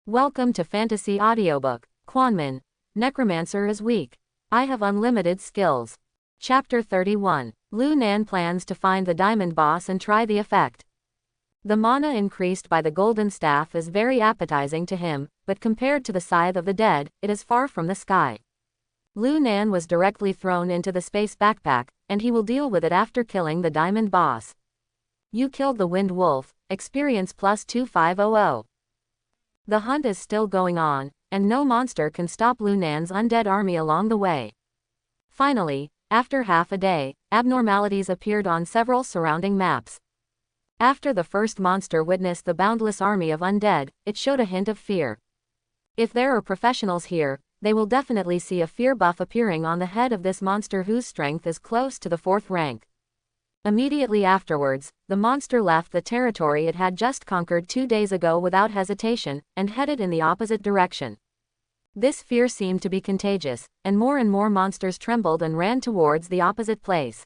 Welcome to Fantasy Audiobook. Quanmin. Necromancer is weak. I have unlimited skills. Chapter 31. Lu Nan plans to find the diamond boss and try the effect. The mana increased by the golden staff is very appetizing to him, but compared to the scythe of the dead, it is far from the sky. Lu Nan was directly thrown into the space backpack, and he will deal with it after killing the diamond boss. You killed the wind wolf, experience plus 2500. The hunt is still going on, and no monster can stop Lu Nan's undead army along the way. Finally, after half a day, abnormalities appeared on several surrounding maps. After the first monster witnessed the boundless army of undead, it showed a hint of fear. If there are professionals here, they will definitely see a fear buff appearing on the head of this monster whose strength is close to the 4th rank. Immediately afterwards, the monster left the territory it had just conquered 2 days ago without hesitation, and headed in the opposite direction. This fear seemed to be contagious, and more monsters trembled and ran towards the opposite place.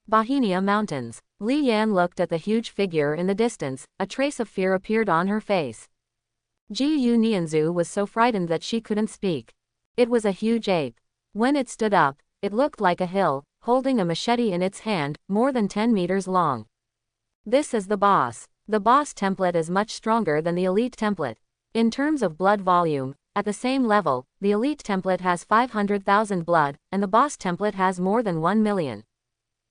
Bohemia Mountains. Li Yan looked at the huge figure in the distance, a trace of fear appeared on her face. Jiyu Nianzu was so frightened that she couldn't speak. It was a huge ape. When it stood up, it looked like a hill, holding a machete in its hand, more than 10 meters long. This is the boss. The boss template is much stronger than the elite template. In terms of blood volume, at the same level, the elite template has 500,000 blood, and the boss template has more than 1 million.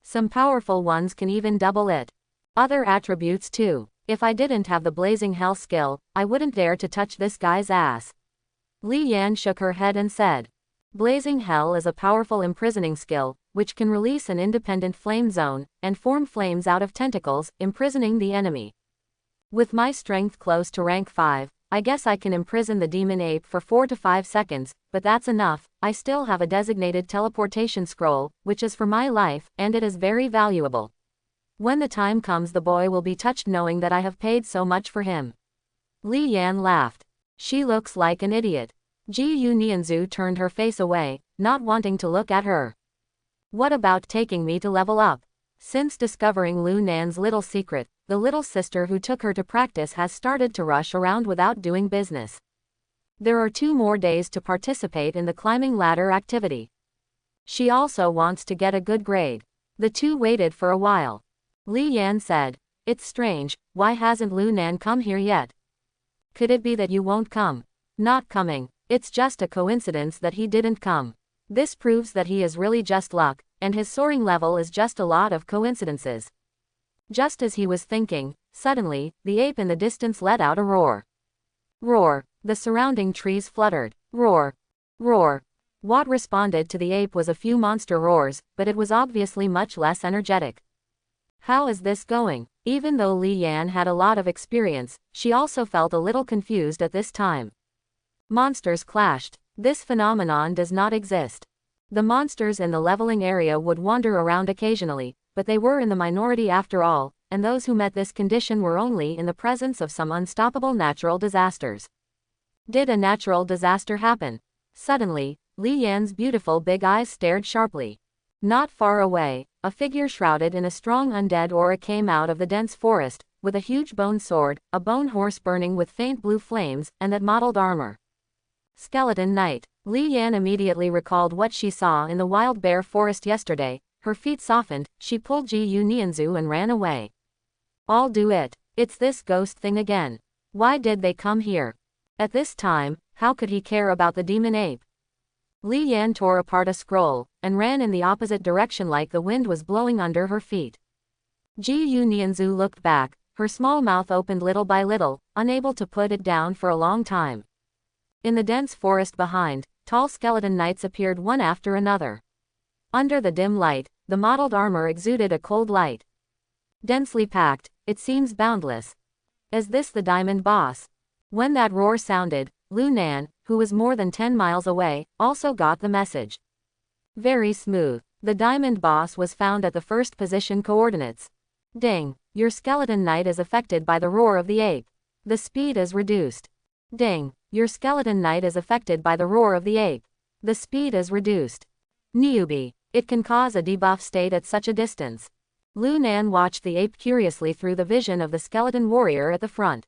Some powerful ones can even double it. Other attributes too. If I didn't have the blazing hell skill, I wouldn't dare to touch this guy's ass. Li Yan shook her head and said, Blazing Hell is a powerful imprisoning skill, which can release an independent flame zone, and form flames out of tentacles, imprisoning the enemy. With my strength close to rank 5, I guess I can imprison the demon ape for 4 to 5 seconds, but that's enough. I still have a designated teleportation scroll, which is for my life, and it is very valuable. When the time comes the boy will be touched knowing that I have paid so much for him. Li Yan laughed. She looks like an idiot. Jiyu Nianzu turned her face away, not wanting to look at her. What about taking me to level up? Since discovering Lu Nan's little secret, the little sister who took her to practice has started to rush around without doing business. There are 2 more days to participate in the climbing ladder activity. She also wants to get a good grade. The two waited for a while. Li Yan said, It's strange, why hasn't Lu Nan come here yet? Could it be that you won't come? Not coming. It's just a coincidence that he didn't come. This proves that he is really just luck, and his soaring level is just a lot of coincidences. Just as he was thinking, suddenly, the ape in the distance let out a roar. Roar. The surrounding trees fluttered. Roar. Roar. What responded to the ape was a few monster roars, but it was obviously much less energetic. How is this going? Even though Li Yan had a lot of experience, she also felt a little confused at this time. Monsters clashed. This phenomenon does not exist. The monsters in the leveling area would wander around occasionally, but they were in the minority after all, and those who met this condition were only in the presence of some unstoppable natural disasters. Did a natural disaster happen? Suddenly, Li Yan's beautiful big eyes stared sharply. Not far away, a figure shrouded in a strong undead aura came out of the dense forest, with a huge bone sword, a bone horse burning with faint blue flames, and that mottled armor. Skeleton Knight. Li Yan immediately recalled what she saw in the wild bear forest yesterday. Her feet softened, she pulled Jiyu Nianzu and ran away. I'll do it. It's this ghost thing again. Why did they come here? At this time, how could he care about the demon ape? Li Yan tore apart a scroll, and ran in the opposite direction like the wind was blowing under her feet. Jiyu Nianzu looked back, her small mouth opened little by little, unable to put it down for a long time. In the dense forest behind, tall skeleton knights appeared one after another. Under the dim light, the mottled armor exuded a cold light. Densely packed, it seems boundless. Is this the diamond boss? When that roar sounded, Lu Nan, who was more than 10 miles away, also got the message. Very smooth. The diamond boss was found at the first position coordinates. Ding. Your skeleton knight is affected by the roar of the ape. The speed is reduced. Ding. Your skeleton knight is affected by the roar of the ape. The speed is reduced. Newbie. It can cause a debuff state at such a distance. Lu Nan watched the ape curiously through the vision of the skeleton warrior at the front.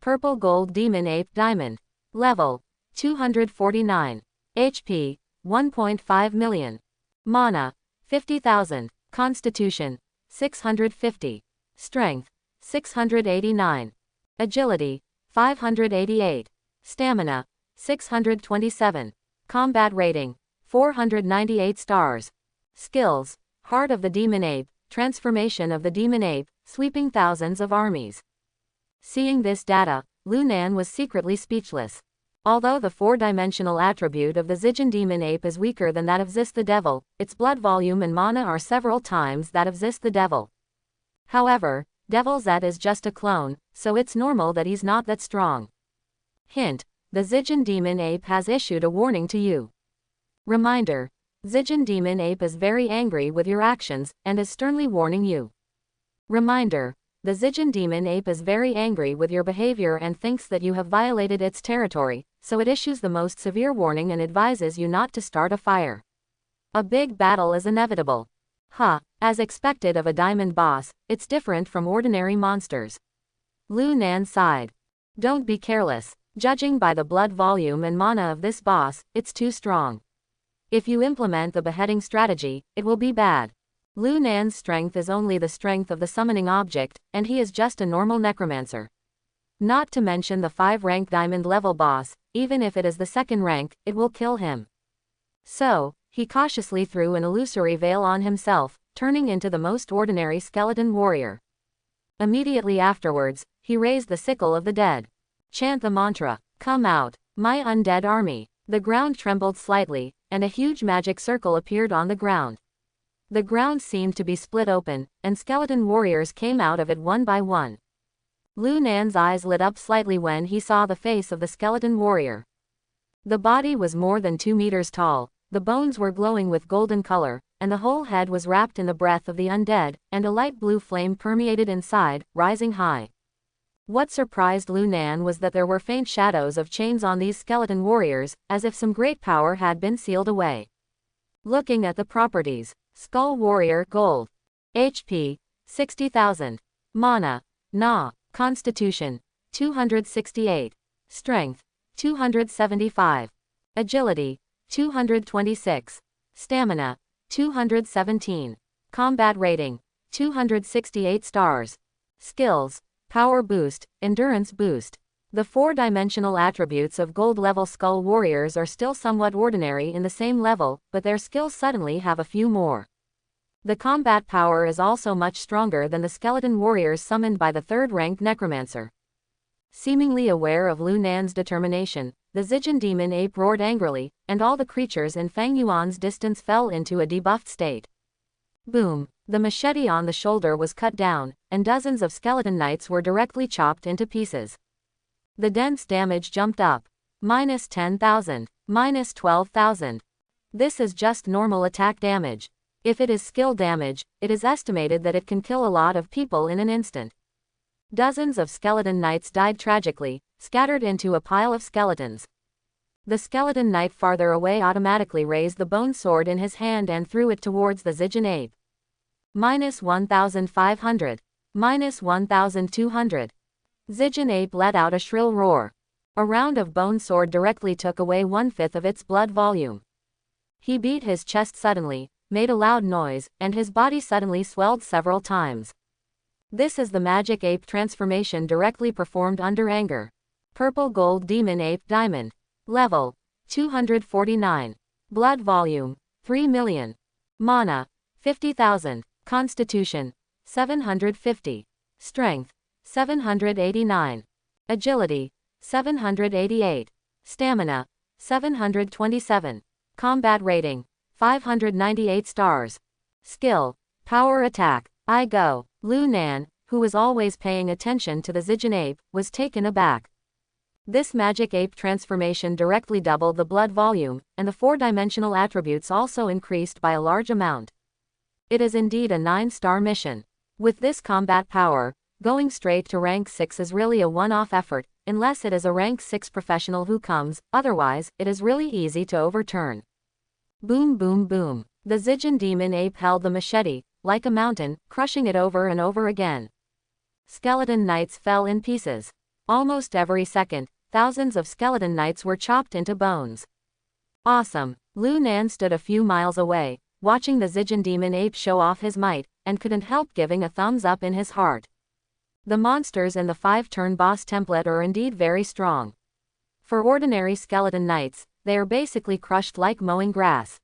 Purple Gold Demon Ape Diamond. Level 249. HP 1.5 million. Mana 50,000. Constitution 650. Strength 689. Agility 588. Stamina 627. Combat rating 498 stars. Skills: Heart of the Demon Ape, Transformation of the Demon Ape, sweeping thousands of armies. Seeing this data, Lu Nan was secretly speechless. Although the four-dimensional attribute of the Zijin Demon Ape is weaker than that of Zis the Devil, its blood volume and mana are several times that of Zis the Devil. However, Devil Zet is just a clone, so it's normal that he's not that strong. Hint: the Zijin Demon Ape has issued a warning to you. Reminder: Zijin Demon Ape is very angry with your actions, and is sternly warning you. Reminder: the Zijin Demon Ape is very angry with your behavior and thinks that you have violated its territory, so it issues the most severe warning and advises you not to start a fire. A big battle is inevitable. As expected of a diamond boss, it's different from ordinary monsters. Lu Nan sighed. Don't be careless. Judging by the blood volume and mana of this boss, it's too strong. If you implement the beheading strategy, it will be bad. Lu Nan's strength is only the strength of the summoning object, and he is just a normal necromancer. Not to mention the 5-rank diamond level boss, even if it is the 2nd rank, it will kill him. So, he cautiously threw an illusory veil on himself, turning into the most ordinary skeleton warrior. Immediately afterwards, he raised the sickle of the dead. Chant the mantra, "Come out, my undead army." The ground trembled slightly, and a huge magic circle appeared on the ground. The ground seemed to be split open, and skeleton warriors came out of it one by one. Lu Nan's eyes lit up slightly when he saw the face of the skeleton warrior. The body was more than 2 meters tall, the bones were glowing with golden color, and the whole head was wrapped in the breath of the undead, and a light blue flame permeated inside, rising high. What surprised Lu Nan was that there were faint shadows of chains on these skeleton warriors, as if some great power had been sealed away. Looking at the properties: Skull Warrior Gold. HP 60,000. Mana Na. Constitution 268. Strength 275. Agility 226. Stamina 217. Combat rating 268 stars. Skills: Power Boost, Endurance Boost. The 4-dimensional attributes of gold-level Skull Warriors are still somewhat ordinary in the same level, but their skills suddenly have a few more. The combat power is also much stronger than the skeleton warriors summoned by the 3rd-ranked Necromancer. Seemingly aware of Lu Nan's determination, the Zijin Demon Ape roared angrily, and all the creatures in Fang Yuan's distance fell into a debuffed state. Boom! The machete on the shoulder was cut down, and dozens of skeleton knights were directly chopped into pieces. The dense damage jumped up. Minus 10,000. Minus 12,000. This is just normal attack damage. If it is skill damage, it is estimated that it can kill a lot of people in an instant. Dozens of skeleton knights died tragically, scattered into a pile of skeletons. The skeleton knight farther away automatically raised the bone sword in his hand and threw it towards the Zijin ape. Minus 1,500. Minus 1,200. Zijin ape let out a shrill roar. A round of bone sword directly took away 1/5 of its blood volume. He beat his chest suddenly, made a loud noise, and his body suddenly swelled several times. This is the magic ape transformation directly performed under anger. Purple Gold Demon Ape Diamond. Level 249. Blood volume 3 million. Mana 50,000. Constitution 750. Strength 789. Agility 788. Stamina 727. Combat rating 598 stars. Skill: Power Attack. I go. Lu Nan, who was always paying attention to the Zijin ape, was taken aback. This magic ape transformation directly doubled the blood volume, and the 4-dimensional attributes also increased by a large amount. It is indeed a 9-star mission. With this combat power, going straight to rank 6 is really a one-off effort, unless it is a rank 6 professional who comes, otherwise, it is really easy to overturn. Boom boom boom. The Zijin Demon Ape held the machete, like a mountain, crushing it over and over again. Skeleton knights fell in pieces. Almost every second, thousands of skeleton knights were chopped into bones. Awesome. Lu Nan stood a few miles away, watching the Zijin demon ape show off his might, and couldn't help giving a thumbs up in his heart. The monsters in the 5-turn boss template are indeed very strong. For ordinary skeleton knights, they are basically crushed like mowing grass.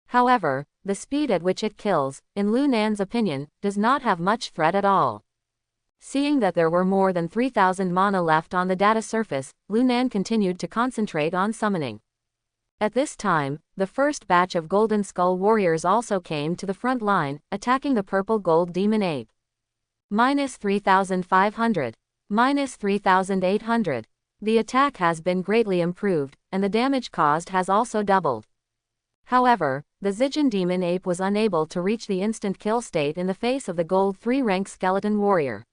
However, the speed at which it kills, in Lu Nan's opinion, does not have much threat at all. Seeing that there were more than 3,000 mana left on the data surface, Lu Nan continued to concentrate on summoning. At this time, the first batch of Golden Skull warriors also came to the front line, attacking the purple gold demon ape. -3,500. -3,800. The attack has been greatly improved, and the damage caused has also doubled. However, the Zijin demon ape was unable to reach the instant kill state in the face of the gold 3-rank skeleton warrior.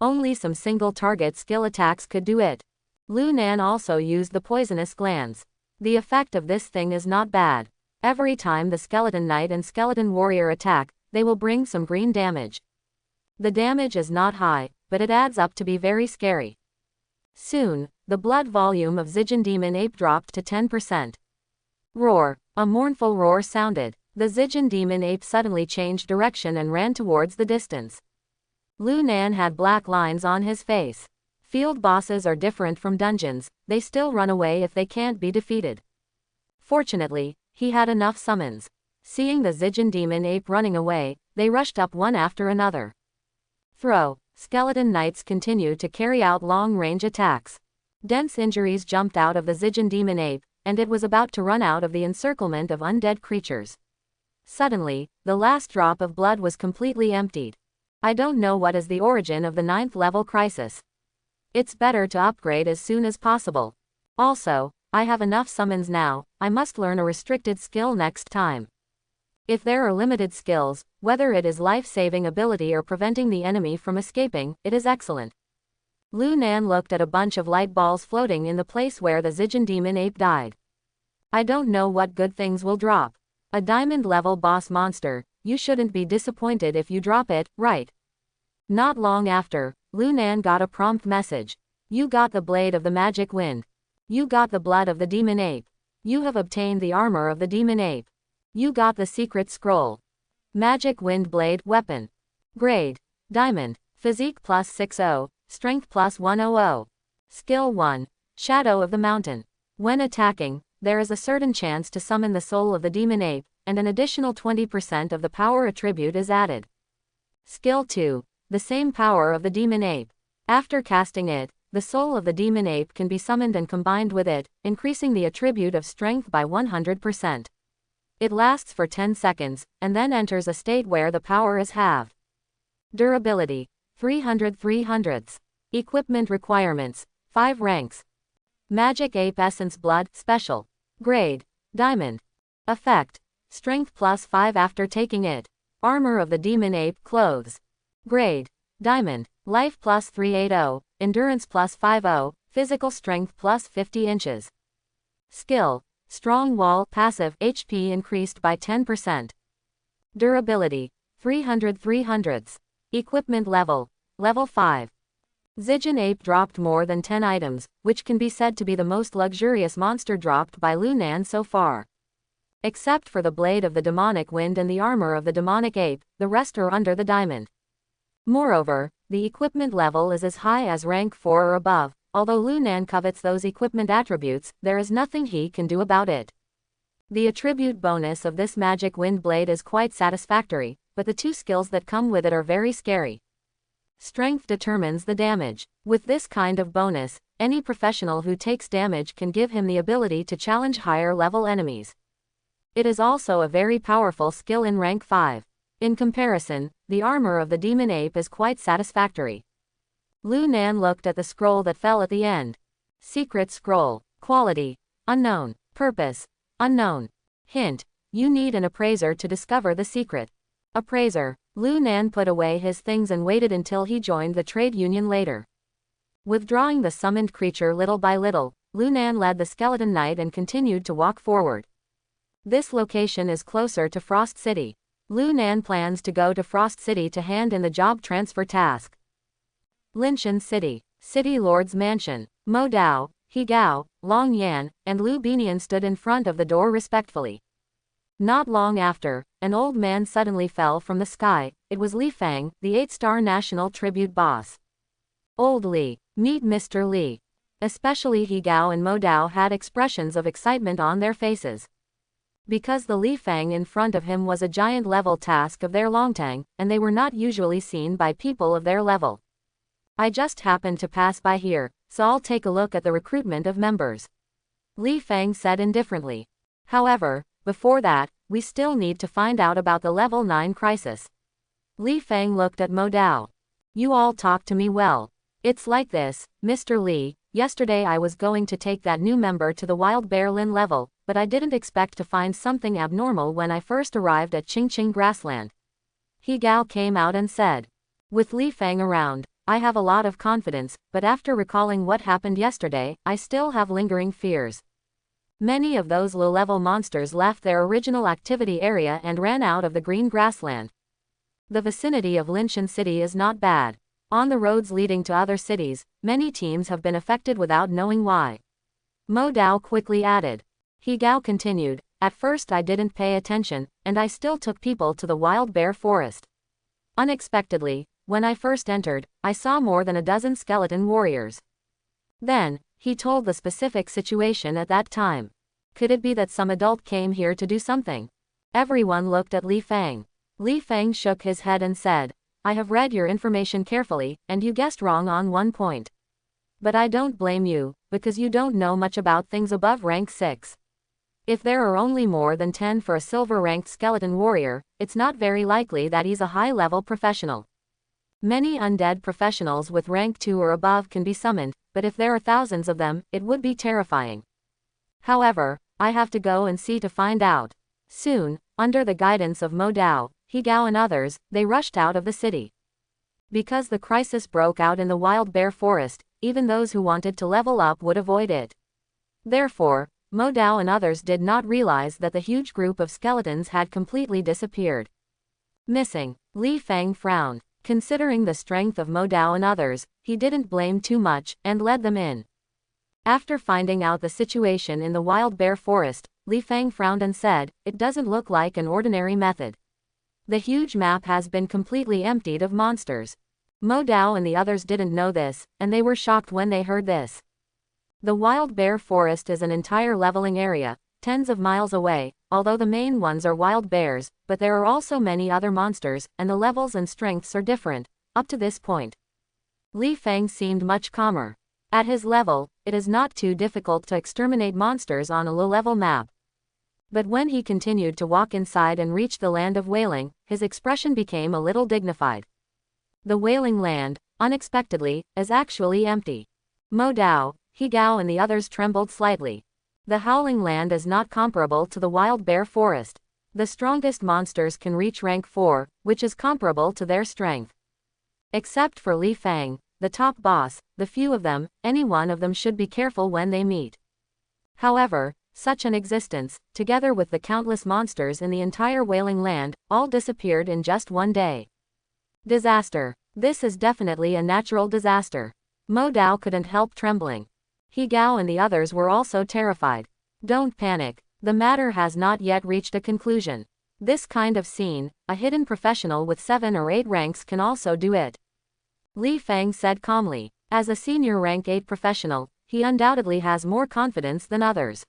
Only some single target skill attacks could do it. Lu Nan also used the poisonous glands. The effect of this thing is not bad. Every time the skeleton knight and skeleton warrior attack, they will bring some green damage. The damage is not high, but it adds up to be very scary. Soon, the blood volume of Zijin demon ape dropped to 10%. Roar. A mournful roar sounded. The Zijin demon ape suddenly changed direction and ran towards the distance. Lu Nan had black lines on his face. Field bosses are different from dungeons, they still run away if they can't be defeated. Fortunately, he had enough summons. Seeing the Zijin demon ape running away, they rushed up one after another. Throw. Skeleton knights continued to carry out long-range attacks. Dense injuries jumped out of the Zijin demon ape, and it was about to run out of the encirclement of undead creatures. Suddenly, the last drop of blood was completely emptied. I don't know what is the origin of the 9th level crisis. It's better to upgrade as soon as possible. Also, I have enough summons now, I must learn a restricted skill next time. If there are limited skills, whether it is life-saving ability or preventing the enemy from escaping, it is excellent. Lu Nan looked at a bunch of light balls floating in the place where the Zijin demon ape died. I don't know what good things will drop. A diamond-level boss monster, you shouldn't be disappointed if you drop it, right? Not long after, Lu Nan got a prompt message. You got the blade of the magic wind. You got the blood of the demon ape. You have obtained the armor of the demon ape. You got the secret scroll. Magic wind blade weapon. Grade. Diamond. Physique plus 60. Strength plus 100. Skill 1. Shadow of the mountain. When attacking, there is a certain chance to summon the soul of the demon ape, and an additional 20% of the power attribute is added. Skill 2. The same power of the demon ape. After casting it, the soul of the demon ape can be summoned and combined with it, increasing the attribute of strength by 100%. It lasts for 10 seconds, and then enters a state where the power is halved. Durability. 300/300. Equipment requirements. 5 ranks. Magic Ape Essence Blood, Special. Grade. Diamond. Effect. Strength plus 5 after taking it. Armor of the Demon Ape Clothes. Grade. Diamond. Life plus 380. Endurance plus 50. Physical Strength plus 50 inches. Skill. Strong Wall, Passive, HP increased by 10%. Durability. 300/300. Equipment level. Level 5. Zijin Ape dropped more than 10 items, which can be said to be the most luxurious monster dropped by Lu Nan so far. Except for the blade of the demonic wind and the armor of the demonic ape, the rest are under the diamond. Moreover, the equipment level is as high as rank 4 or above. Although Lu Nan covets those equipment attributes, there is nothing he can do about it. The attribute bonus of this magic wind blade is quite satisfactory, but the 2 skills that come with it are very scary. Strength determines the damage. With this kind of bonus, any professional who takes damage can give him the ability to challenge higher level enemies. It is also a very powerful skill in rank 5. In comparison, the armor of the demon ape is quite satisfactory. Lu Nan looked at the scroll that fell at the end. Secret scroll. Quality. Unknown. Purpose. Unknown. Hint. You need an appraiser to discover the secret. Appraiser. Lu Nan put away his things and waited until he joined the trade union later. Withdrawing the summoned creature little by little, Lu Nan led the skeleton knight and continued to walk forward. This location is closer to Frost City. Lu Nan plans to go to Frost City to hand in the job transfer task. Linshan City. City Lord's Mansion. Mo Dao, He Gao, Long Yan, and Lu Binian stood in front of the door respectfully. Not long after, an old man suddenly fell from the sky. It was Li Fang, the 8-star national tribute boss. Old Li, meet Mr. Li. Especially He Gao and Mo Dao had expressions of excitement on their faces. Because the Li Fang in front of him was a giant level task of their Longtang, and they were not usually seen by people of their level. I just happened to pass by here, so I'll take a look at the recruitment of members. Li Fang said indifferently. However, before that, we still need to find out about the level 9 crisis. Li Fang looked at Mo Dao. You all talk to me well. It's like this, Mr. Li. Yesterday I was going to take that new member to the Wild Bear Lin level, but I didn't expect to find something abnormal when I first arrived at Qingqing Grassland. He Gao came out and said. With Li Fang around, I have a lot of confidence, but after recalling what happened yesterday, I still have lingering fears. Many of those low-level monsters left their original activity area and ran out of the green grassland. The vicinity of Linshan City is not bad. On the roads leading to other cities, many teams have been affected without knowing why. Mo Dao quickly added. He Gao continued, at first I didn't pay attention, and I still took people to the Wild Bear Forest. Unexpectedly, when I first entered, I saw more than a dozen skeleton warriors. Then, he told the specific situation at that time. Could it be that some adult came here to do something? Everyone looked at Li Fang. Li Fang shook his head and said, I have read your information carefully, and you guessed wrong on one point. But I don't blame you, because you don't know much about things above rank 6. If there are only more than 10 for a silver-ranked skeleton warrior, it's not very likely that he's a high-level professional. Many undead professionals with rank 2 or above can be summoned, but if there are thousands of them, it would be terrifying. However, I have to go and see to find out. Soon, under the guidance of Mo Dao, He Gao and others, they rushed out of the city. Because the crisis broke out in the Wild Bear Forest, even those who wanted to level up would avoid it. Therefore, Mo Dao and others did not realize that the huge group of skeletons had completely disappeared. Missing. Li Fang frowned. Considering the strength of Mo Dao and others, he didn't blame too much, and led them in. After finding out the situation in the Wild Bear Forest, Li Fang frowned and said, it doesn't look like an ordinary method. The huge map has been completely emptied of monsters. Mo Dao and the others didn't know this, and they were shocked when they heard this. The Wild Bear Forest is an entire leveling area, tens of miles away, although the main ones are wild bears, but there are also many other monsters, and the levels and strengths are different, up to this point. Li Fang seemed much calmer. At his level, it is not too difficult to exterminate monsters on a low-level map. But when he continued to walk inside and reach the land of Wailing, his expression became a little dignified. The Wailing land, unexpectedly, is actually empty. Mo Dao, He Gao and the others trembled slightly. The Howling Land is not comparable to the Wild Bear Forest. The strongest monsters can reach rank 4, which is comparable to their strength. Except for Li Fang, the top boss, the few of them, any one of them should be careful when they meet. However, such an existence, together with the countless monsters in the entire Wailing Land, all disappeared in just one day. Disaster. This is definitely a natural disaster. Mo Dao couldn't help trembling. He Gao and the others were also terrified. Don't panic. The matter has not yet reached a conclusion. This kind of scene, a hidden professional with 7 or 8 ranks can also do it. Li Fang said calmly. As a senior rank 8 professional, he undoubtedly has more confidence than others.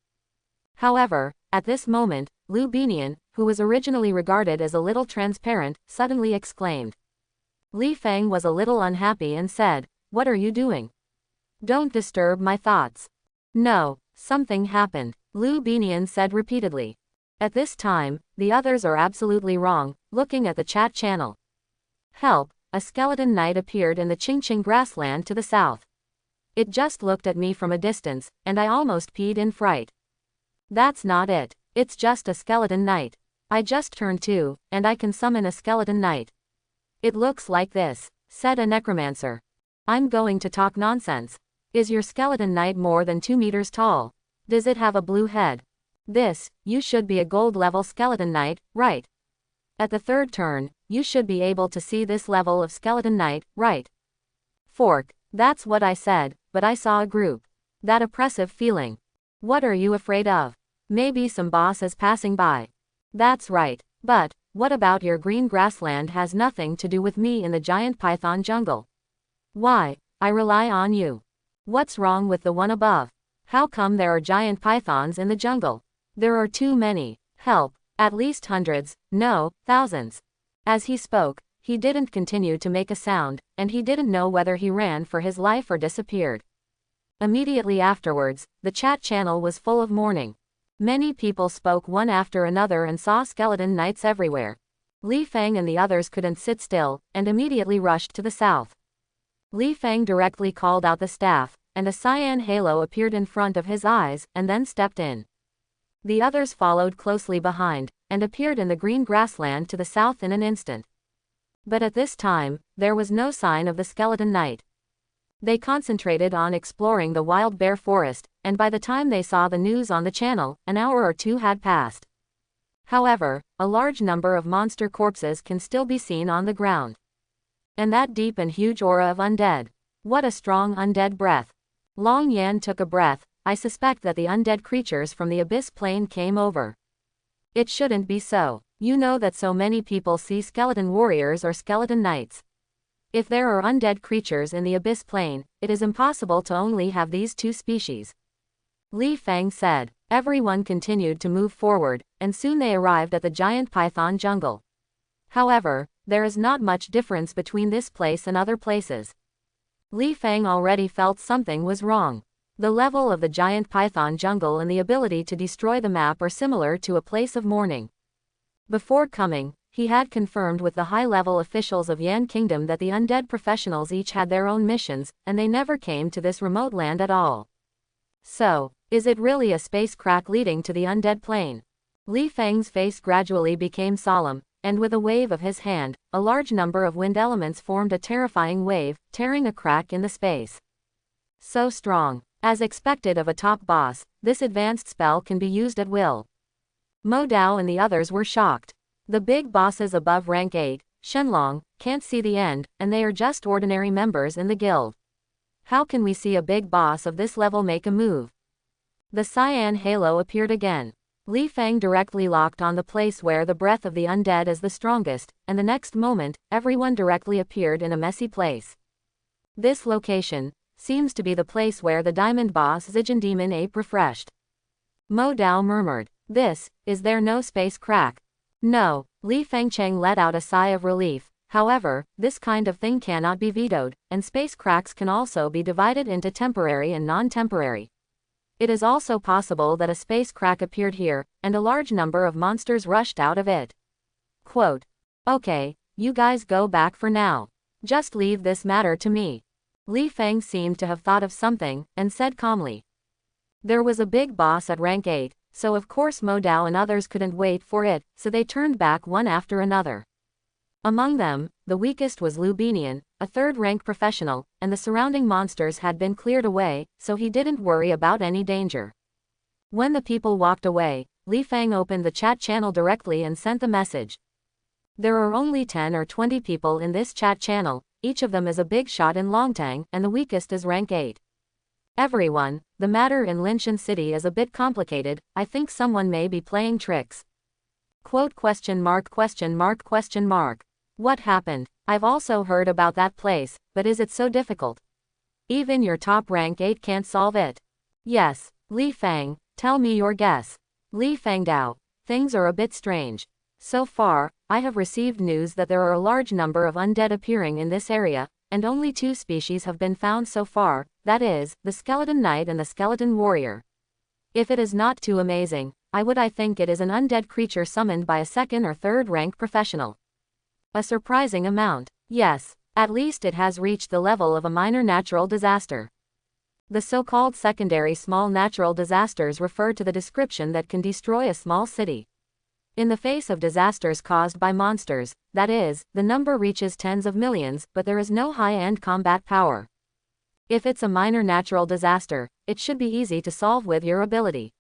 However, at this moment, Lu Binian, who was originally regarded as a little transparent, suddenly exclaimed. Li Fang was a little unhappy and said, "What are you doing? Don't disturb my thoughts." "No, something happened," Lu Binian said repeatedly. At this time, the others are absolutely wrong, looking at the chat channel. Help, a skeleton knight appeared in the Qingqing grassland to the south. It just looked at me from a distance, and I almost peed in fright. That's not it. It's just a skeleton knight. I just turned 2, and I can summon a skeleton knight. It looks like this, said a necromancer. I'm going to talk nonsense. Is your skeleton knight more than 2 meters tall? Does it have a blue head? You should be a gold level skeleton knight, right? At the 3rd turn, you should be able to see this level of skeleton knight, right? Fork, That's what I said, but I saw a group. That oppressive feeling. What are you afraid of? Maybe some boss is passing by. That's right, but what about your green grassland has nothing to do with me in the giant python jungle. Why, I rely on you. What's wrong with the one above? How come there are giant pythons in the jungle? There are too many. Help. At least hundreds, no, thousands. As he spoke, he didn't continue to make a sound, and he didn't know whether he ran for his life or disappeared. Immediately afterwards, the chat channel was full of mourning. Many people spoke one after another and saw skeleton knights everywhere. Li Feng and the others couldn't sit still, and immediately rushed to the south. Li Feng directly called out the staff, and a cyan halo appeared in front of his eyes, and then stepped in. The others followed closely behind, and appeared in the green grassland to the south in an instant. But at this time, there was no sign of the skeleton knight. They concentrated on exploring the wild bear forest, and by the time they saw the news on the channel, an hour or two had passed. However, a large number of monster corpses can still be seen on the ground. And that deep and huge aura of undead. What a strong undead breath. Long Yan took a breath. I suspect that the undead creatures from the abyss plane came over. It shouldn't be so. You know that so many people see skeleton warriors or skeleton knights. If there are undead creatures in the abyss plane, it is impossible to only have these two species. Li Feng said. Everyone continued to move forward, and soon they arrived at the giant python jungle. However, there is not much difference between this place and other places. Li Feng already felt something was wrong. The level of the giant python jungle and the ability to destroy the map are similar to a place of mourning. Before coming, he had confirmed with the high-level officials of Yan Kingdom that the undead professionals each had their own missions, and they never came to this remote land at all. So, is it really a space crack leading to the undead plane? Li Feng's face gradually became solemn, and with a wave of his hand, a large number of wind elements formed a terrifying wave, tearing a crack in the space. So strong. As expected of a top boss, this advanced spell can be used at will. Mo Dao and the others were shocked. The big bosses above rank 8, Shenlong, can't see the end, and they are just ordinary members in the guild. How can we see a big boss of this level make a move? The cyan halo appeared again. Li Feng directly locked on the place where the breath of the undead is the strongest, and the next moment, everyone directly appeared in a messy place. This location seems to be the place where the diamond boss Zijin Demon Ape refreshed. Mo Dao murmured. Is there no space crack? No. Li Fengcheng let out a sigh of relief. However, this kind of thing cannot be vetoed, and space cracks can also be divided into temporary and non-temporary. It is also possible that a space crack appeared here, and a large number of monsters rushed out of it. Quote. Okay, you guys go back for now. Just leave this matter to me. Li Feng seemed to have thought of something, and said calmly. There was a big boss at rank 8, so of course Mo Dao and others couldn't wait for it, so they turned back one after another. Among them, the weakest was Lu Binian, a third-rank professional, and the surrounding monsters had been cleared away, so he didn't worry about any danger. When the people walked away, Li Feng opened the chat channel directly and sent the message. There are only 10 or 20 people in this chat channel, each of them is a big shot in Longtang, and the weakest is rank 8. Everyone, the matter in Linshan City is a bit complicated, I think someone may be playing tricks. Quote question mark question mark question mark. What happened? I've also heard about that place, but is it so difficult? Even your top rank 8 can't solve it. Yes. Li Feng, tell me your guess. Li Fengdao, things are a bit strange. So far, I have received news that there are a large number of undead appearing in this area, and only 2 species have been found so far, that is, the skeleton knight and the skeleton warrior. If it is not too amazing, I think it is an undead creature summoned by a 2nd or 3rd rank professional. A surprising amount. Yes, at least it has reached the level of a minor natural disaster. The so-called secondary small natural disasters refer to the description that can destroy a small city. In the face of disasters caused by monsters, that is, the number reaches tens of millions, but there is no high-end combat power. If it's a minor natural disaster, it should be easy to solve with your ability.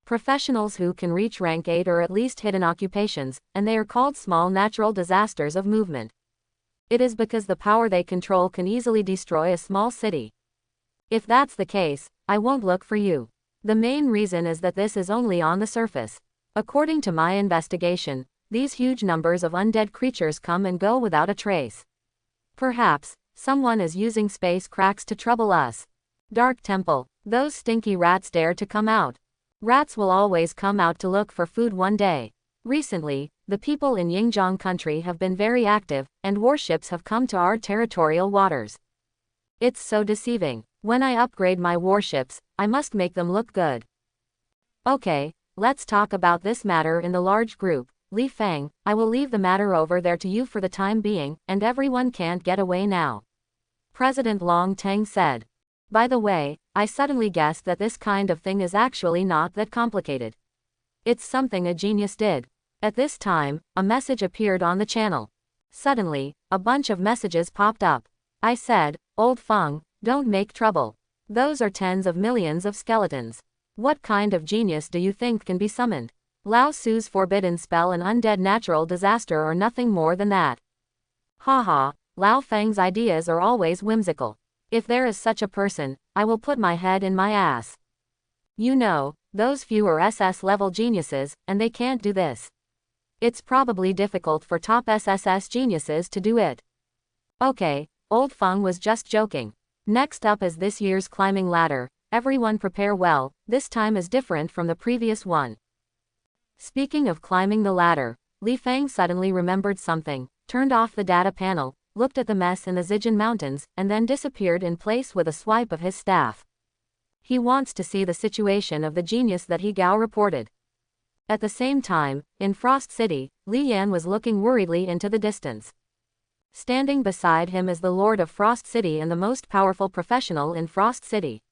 Professionals who can reach rank 8 are at least hidden occupations, and they are called small natural disasters of movement. It is because the power they control can easily destroy a small city. If that's the case, I won't look for you. The main reason is that this is only on the surface. According to my investigation, these huge numbers of undead creatures come and go without a trace. Perhaps someone is using space cracks to trouble us. Dark Temple. Those stinky rats dare to come out. Rats will always come out to look for food one day. Recently, the people in Yingjiang country have been very active, and warships have come to our territorial waters. It's so deceiving. When I upgrade my warships, I must make them look good. Okay, let's talk about this matter in the large group. Li Fang, I will leave the matter over there to you for the time being, and everyone can't get away now. President Long Teng said. By the way, I suddenly guessed that this kind of thing is actually not that complicated. It's something a genius did. At this time, a message appeared on the channel. Suddenly, a bunch of messages popped up. I said, Old Feng, don't make trouble. Those are tens of millions of skeletons. What kind of genius do you think can be summoned? Lao Tzu's forbidden spell and undead natural disaster are nothing more than that. Haha, Lao Feng's ideas are always whimsical. If there is such a person, I will put my head in my ass. You know, those few are SS-level geniuses, and they can't do this. It's probably difficult for top SSS geniuses to do it. Okay, Old Feng was just joking. Next up is this year's climbing ladder. Everyone prepare well, this time is different from the previous one. Speaking of climbing the ladder, Li Fang suddenly remembered something, turned off the data panel, looked at the mess in the Zijin Mountains, and then disappeared in place with a swipe of his staff. He wants to see the situation of the genius that He Gao reported. At the same time, in Frost City, Li Yan was looking worriedly into the distance. Standing beside him is the Lord of Frost City and the most powerful professional in Frost City.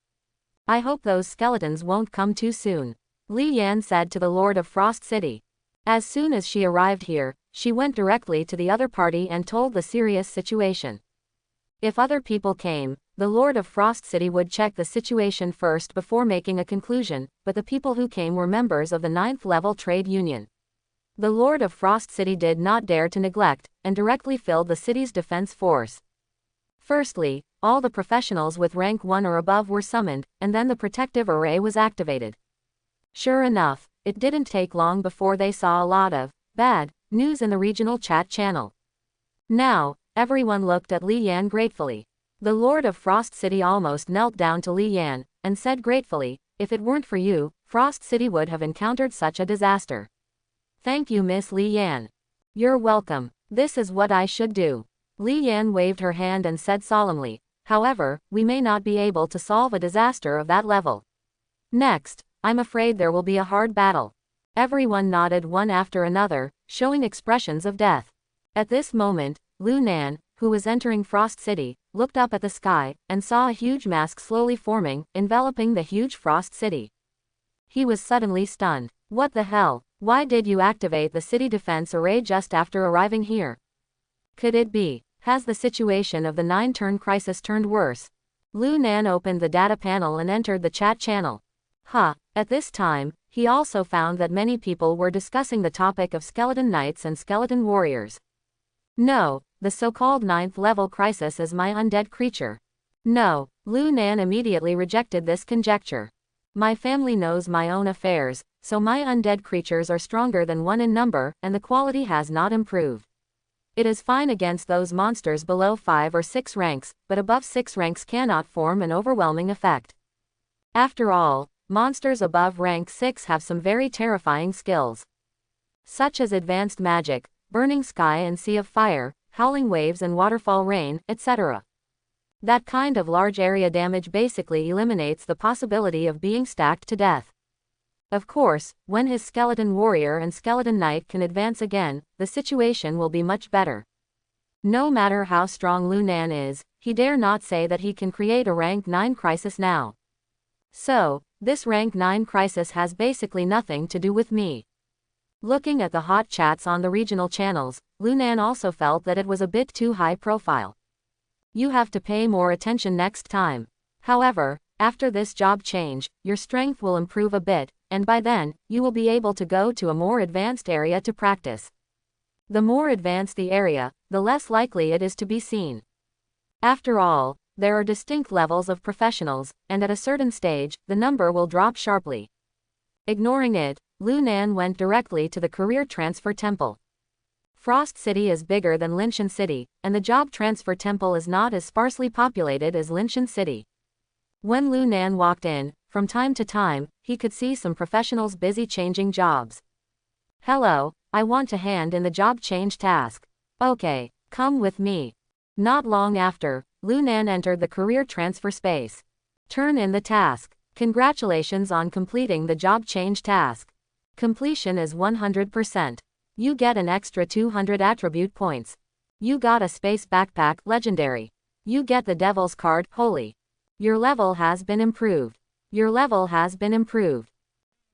I hope those skeletons won't come too soon, Li Yan said to the Lord of Frost City. As soon as she arrived here, she went directly to the other party and told the serious situation. If other people came, the Lord of Frost City would check the situation first before making a conclusion, but the people who came were members of the 9th level trade union. The Lord of Frost City did not dare to neglect, and directly filled the city's defense force. Firstly, all the professionals with rank 1 or above were summoned, and then the protective array was activated. Sure enough, it didn't take long before they saw a lot of bad news in the regional chat channel. Now, everyone looked at Li Yan gratefully. The Lord of Frost City almost knelt down to Li Yan, and said gratefully, if it weren't for you, Frost City would have encountered such a disaster. Thank you, Miss Li Yan. You're welcome. This is what I should do. Li Yan waved her hand and said solemnly, however, we may not be able to solve a disaster of that level. Next, I'm afraid there will be a hard battle. Everyone nodded one after another, showing expressions of death. At this moment, Lu Nan, who was entering Frost City, looked up at the sky, and saw a huge mask slowly forming, enveloping the huge Frost City. He was suddenly stunned. What the hell? Why did you activate the city defense array just after arriving here? Could it be? Has the situation of the 9-turn crisis turned worse? Lu Nan opened the data panel and entered the chat channel. At this time, he also found that many people were discussing the topic of skeleton knights and skeleton warriors. No, the so-called 9th level crisis is my undead creature. No, Lu Nan immediately rejected this conjecture. My family knows my own affairs, so my undead creatures are stronger than 1 in number, and the quality has not improved. It is fine against those monsters below 5 or 6 ranks, but above 6 ranks cannot form an overwhelming effect. After all, monsters above rank 6 have some very terrifying skills, such as advanced magic, burning sky and sea of fire, howling waves and waterfall rain, etc. That kind of large area damage basically eliminates the possibility of being stacked to death. Of course, when his skeleton warrior and skeleton knight can advance again, the situation will be much better. No matter how strong Lu Nan is, he dare not say that he can create a rank 9 crisis now. So, this rank 9 crisis has basically nothing to do with me. Looking at the hot chats on the regional channels, Lu Nan also felt that it was a bit too high profile. You have to pay more attention next time. However, after this job change, your strength will improve a bit, and by then, you will be able to go to a more advanced area to practice. The more advanced the area, the less likely it is to be seen. After all, there are distinct levels of professionals, and at a certain stage, the number will drop sharply. Ignoring it, Lu Nan went directly to the career transfer temple. Frost City is bigger than Linshan City, and the job transfer temple is not as sparsely populated as Linshan City. When Lu Nan walked in, from time to time, he could see some professionals busy changing jobs. "Hello, I want a hand in the job change task." "Okay, come with me." Not long after, Lu Nan entered the career transfer space. "Turn in the task. Congratulations on completing the job change task. Completion is 100%. You get an extra 200 attribute points. You got a space backpack, legendary. You get the devil's card, holy. Your level has been improved. Your level has been improved."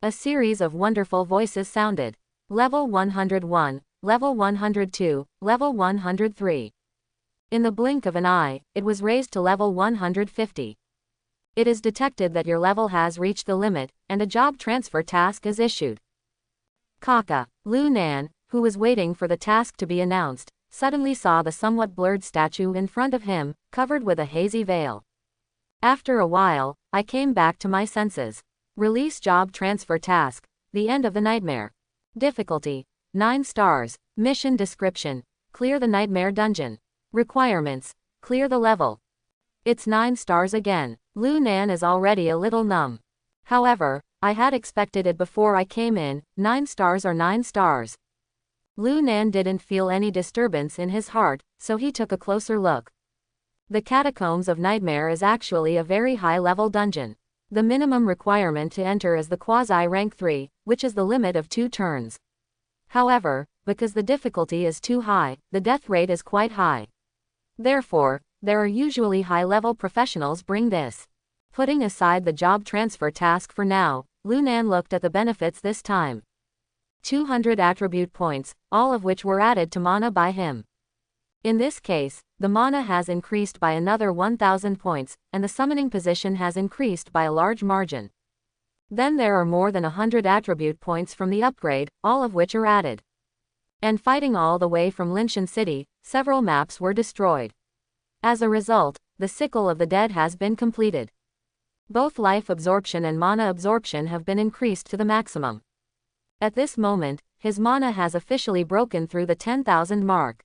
A series of wonderful voices sounded. Level 101, level 102, level 103. In the blink of an eye, it was raised to level 150. It is detected that your level has reached the limit, and a job transfer task is issued. Kaka. Lu Nan, who was waiting for the task to be announced, suddenly saw the somewhat blurred statue in front of him, covered with a hazy veil. After a while, I came back to my senses. Release job transfer task. The end of the nightmare. Difficulty: 9 stars. Mission description: clear the nightmare dungeon. Requirements: clear the level. It's 9 stars again. Lu Nan is already a little numb. However, I had expected it before I came in. 9 stars are 9 stars. Lu Nan didn't feel any disturbance in his heart, so he took a closer look. The Catacombs of Nightmare is actually a very high-level dungeon. The minimum requirement to enter is the quasi-rank 3, which is the limit of 2 turns. However, because the difficulty is too high, the death rate is quite high. Therefore, there are usually high-level professionals bring this. Putting aside the job transfer task for now, Lu Nan looked at the benefits this time. 200 attribute points, all of which were added to mana by him. In this case, the mana has increased by another 1000 points, and the summoning position has increased by a large margin. Then there are more than 100 attribute points from the upgrade, all of which are added. And fighting all the way from Linshan City, several maps were destroyed. As a result, the Sickle of the Dead has been completed. Both life absorption and mana absorption have been increased to the maximum. At this moment, his mana has officially broken through the 10,000 mark.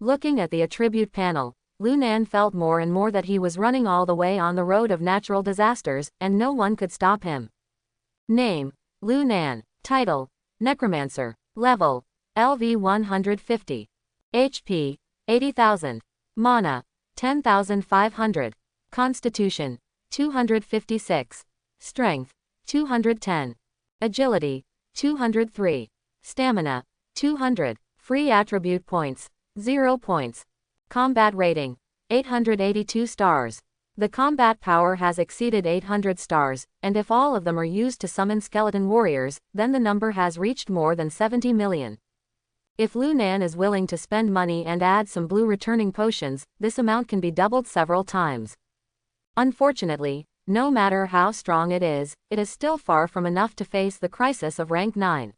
Looking at the attribute panel, Lu Nan felt more and more that he was running all the way on the road of natural disasters, and no one could stop him. Name: Lu Nan. Title: Necromancer. Level: LV 150. HP: 80,000. Mana: 10,500. Constitution: 256. Strength: 210. Agility: 203. Stamina: 200. Free attribute points: 0 points. Combat rating: 882 stars. The combat power has exceeded 800 stars, and if all of them are used to summon skeleton warriors, then the number has reached more than 70 million. If Lu Nan is willing to spend money and add some blue returning potions, this amount can be doubled several times. Unfortunately, no matter how strong it is still far from enough to face the crisis of rank 9.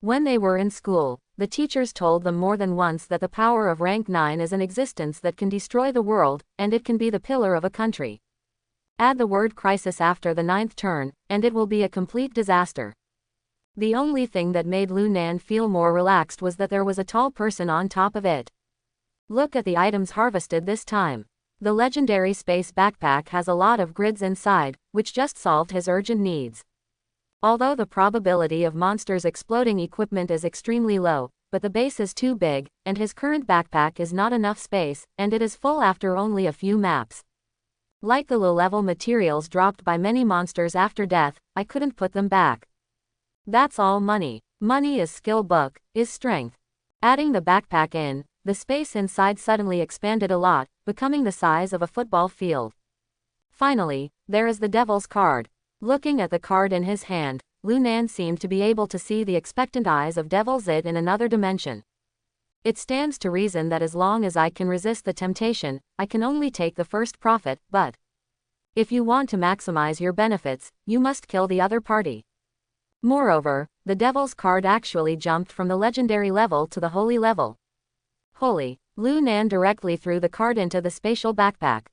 When they were in school, the teachers told them more than once that the power of rank 9 is an existence that can destroy the world, and it can be the pillar of a country. Add the word crisis after the 9th turn, and it will be a complete disaster. The only thing that made Lu Nan feel more relaxed was that there was a tall person on top of it. Look at the items harvested this time. The legendary space backpack has a lot of grids inside, which just solved his urgent needs. Although the probability of monsters exploding equipment is extremely low, but the base is too big, and his current backpack is not enough space, and it is full after only a few maps. Like the low-level materials dropped by many monsters after death, I couldn't put them back. That's all money. Money is skill book, is strength. Adding the backpack in, the space inside suddenly expanded a lot, becoming the size of a football field. Finally, there is the devil's card. Looking at the card in his hand, Lu Nan seemed to be able to see the expectant eyes of Devil Zit in another dimension. It stands to reason that as long as I can resist the temptation, I can only take the first profit, but if you want to maximize your benefits, you must kill the other party. Moreover, the devil's card actually jumped from the legendary level to the holy level. Holy. Lu Nan directly threw the card into the spatial backpack.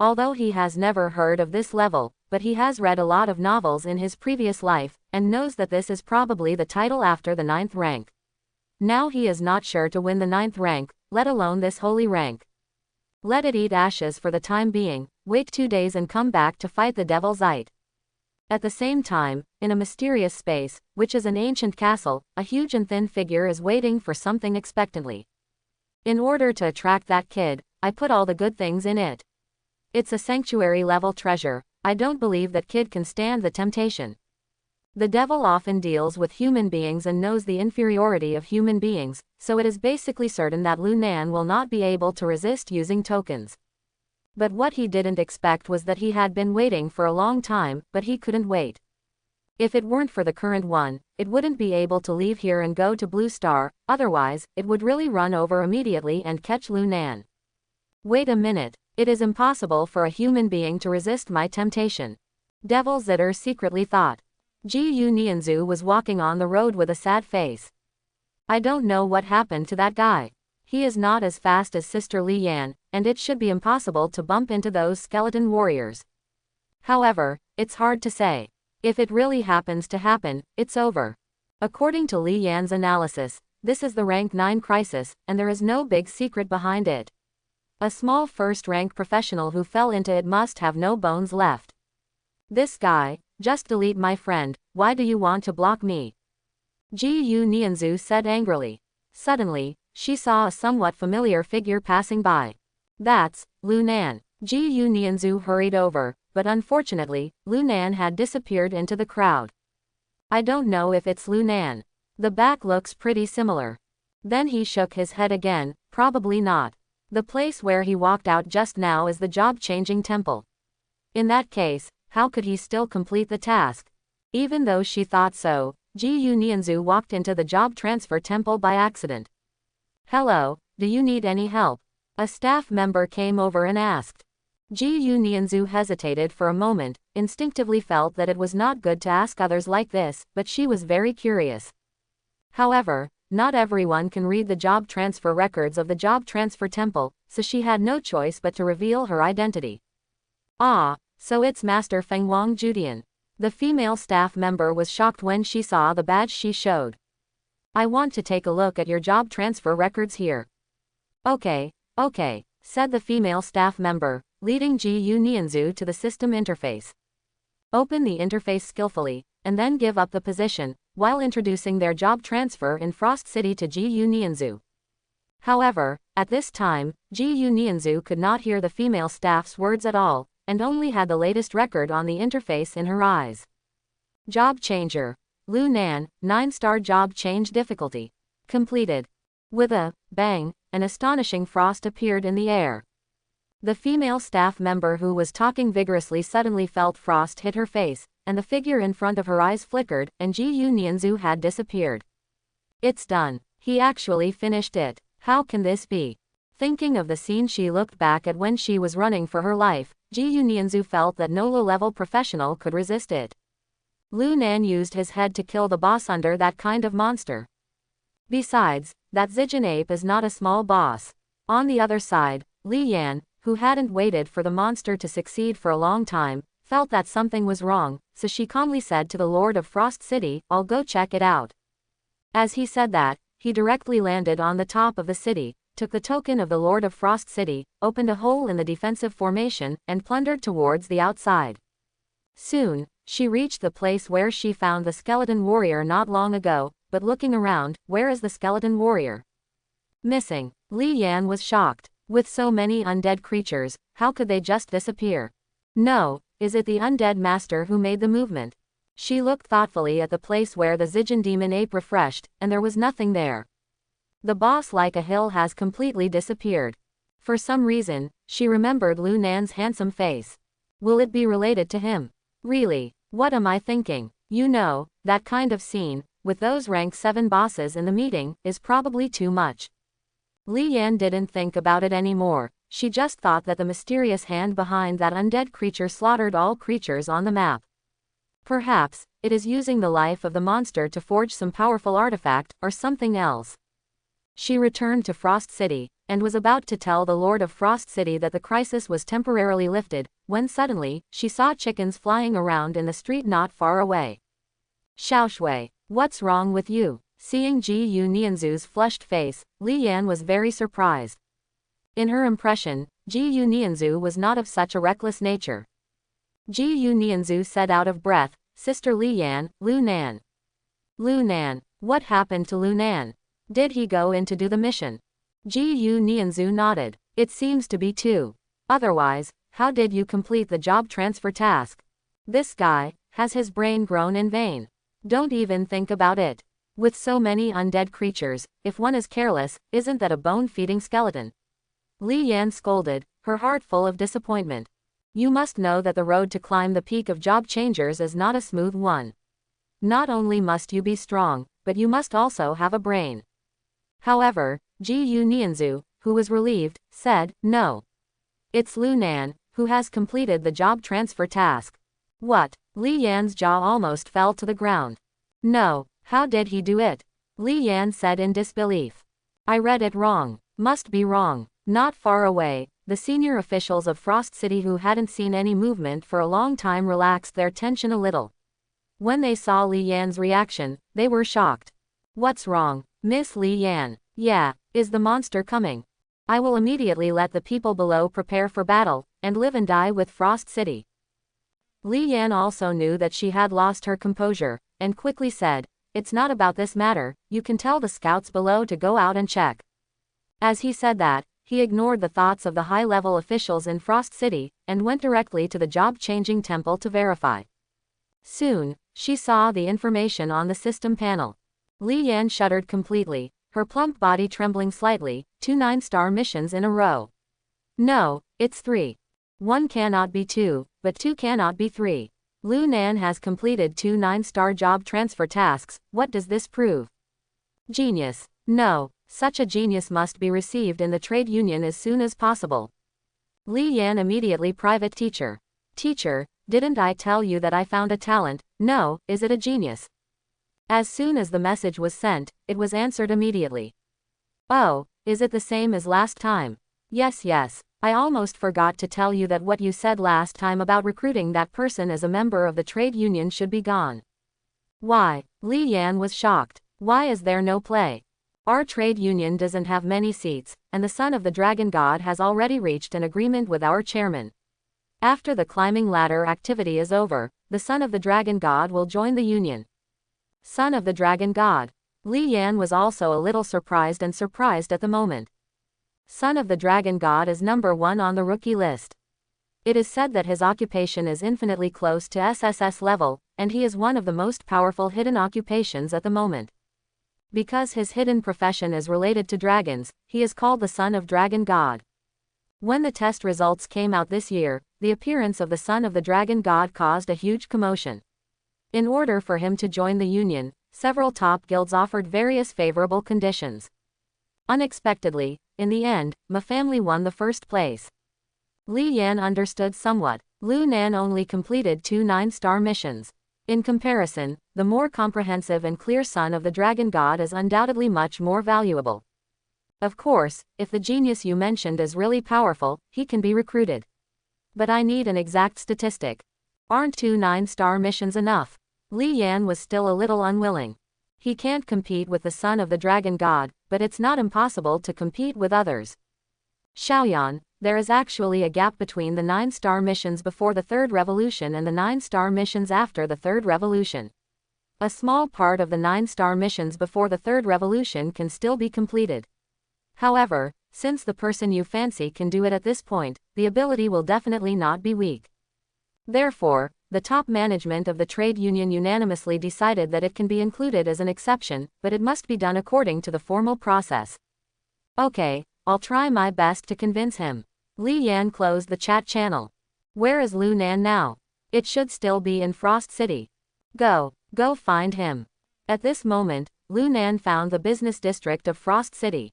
Although he has never heard of this level, but he has read a lot of novels in his previous life, and knows that this is probably the title after the 9th rank. Now he is not sure to win the 9th rank, let alone this holy rank. Let it eat ashes for the time being, wait 2 days and come back to fight the devil's ite. At the same time, in a mysterious space, which is an ancient castle, a huge and thin figure is waiting for something expectantly. In order to attract that kid, I put all the good things in it. It's a sanctuary level treasure. I don't believe that kid can stand the temptation. The devil often deals with human beings and knows the inferiority of human beings, so it is basically certain that Lu Nan will not be able to resist using tokens. But what he didn't expect was that he had been waiting for a long time, but he couldn't wait. If it weren't for the current one, it wouldn't be able to leave here and go to Blue Star, otherwise, it would really run over immediately and catch Lu Nan. Wait a minute, it is impossible for a human being to resist my temptation. Devil Zitter secretly thought. Jiyu Nianzu was walking on the road with a sad face. I don't know what happened to that guy. He is not as fast as Sister Li Yan, and it should be impossible to bump into those skeleton warriors. However, it's hard to say. If it really happens to happen, it's over. According to Li Yan's analysis, this is the rank 9 crisis, and there is no big secret behind it. A small first-rank professional who fell into it must have no bones left. This guy, just delete my friend, why do you want to block me? Jiyu Nianzu said angrily. Suddenly, she saw a somewhat familiar figure passing by. That's Lu Nan. Jiyu Nianzu hurried over, but unfortunately, Lu Nan had disappeared into the crowd. I don't know if it's Lu Nan. The back looks pretty similar. Then he shook his head again, probably not. The place where he walked out just now is the job-changing temple. In that case, how could he still complete the task? Even though she thought so, Jiyu Nianzu walked into the job transfer temple by accident. Hello, do you need any help? A staff member came over and asked. Jiyu Nianzu hesitated for a moment, instinctively felt that it was not good to ask others like this, but she was very curious. However, not everyone can read the job transfer records of the job transfer temple, so she had no choice but to reveal her identity. Ah, so it's Master Feng Wang Judian. The female staff member was shocked when she saw the badge she showed. I want to take a look at your job transfer records here. Okay, said the female staff member, leading Jiyu Nianzu to the system interface. Open the interface skillfully, and then give up the position, while introducing their job transfer in Frost City to Jiyu Nianzu. However, at this time, Jiyu Nianzu could not hear the female staff's words at all, and only had the latest record on the interface in her eyes. Job changer. Lu Nan, 9-star job change difficulty. Completed. With a bang, an astonishing frost appeared in the air. The female staff member who was talking vigorously suddenly felt frost hit her face, and the figure in front of her eyes flickered, and Jiyu Nianzu had disappeared. It's done. He actually finished it. How can this be? Thinking of the scene she looked back at when she was running for her life, Jiyu Nianzu felt that no low-level professional could resist it. Lu Nan used his head to kill the boss under that kind of monster. Besides, that Zijin ape is not a small boss. On the other side, Li Yan, who hadn't waited for the monster to succeed for a long time, felt that something was wrong, so she calmly said to the Lord of Frost City, I'll go check it out. As he said that, he directly landed on the top of the city, took the token of the Lord of Frost City, opened a hole in the defensive formation, and plundered towards the outside. Soon, she reached the place where she found the skeleton warrior not long ago, but looking around, where is the skeleton warrior? Missing. Li Yan was shocked. With so many undead creatures, how could they just disappear? No, is it the undead master who made the movement? She looked thoughtfully at the place where the Zijin demon ape refreshed, and there was nothing there. The boss like a hill has completely disappeared. For some reason, she remembered Lu Nan's handsome face. Will it be related to him? Really, what am I thinking? You know, that kind of scene, with those rank 7 bosses in the meeting, is probably too much. Li Yan didn't think about it anymore, she just thought that the mysterious hand behind that undead creature slaughtered all creatures on the map. Perhaps, it is using the life of the monster to forge some powerful artifact, or something else. She returned to Frost City, and was about to tell the Lord of Frost City that the crisis was temporarily lifted, when suddenly, she saw chickens flying around in the street not far away. Xiaoshui, what's wrong with you? Seeing Ji Nianzu's flushed face, Li Yan was very surprised. In her impression, Ji Nianzu was not of such a reckless nature. Ji Nianzu said out of breath, Sister Li Yan, Lu Nan. Lu Nan, what happened to Lu Nan? Did he go in to do the mission? Ji Nianzu nodded. It seems to be too. Otherwise, how did you complete the job transfer task? This guy, has his brain grown in vain? Don't even think about it. With so many undead creatures, if one is careless, isn't that a bone-feeding skeleton? Li Yan scolded, her heart full of disappointment. You must know that the road to climb the peak of job changers is not a smooth one. Not only must you be strong, but you must also have a brain. However, Ji Nianzu, who was relieved, said, no. It's Lu Nan, who has completed the job transfer task. What? Li Yan's jaw almost fell to the ground. No, how did he do it? Li Yan said in disbelief. I read it wrong. Must be wrong. Not far away, the senior officials of Frost City who hadn't seen any movement for a long time relaxed their tension a little. When they saw Li Yan's reaction, they were shocked. What's wrong, Miss Li Yan? Yeah, is the monster coming? I will immediately let the people below prepare for battle, and live and die with Frost City. Li Yan also knew that she had lost her composure, and quickly said, it's not about this matter, you can tell the scouts below to go out and check. As he said that, he ignored the thoughts of the high-level officials in Frost City, and went directly to the job-changing temple to verify. Soon, she saw the information on the system panel. Li Yan shuddered completely, her plump body trembling slightly, 2 9-star missions in a row. No, it's 3. 1 cannot be 2, but 2 cannot be 3. Lu Nan has completed 2 9-star job transfer tasks, what does this prove? Genius. No, such a genius must be received in the trade union as soon as possible. Li Yan immediately private teacher. Teacher, didn't I tell you that I found a talent? No, is it a genius? As soon as the message was sent, it was answered immediately. Oh, is it the same as last time? Yes, I almost forgot to tell you that what you said last time about recruiting that person as a member of the trade union should be gone. Why? Li Yan was shocked. Why is there no play? Our trade union doesn't have many seats, and the son of the dragon god has already reached an agreement with our chairman. After the climbing ladder activity is over, the son of the dragon god will join the union. Son of the dragon god. Li Yan was also a little surprised at the moment. Son of the dragon god is number 1 on the rookie list. It is said that his occupation is infinitely close to SSS level, and he is one of the most powerful hidden occupations at the moment. Because his hidden profession is related to dragons, he is called the son of dragon god. When the test results came out this year, the appearance of the son of the dragon god caused a huge commotion. In order for him to join the union, several top guilds offered various favorable conditions. Unexpectedly, in the end, Ma family won the first place. Li Yan understood somewhat. Lu Nan only completed 2 9-star missions. In comparison, the more comprehensive and clear son of the dragon god is undoubtedly much more valuable. Of course, if the genius you mentioned is really powerful, he can be recruited. But I need an exact statistic. Aren't 2 9-star missions enough? Li Yan was still a little unwilling. He can't compete with the son of the dragon god, but it's not impossible to compete with others. Xiaoyan, there is actually a gap between the 9-star missions before the 3rd revolution and the 9-star missions after the 3rd revolution. A small part of the 9-star missions before the 3rd revolution can still be completed. However, since the person you fancy can do it at this point, the ability will definitely not be weak. Therefore, the top management of the trade union unanimously decided that it can be included as an exception, but it must be done according to the formal process. Okay, I'll try my best to convince him. Li Yan closed the chat channel. Where is Lu Nan now? It should still be in Frost City. Go find him. At this moment, Lu Nan found the business district of Frost City.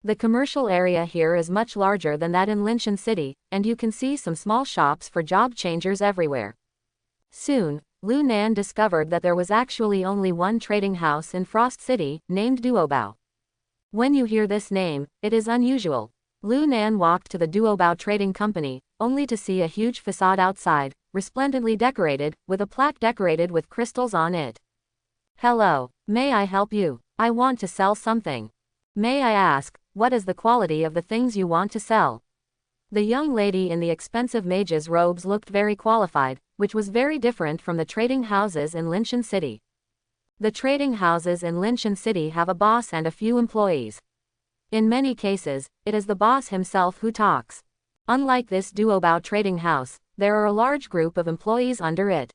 The commercial area here is much larger than that in Linshan City, and you can see some small shops for job changers everywhere. Soon, Lu Nan discovered that there was actually only one trading house in Frost City, named Duobao. When you hear this name, it is unusual. Lu Nan walked to the Duobao Trading Company, only to see a huge facade outside, resplendently decorated, with a plaque decorated with crystals on it. Hello, may I help you? I want to sell something. May I ask, what is the quality of the things you want to sell? The young lady in the expensive mage's robes looked very qualified, which was very different from the trading houses in Linshan City. The trading houses in Linshan City have a boss and a few employees. In many cases, it is the boss himself who talks. Unlike this Duobao trading house, there are a large group of employees under it.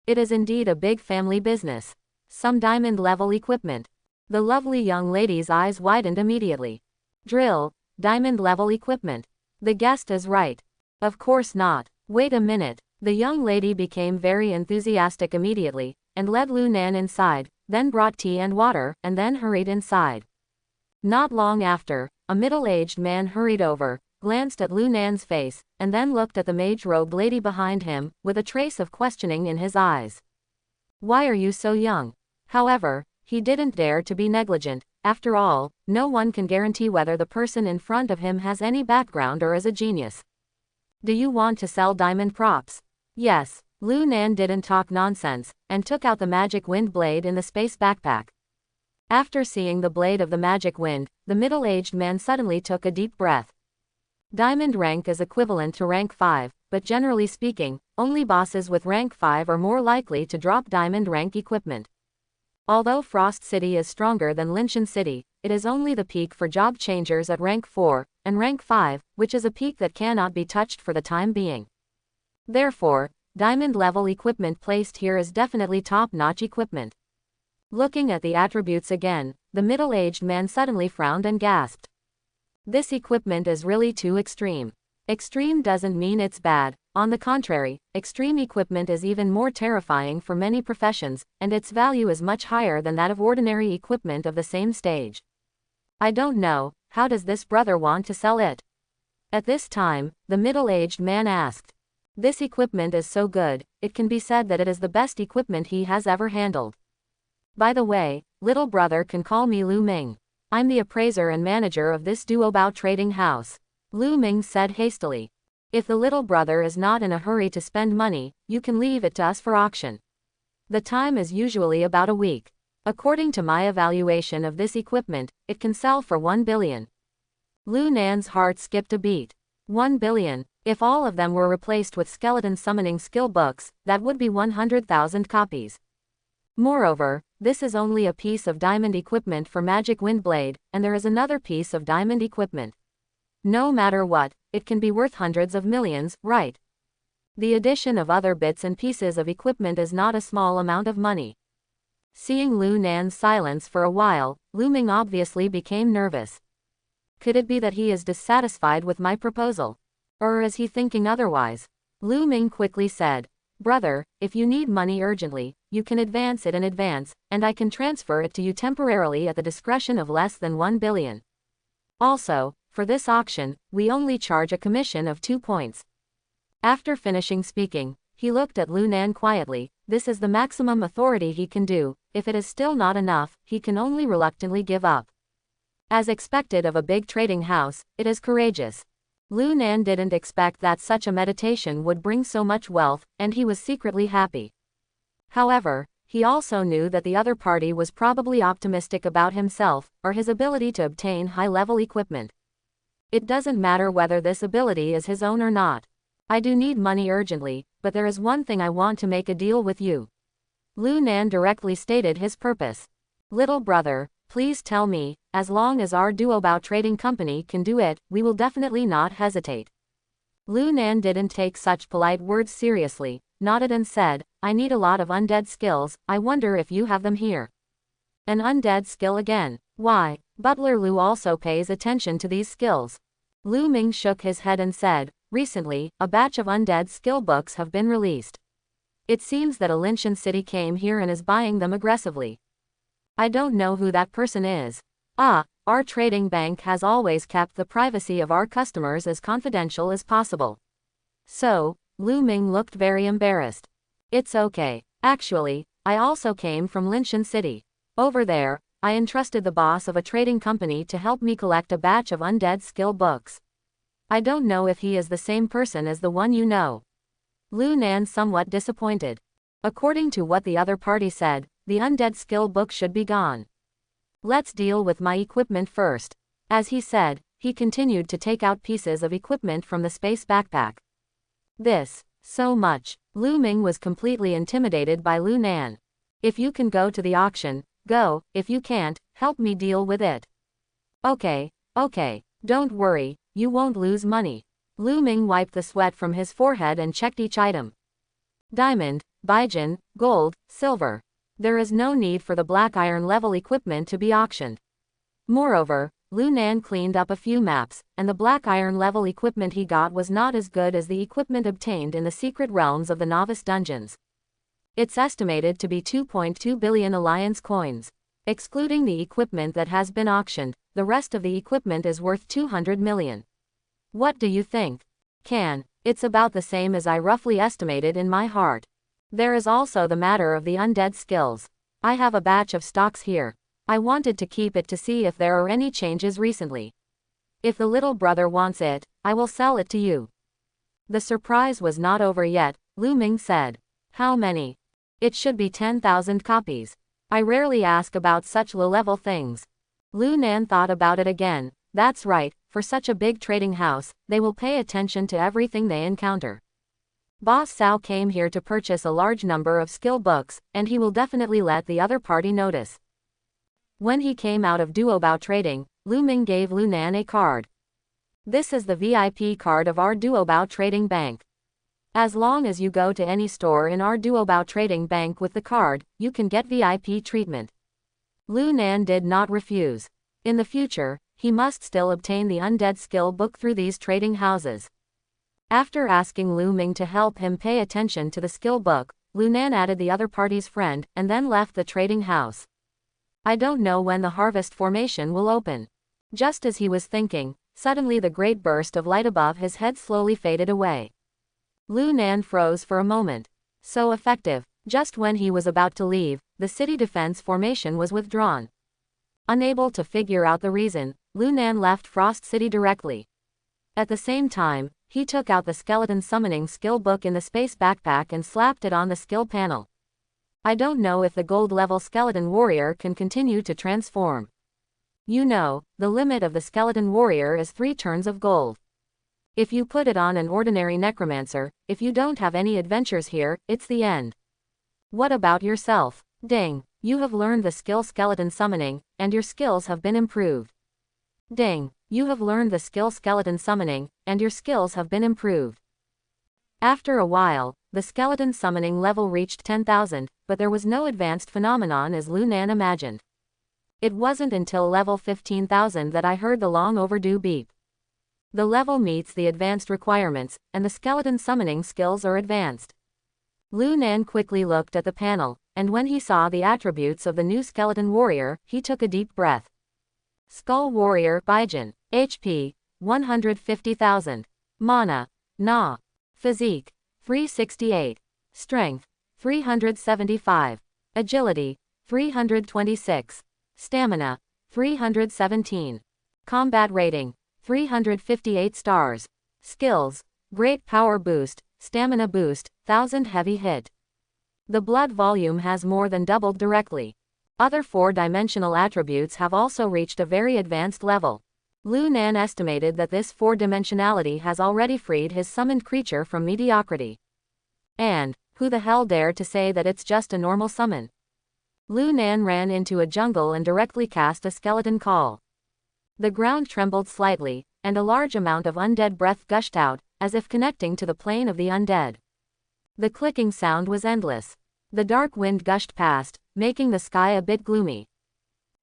It is indeed a big family business. Some diamond-level equipment. The lovely young lady's eyes widened immediately. Drill, diamond-level equipment. The guest is right. Of course not. Wait a minute. The young lady became very enthusiastic immediately, and led Lu Nan inside, then brought tea and water, and then hurried inside. Not long after, a middle-aged man hurried over, glanced at Lu Nan's face, and then looked at the mage-robed lady behind him, with a trace of questioning in his eyes. Why are you so young? However, he didn't dare to be negligent. After all, no one can guarantee whether the person in front of him has any background or is a genius. Do you want to sell diamond props? Yes. Lu Nan didn't talk nonsense, and took out the magic wind blade in the space backpack. After seeing the blade of the magic wind, the middle-aged man suddenly took a deep breath. Diamond rank is equivalent to rank 5, but generally speaking, only bosses with rank 5 are more likely to drop diamond rank equipment. Although Frost City is stronger than Linshan City, it is only the peak for job changers at rank 4, and rank 5, which is a peak that cannot be touched for the time being. Therefore, diamond-level equipment placed here is definitely top-notch equipment. Looking at the attributes again, the middle-aged man suddenly frowned and gasped. This equipment is really too extreme. Extreme doesn't mean it's bad. On the contrary, extreme equipment is even more terrifying for many professions, and its value is much higher than that of ordinary equipment of the same stage. I don't know, how does this brother want to sell it? At this time, the middle-aged man asked. This equipment is so good, it can be said that it is the best equipment he has ever handled. By the way, little brother can call me Lu Ming. I'm the appraiser and manager of this Duobao trading house. Lu Ming said hastily. If the little brother is not in a hurry to spend money, you can leave it to us for auction. The time is usually about a week. According to my evaluation of this equipment, it can sell for 1 billion. Lu Nan's heart skipped a beat. 1 billion. If all of them were replaced with skeleton summoning skill books, that would be 100,000 copies. Moreover, this is only a piece of diamond equipment for Magic Windblade, and there is another piece of diamond equipment. No matter what, it can be worth hundreds of millions, right? The addition of other bits and pieces of equipment is not a small amount of money. Seeing Lu Nan's silence for a while, Lu Ming obviously became nervous. Could it be that he is dissatisfied with my proposal? Or is he thinking otherwise? Lu Ming quickly said, Brother, if you need money urgently, you can advance it in advance, and I can transfer it to you temporarily at the discretion of less than 1 billion. Also, for this auction, we only charge a commission of 2 points. After finishing speaking, he looked at Lu Nan quietly. This is the maximum authority he can do. If it is still not enough, he can only reluctantly give up. As expected of a big trading house, it is courageous. Lu Nan didn't expect that such a meditation would bring so much wealth, and he was secretly happy. However, he also knew that the other party was probably optimistic about himself, or his ability to obtain high-level equipment. It doesn't matter whether this ability is his own or not. I do need money urgently, but there is one thing I want to make a deal with you. Lu Nan directly stated his purpose. Little brother, please tell me, as long as our Duobao trading company can do it, we will definitely not hesitate. Lu Nan didn't take such polite words seriously, nodded and said, I need a lot of undead skills, I wonder if you have them here. An undead skill again. Why, Butler Lu also pays attention to these skills. Lu Ming shook his head and said, recently, a batch of undead skill books have been released. It seems that a Linshan City came here and is buying them aggressively. I don't know who that person is. Our trading bank has always kept the privacy of our customers as confidential as possible. So, Lu Ming looked very embarrassed. It's okay. Actually, I also came from Linshan City. Over there, I entrusted the boss of a trading company to help me collect a batch of undead skill books. I don't know if he is the same person as the one you know. Lu Nan somewhat disappointed. According to what the other party said, the undead skill book should be gone. Let's deal with my equipment first. As he said, he continued to take out pieces of equipment from the space backpack. This, so much. Lu Ming was completely intimidated by Lu Nan. If you can go to the auction, go. If you can't, help me deal with it. Okay, don't worry, you won't lose money. Lu Ming wiped the sweat from his forehead and checked each item. Diamond, Baijin, gold, silver. There is no need for the black iron level equipment to be auctioned. Moreover, Lu Nan cleaned up a few maps, and the black iron level equipment he got was not as good as the equipment obtained in the secret realms of the novice dungeons. It's estimated to be 2.2 billion alliance coins. Excluding the equipment that has been auctioned, the rest of the equipment is worth 200 million. What do you think? It's about the same as I roughly estimated in my heart. There is also the matter of the undead skills. I have a batch of stocks here. I wanted to keep it to see if there are any changes recently. If the little brother wants it, I will sell it to you. The surprise was not over yet. Lu Ming said. How many? It should be 10,000 copies. I rarely ask about such low-level things. Lu Nan thought about it again. That's right, for such a big trading house, they will pay attention to everything they encounter. Boss Cao came here to purchase a large number of skill books, and he will definitely let the other party notice. When he came out of Duobao Trading, Lu Ming gave Lu Nan a card. This is the VIP card of our Duobao Trading Bank. As long as you go to any store in our Duobao Trading Bank with the card, you can get VIP treatment. Lu Nan did not refuse. In the future, he must still obtain the undead skill book through these trading houses. After asking Lu Ming to help him pay attention to the skill book, Lu Nan added the other party's friend and then left the trading house. I don't know when the harvest formation will open. Just as he was thinking, suddenly the great burst of light above his head slowly faded away. Lu Nan froze for a moment. So effective. Just when he was about to leave, the city defense formation was withdrawn. Unable to figure out the reason, Lu Nan left Frost City directly. At the same time, he took out the skeleton summoning skill book in the space backpack and slapped it on the skill panel. I don't know if the gold level skeleton warrior can continue to transform. You know, the limit of the skeleton warrior is 3 turns of gold. If you put it on an ordinary necromancer, if you don't have any adventures here, it's the end. What about yourself? Ding, you have learned the skill skeleton summoning, and your skills have been improved. Ding, you have learned the skill skeleton summoning, and your skills have been improved. After a while, the skeleton summoning level reached 10,000, but there was no advanced phenomenon as Lu Nan imagined. It wasn't until level 15,000 that I heard the long overdue beep. The level meets the advanced requirements, and the skeleton summoning skills are advanced. Lu Nan quickly looked at the panel, and when he saw the attributes of the new skeleton warrior, he took a deep breath. Skull Warrior Baijin, HP, 150,000. Mana, Na. Physique, 368. Strength, 375. Agility, 326. Stamina, 317. Combat rating, 358 stars. Skills, Great Power Boost, Stamina Boost, 1000 Heavy Hit. The blood volume has more than doubled directly. Other 4-dimensional attributes have also reached a very advanced level. Lu Nan estimated that this 4-dimensionality has already freed his summoned creature from mediocrity. And, who the hell dared to say that it's just a normal summon? Lu Nan ran into a jungle and directly cast a skeleton call. The ground trembled slightly, and a large amount of undead breath gushed out, as if connecting to the plane of the undead. The clicking sound was endless. The dark wind gushed past, making the sky a bit gloomy.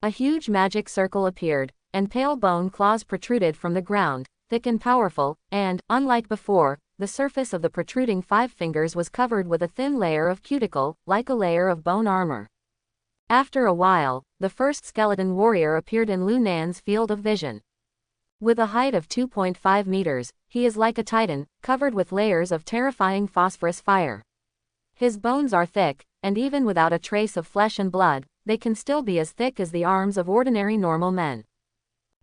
A huge magic circle appeared, and pale bone claws protruded from the ground, thick and powerful, and, unlike before, the surface of the protruding 5 fingers was covered with a thin layer of cuticle, like a layer of bone armor. After a while, the first skeleton warrior appeared in Lu Nan's field of vision. With a height of 2.5 meters, he is like a titan, covered with layers of terrifying phosphorus fire. His bones are thick, and even without a trace of flesh and blood, they can still be as thick as the arms of ordinary normal men.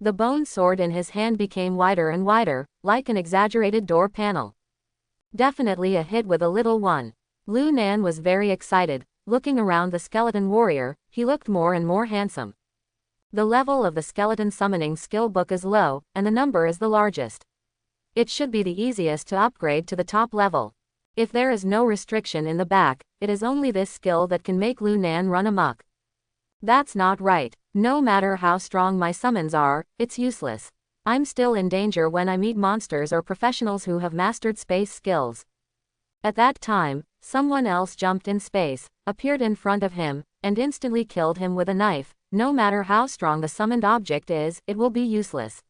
The bone sword in his hand became wider and wider, like an exaggerated door panel. Definitely a hit with a little one. Lu Nan was very excited. Looking around the skeleton warrior, he looked more and more handsome. The level of the skeleton summoning skill book is low, and the number is the largest. It should be the easiest to upgrade to the top level. If there is no restriction in the back, it is only this skill that can make Lu Nan run amok. That's not right. No matter how strong my summons are, it's useless. I'm still in danger when I meet monsters or professionals who have mastered space skills. At that time, someone else jumped in space, appeared in front of him, and instantly killed him with a knife. No matter how strong the summoned object is, it will be useless.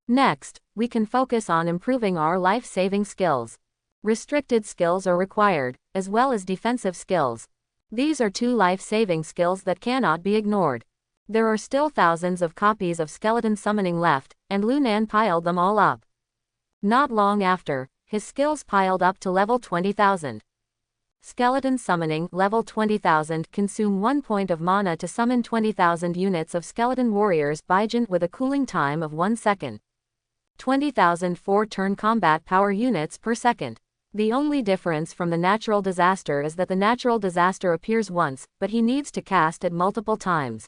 Next, we can focus on improving our life-saving skills. Restricted skills are required, as well as defensive skills. These are two life-saving skills that cannot be ignored. There are still thousands of copies of skeleton summoning left, and Lu Nan piled them all up. Not long after, his skills piled up to level 20,000. Skeleton summoning, level 20,000, consume 1 point of mana to summon 20,000 units of skeleton warriors Bijant with a cooling time of 1 second. 20,000 4-turn combat power units per second. The only difference from the natural disaster is that the natural disaster appears once, but he needs to cast it multiple times.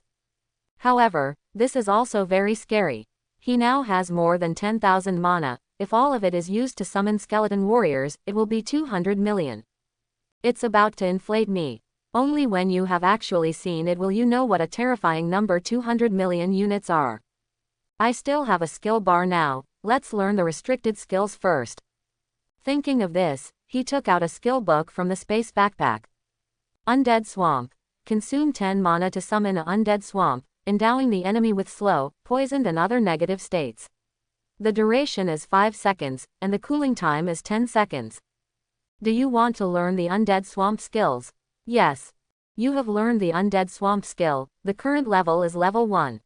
However, this is also very scary. He now has more than 10,000 mana. If all of it is used to summon skeleton warriors, it will be 200 million. It's about to inflate me. Only when you have actually seen it will you know what a terrifying number 200 million units are. I still have a skill bar now. Let's learn the restricted skills first. Thinking of this, he took out a skill book from the space backpack. Undead Swamp. Consume 10 mana to summon an undead swamp, endowing the enemy with slow, poisoned and other negative states. The duration is 5 seconds, and the cooling time is 10 seconds. Do you want to learn the Undead Swamp skills? Yes. You have learned the Undead Swamp skill. The current level is level 1.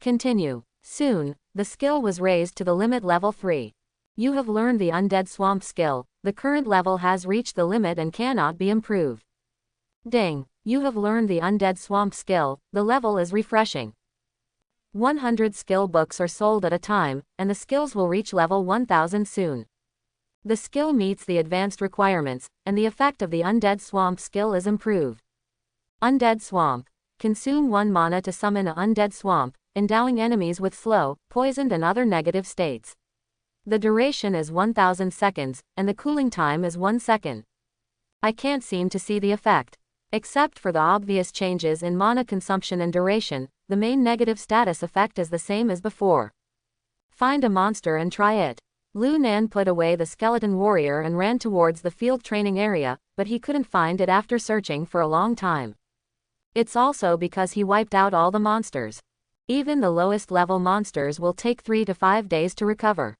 Continue. Soon, the skill was raised to the limit level 3. You have learned the Undead Swamp skill. The current level has reached the limit and cannot be improved. Ding. You have learned the Undead Swamp skill. The level is refreshing. 100 skill books are sold at a time, and the skills will reach level 1000 soon. The skill meets the advanced requirements, and the effect of the Undead Swamp skill is improved. Undead Swamp. Consume 1 mana to summon an Undead Swamp, endowing enemies with slow, poisoned and other negative states. The duration is 1000 seconds, and the cooling time is 1 second. I can't seem to see the effect. Except for the obvious changes in mana consumption and duration, the main negative status effect is the same as before. Find a monster and try it. Lu Nan put away the skeleton warrior and ran towards the field training area, but he couldn't find it after searching for a long time. It's also because he wiped out all the monsters. Even the lowest level monsters will take 3 to 5 days to recover.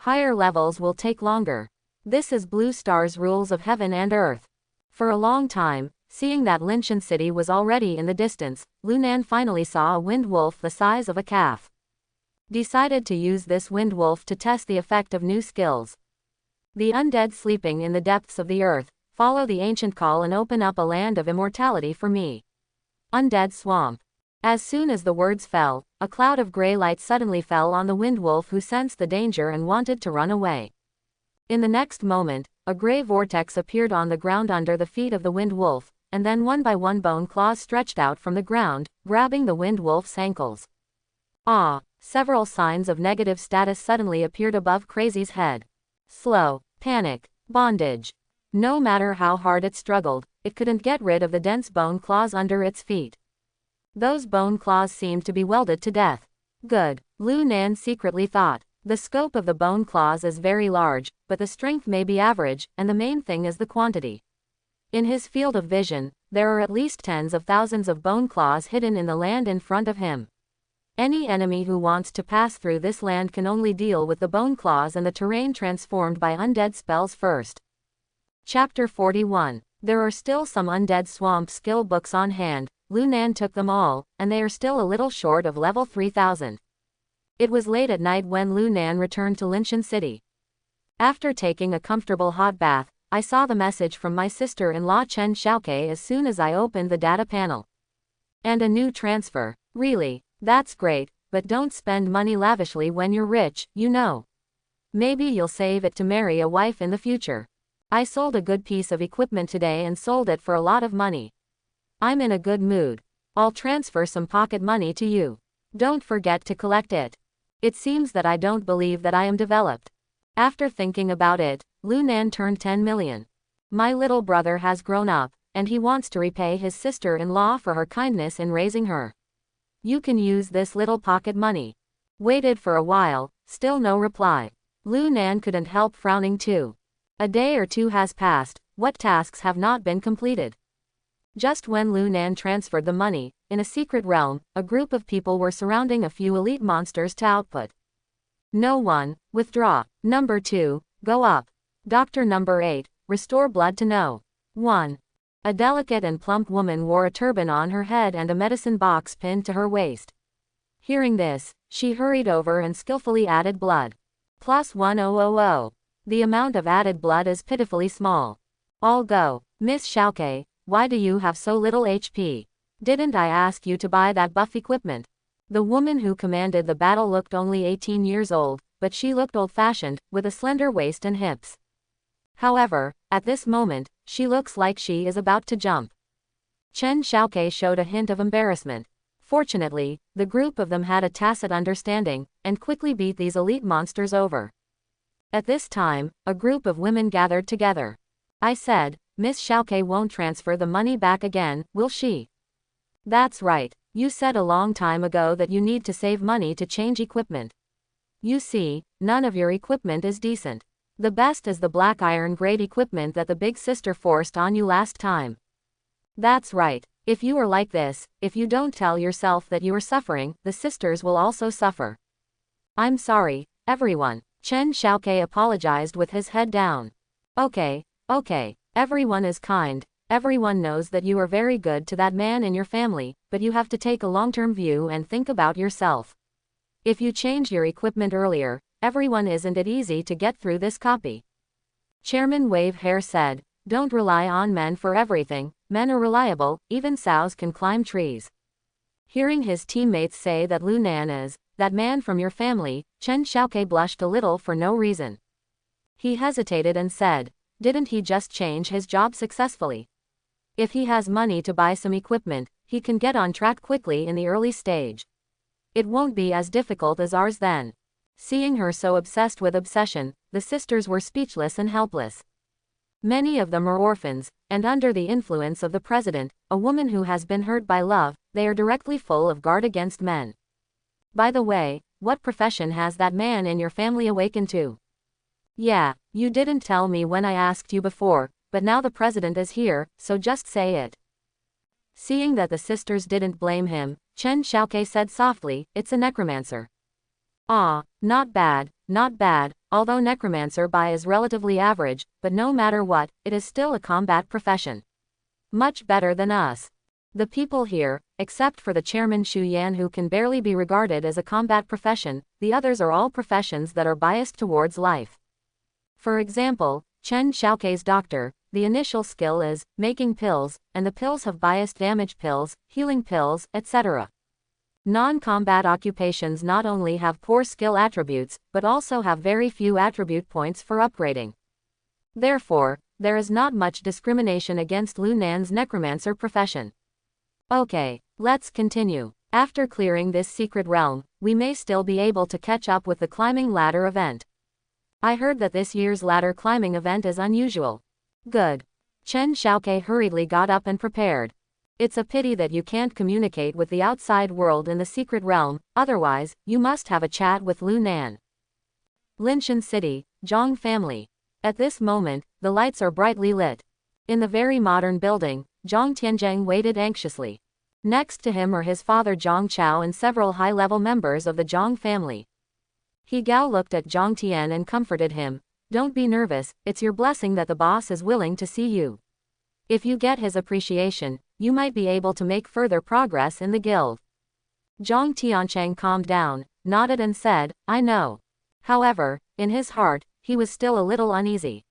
Higher levels will take longer. This is Blue Star's rules of heaven and earth. For a long time, seeing that Linshan City was already in the distance, Lu Nan finally saw a wind wolf the size of a calf. Decided to use this wind wolf to test the effect of new skills. The undead sleeping in the depths of the earth, follow the ancient call and open up a land of immortality for me. Undead Swamp. As soon as the words fell, a cloud of gray light suddenly fell on the wind wolf, who sensed the danger and wanted to run away. In the next moment, a gray vortex appeared on the ground under the feet of the wind wolf, and then one by one bone claws stretched out from the ground, grabbing the wind wolf's ankles. Ah! Several signs of negative status suddenly appeared above Crazy's head. Slow, panic, bondage. No matter how hard it struggled, it couldn't get rid of the dense bone claws under its feet. Those bone claws seemed to be welded to death. Good, Lu Nan secretly thought. The scope of the bone claws is very large, but the strength may be average, and the main thing is the quantity. In his field of vision, there are at least tens of thousands of bone claws hidden in the land in front of him. Any enemy who wants to pass through this land can only deal with the bone claws and the terrain transformed by undead spells first. Chapter 41. There are still some Undead Swamp skill books on hand. Lu Nan took them all, and they are still a little short of level 3000. It was late at night when Lu Nan returned to Linshan City. After taking a comfortable hot bath, I saw the message from my sister-in-law Chen Xiaoke as soon as I opened the data panel. And a new transfer. Really? That's great, but don't spend money lavishly when you're rich, you know. Maybe you'll save it to marry a wife in the future. I sold a good piece of equipment today and sold it for a lot of money. I'm in a good mood. I'll transfer some pocket money to you. Don't forget to collect it. It seems that I don't believe that I am developed. After thinking about it, Lu Nan turned 10 million. My little brother has grown up, and he wants to repay his sister-in-law for her kindness in raising her. You can use this little pocket money. Waited for a while, still no reply. Lu Nan couldn't help frowning too. A day or two has passed, what tasks have not been completed? Just when Lu Nan transferred the money, in a secret realm, a group of people were surrounding a few elite monsters to output. No 1, withdraw. Number 2, go up. Doctor number 8, restore blood to no 1. A delicate and plump woman wore a turban on her head and a medicine box pinned to her waist. Hearing this, she hurried over and skillfully added blood. Plus 1000. The amount of added blood is pitifully small. All go. Miss Xiaoke, why do you have so little HP? Didn't I ask you to buy that buff equipment? The woman who commanded the battle looked only 18 years old, but she looked old-fashioned, with a slender waist and hips. However, at this moment, she looks like she is about to jump. Chen Xiaoke showed a hint of embarrassment. Fortunately, the group of them had a tacit understanding, and quickly beat these elite monsters over. At this time, a group of women gathered together. I said, Miss Xiaoke won't transfer the money back again, will she? That's right, you said a long time ago that you need to save money to change equipment. You see, none of your equipment is decent. The best is the black iron grade equipment that the big sister forced on you last time. That's right, if you are like this, if you don't tell yourself that you are suffering, the sisters will also suffer. I'm sorry, everyone. Chen Xiaoke apologized with his head down. Okay, everyone is kind, everyone knows that you are very good to that man in your family, but you have to take a long-term view and think about yourself. If you change your equipment earlier, everyone isn't it easy to get through this copy. Chairman Wave Hair said, don't rely on men for everything, men are reliable, even sows can climb trees. Hearing his teammates say that Lu Nan is that man from your family, Chen Xiaoke blushed a little for no reason. He hesitated and said, didn't he just change his job successfully? If he has money to buy some equipment, he can get on track quickly in the early stage. It won't be as difficult as ours then. Seeing her so obsessed with obsession, the sisters were speechless and helpless. Many of them are orphans, and under the influence of the president, a woman who has been hurt by love, they are directly full of guard against men. By the way, what profession has that man in your family awakened to? Yeah, you didn't tell me when I asked you before, but now the president is here, so just say it. Seeing that the sisters didn't blame him, Chen Xiaoke said softly, it's a necromancer. Ah, not bad, although necromancer buy is relatively average, but no matter what, it is still a combat profession. Much better than us. The people here, except for the chairman Xu Yan who can barely be regarded as a combat profession, the others are all professions that are biased towards life. For example, Chen Xiaoke's doctor, the initial skill is making pills, and the pills have biased damage pills, healing pills, etc. Non-combat occupations not only have poor skill attributes, but also have very few attribute points for upgrading. Therefore, there is not much discrimination against Lu Nan's necromancer profession. Okay, let's continue. After clearing this secret realm, we may still be able to catch up with the climbing ladder event. I heard that this year's ladder climbing event is unusual. Good. Chen Xiaoke hurriedly got up and prepared. It's a pity that you can't communicate with the outside world in the secret realm, otherwise, you must have a chat with Lu Nan. Linshan City, Zhang family. At this moment, the lights are brightly lit. In the very modern building, Zhang Tianzheng waited anxiously. Next to him are his father Zhang Chao and several high-level members of the Zhang family. He Gao looked at Zhang Tian and comforted him. Don't be nervous, it's your blessing that the boss is willing to see you. If you get his appreciation, you might be able to make further progress in the guild. Zhang Tiancheng calmed down, nodded and said, I know. However, in his heart, he was still a little uneasy.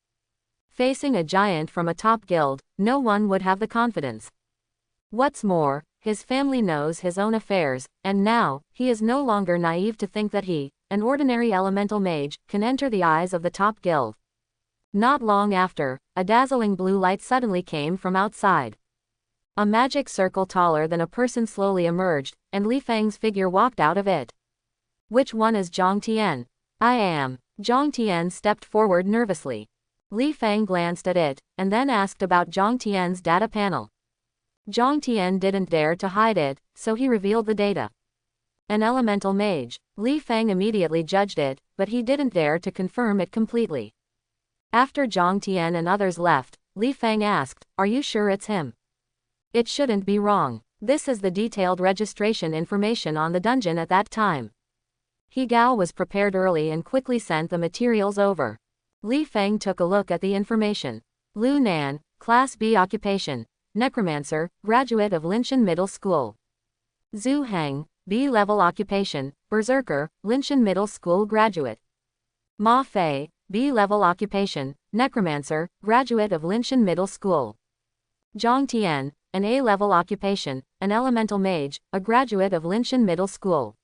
Facing a giant from a top guild, no one would have the confidence. What's more, his family knows his own affairs, and now, he is no longer naive to think that he, an ordinary elemental mage, can enter the eyes of the top guild. Not long after, a dazzling blue light suddenly came from outside. A magic circle taller than a person slowly emerged, and Li Feng's figure walked out of it. Which one is Zhang Tian? I am. Zhang Tian stepped forward nervously. Li Feng glanced at it, and then asked about Zhang Tian's data panel. Zhang Tian didn't dare to hide it, so he revealed the data. An elemental mage. Li Feng immediately judged it, but he didn't dare to confirm it completely. After Zhang Tian and others left, Li Feng asked, "Are you sure it's him? It shouldn't be wrong. This is the detailed registration information on the dungeon at that time." He Gao was prepared early and quickly sent the materials over. Li Feng took a look at the information. Lu Nan, Class B occupation, Necromancer, graduate of Linshan Middle School. Zhu Heng, B-level occupation, Berserker, Linshan Middle School graduate. Ma Fei, B-level occupation, Necromancer, graduate of Linshan Middle School. Zhang Tian, an A-level occupation, an elemental mage, a graduate of Linshan Middle School.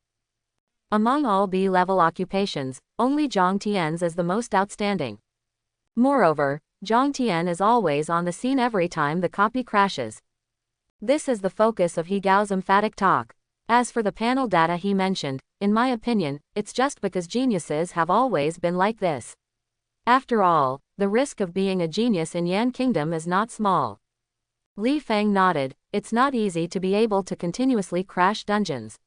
Among all B-level occupations, only Zhang Tian's is the most outstanding. Moreover, Zhang Tian is always on the scene every time the copy crashes. This is the focus of He Gao's emphatic talk. As for the panel data he mentioned, in my opinion, it's just because geniuses have always been like this. After all, the risk of being a genius in Yan Kingdom is not small. Li Feng nodded. It's not easy to be able to continuously crash dungeons.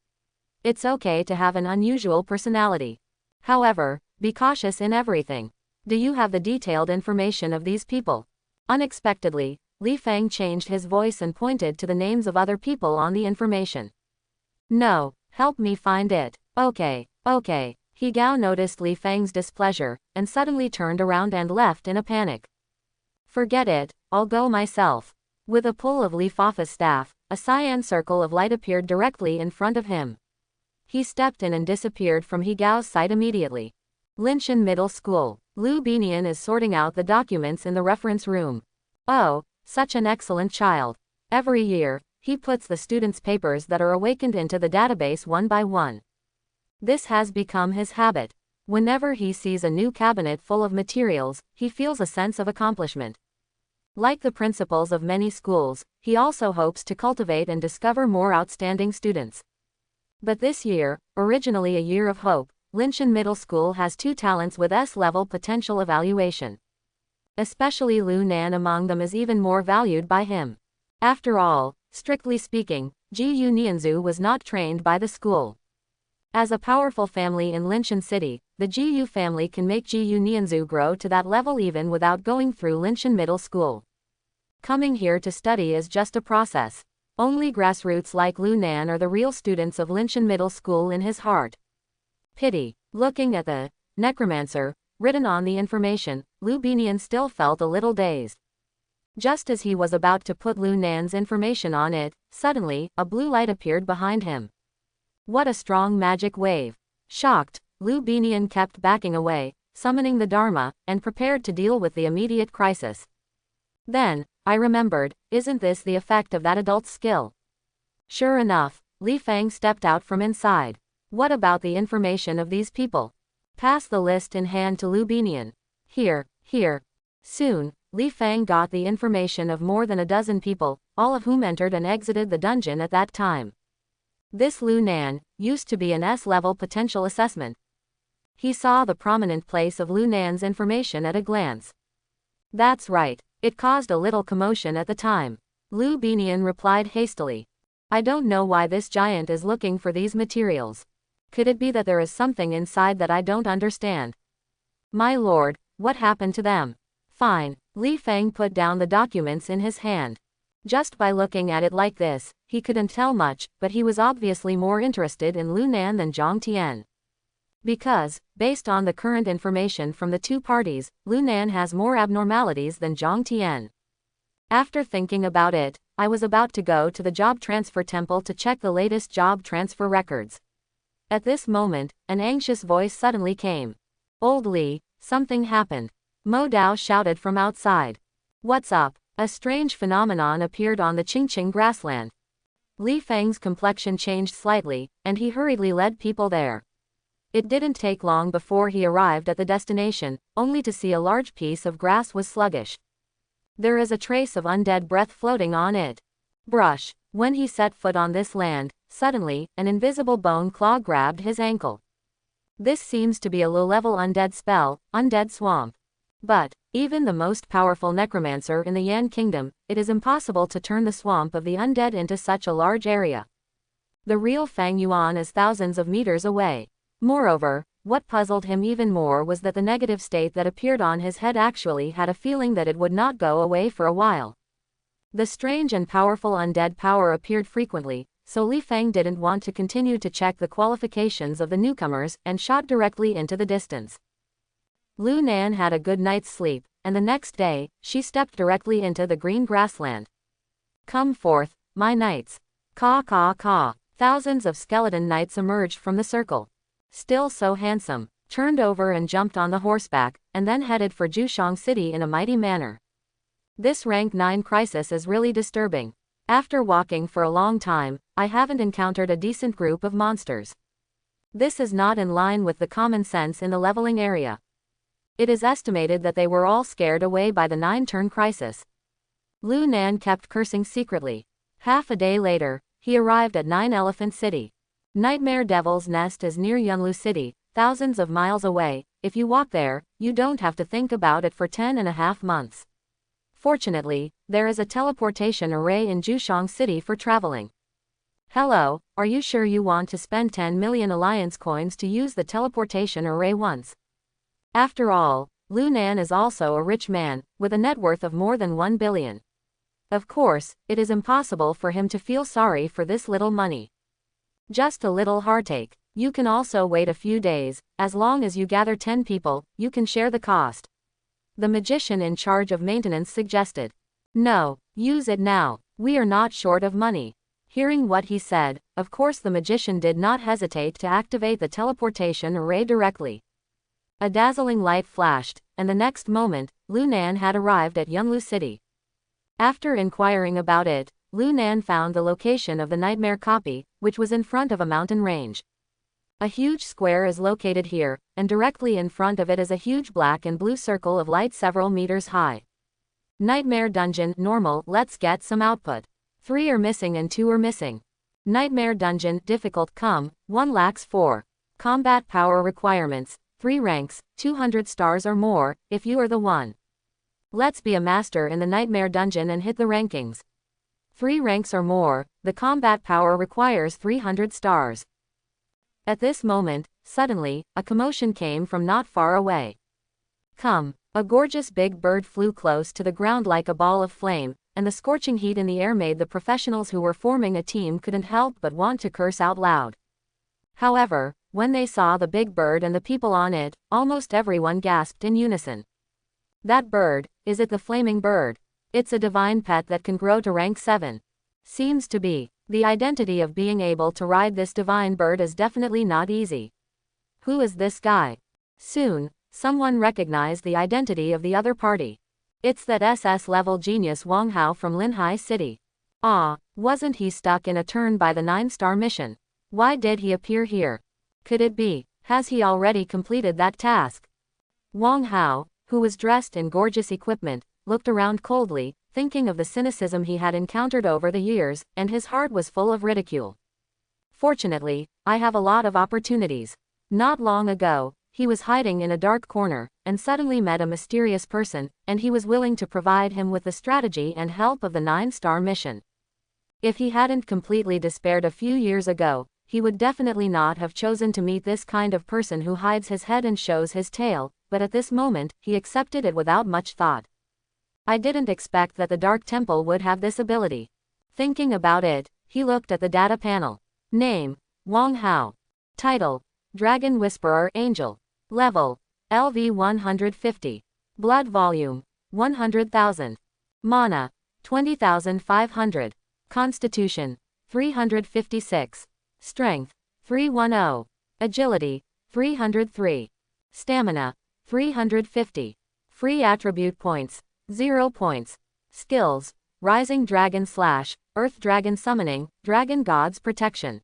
It's okay to have an unusual personality. However, be cautious in everything. Do you have the detailed information of these people? Unexpectedly, Li Feng changed his voice and pointed to the names of other people on the information. No, help me find it. Okay. He Gao noticed Li Feng's displeasure, and suddenly turned around and left in a panic. Forget it, I'll go myself. With a pull of Li Fafa's staff, a cyan circle of light appeared directly in front of him. He stepped in and disappeared from He Gao's sight immediately. Linshan Middle School. Lu Binian is sorting out the documents in the reference room. Oh, such an excellent child. Every year, he puts the students' papers that are awakened into the database one by one. This has become his habit. Whenever he sees a new cabinet full of materials, he feels a sense of accomplishment. Like the principals of many schools, he also hopes to cultivate and discover more outstanding students. But this year, originally a year of hope, Linshan Middle School has 2 talents with S-level potential evaluation. Especially Lu Nan among them is even more valued by him. After all, strictly speaking, Ji-Yu Nianzhu was not trained by the school. As a powerful family in Linshan City, the Ji-Yu family can make Ji-Yu Nianzhu grow to that level even without going through Linshan Middle School. Coming here to study is just a process. Only grassroots like Lu Nan are the real students of Linshan Middle School in his heart. Pity. Looking at the Necromancer written on the information, Lu Binian still felt a little dazed. Just as he was about to put Lu Nan's information on it, suddenly, a blue light appeared behind him. What a strong magic wave. Shocked, Lu Binian kept backing away, summoning the Dharma, and prepared to deal with the immediate crisis. Then, I remembered, isn't this the effect of that adult's skill? Sure enough, Li Feng stepped out from inside. What about the information of these people? Pass the list in hand to Lu Binian. Here. Soon, Li Feng got the information of more than a dozen people, all of whom entered and exited the dungeon at that time. This Lu Nan used to be an S-level potential assessment. He saw the prominent place of Lu Nan's information at a glance. That's right, it caused a little commotion at the time. Lu Binian replied hastily. I don't know why this giant is looking for these materials. Could it be that there is something inside that I don't understand? My lord, what happened to them? Fine. Li Feng put down the documents in his hand. Just by looking at it like this, he couldn't tell much, but he was obviously more interested in Lu Nan than Zhang Tian. Because, based on the current information from the 2 parties, Lu Nan has more abnormalities than Zhang Tian. After thinking about it, I was about to go to the job transfer temple to check the latest job transfer records. At this moment, an anxious voice suddenly came. Old Li, something happened. Mo Dao shouted from outside. What's up? A strange phenomenon appeared on the Qingqing grassland. Li Feng's complexion changed slightly, and he hurriedly led people there. It didn't take long before he arrived at the destination, only to see a large piece of grass was sluggish. There is a trace of undead breath floating on it. Brush. When he set foot on this land, suddenly, an invisible bone claw grabbed his ankle. This seems to be a low-level undead spell, Undead Swamp. But, even the most powerful necromancer in the Yan Kingdom, it is impossible to turn the swamp of the undead into such a large area. The real Fang Yuan is thousands of meters away. Moreover, what puzzled him even more was that the negative state that appeared on his head actually had a feeling that it would not go away for a while. The strange and powerful undead power appeared frequently, so Li Feng didn't want to continue to check the qualifications of the newcomers and shot directly into the distance. Lu Nan had a good night's sleep, and the next day, she stepped directly into the green grassland. Come forth, my knights. Caw caw caw. Thousands of skeleton knights emerged from the circle. Still so handsome, turned over and jumped on the horseback, and then headed for Jushang City in a mighty manner. This rank 9 crisis is really disturbing. After walking for a long time, I haven't encountered a decent group of monsters. This is not in line with the common sense in the leveling area. It is estimated that they were all scared away by the 9-turn crisis. Lu Nan kept cursing secretly. Half a day later, he arrived at 9 Elephant City. Nightmare Devil's Nest is near Yunlu City, thousands of miles away. If you walk there, you don't have to think about it for 10.5 months. Fortunately, there is a teleportation array in Jushang City for traveling. Hello, are you sure you want to spend 10 million alliance coins to use the teleportation array once? After all, Lu Nan is also a rich man, with a net worth of more than 1 billion. Of course, it is impossible for him to feel sorry for this little money. Just a little heartache. You can also wait a few days. As long as you gather 10 people, you can share the cost. The magician in charge of maintenance suggested. No, use it now. We are not short of money. Hearing what he said, of course the magician did not hesitate to activate the teleportation array directly. A dazzling light flashed, and the next moment, Lu Nan had arrived at Yunlu City. After inquiring about it, Lu Nan found the location of the nightmare copy, which was in front of a mountain range. A huge square is located here, and directly in front of it is a huge black and blue circle of light several meters high. Nightmare Dungeon, normal, let's get some output. 3 are missing and 2 are missing. Nightmare Dungeon, difficult, 1 lacks 4. Combat power requirements, 3 ranks, 200 stars or more, if you are the one. Let's be a master in the Nightmare Dungeon and hit the rankings. 3 ranks or more, the combat power requires 300 stars. At this moment, suddenly, a commotion came from not far away. A gorgeous big bird flew close to the ground like a ball of flame, and the scorching heat in the air made the professionals who were forming a team couldn't help but want to curse out loud. However, when they saw the big bird and the people on it, almost everyone gasped in unison. That bird, is it the flaming bird? It's a divine pet that can grow to rank 7. Seems to be. The identity of being able to ride this divine bird is definitely not easy. Who is this guy? Soon, someone recognized the identity of the other party. It's that SS-level genius Wang Hao from Linhai City. Wasn't he stuck in a turn by the 9-star mission? Why did he appear here? Could it be, has he already completed that task? Wang Hao, who was dressed in gorgeous equipment, looked around coldly, thinking of the cynicism he had encountered over the years, and his heart was full of ridicule. Fortunately, I have a lot of opportunities. Not long ago, he was hiding in a dark corner, and suddenly met a mysterious person, and he was willing to provide him with the strategy and help of the 9-star mission. If he hadn't completely despaired a few years ago, he would definitely not have chosen to meet this kind of person who hides his head and shows his tail, but at this moment, he accepted it without much thought. I didn't expect that the Dark Temple would have this ability. Thinking about it, he looked at the data panel. Name, Wang Hao. Title, Dragon Whisperer Angel. Level, LV 150. Blood volume, 100,000. Mana, 20,500. Constitution, 356. Strength, 310. Agility, 303. Stamina, 350. Free attribute points, 0 points. Skills, Rising Dragon / Earth Dragon Summoning, Dragon God's Protection.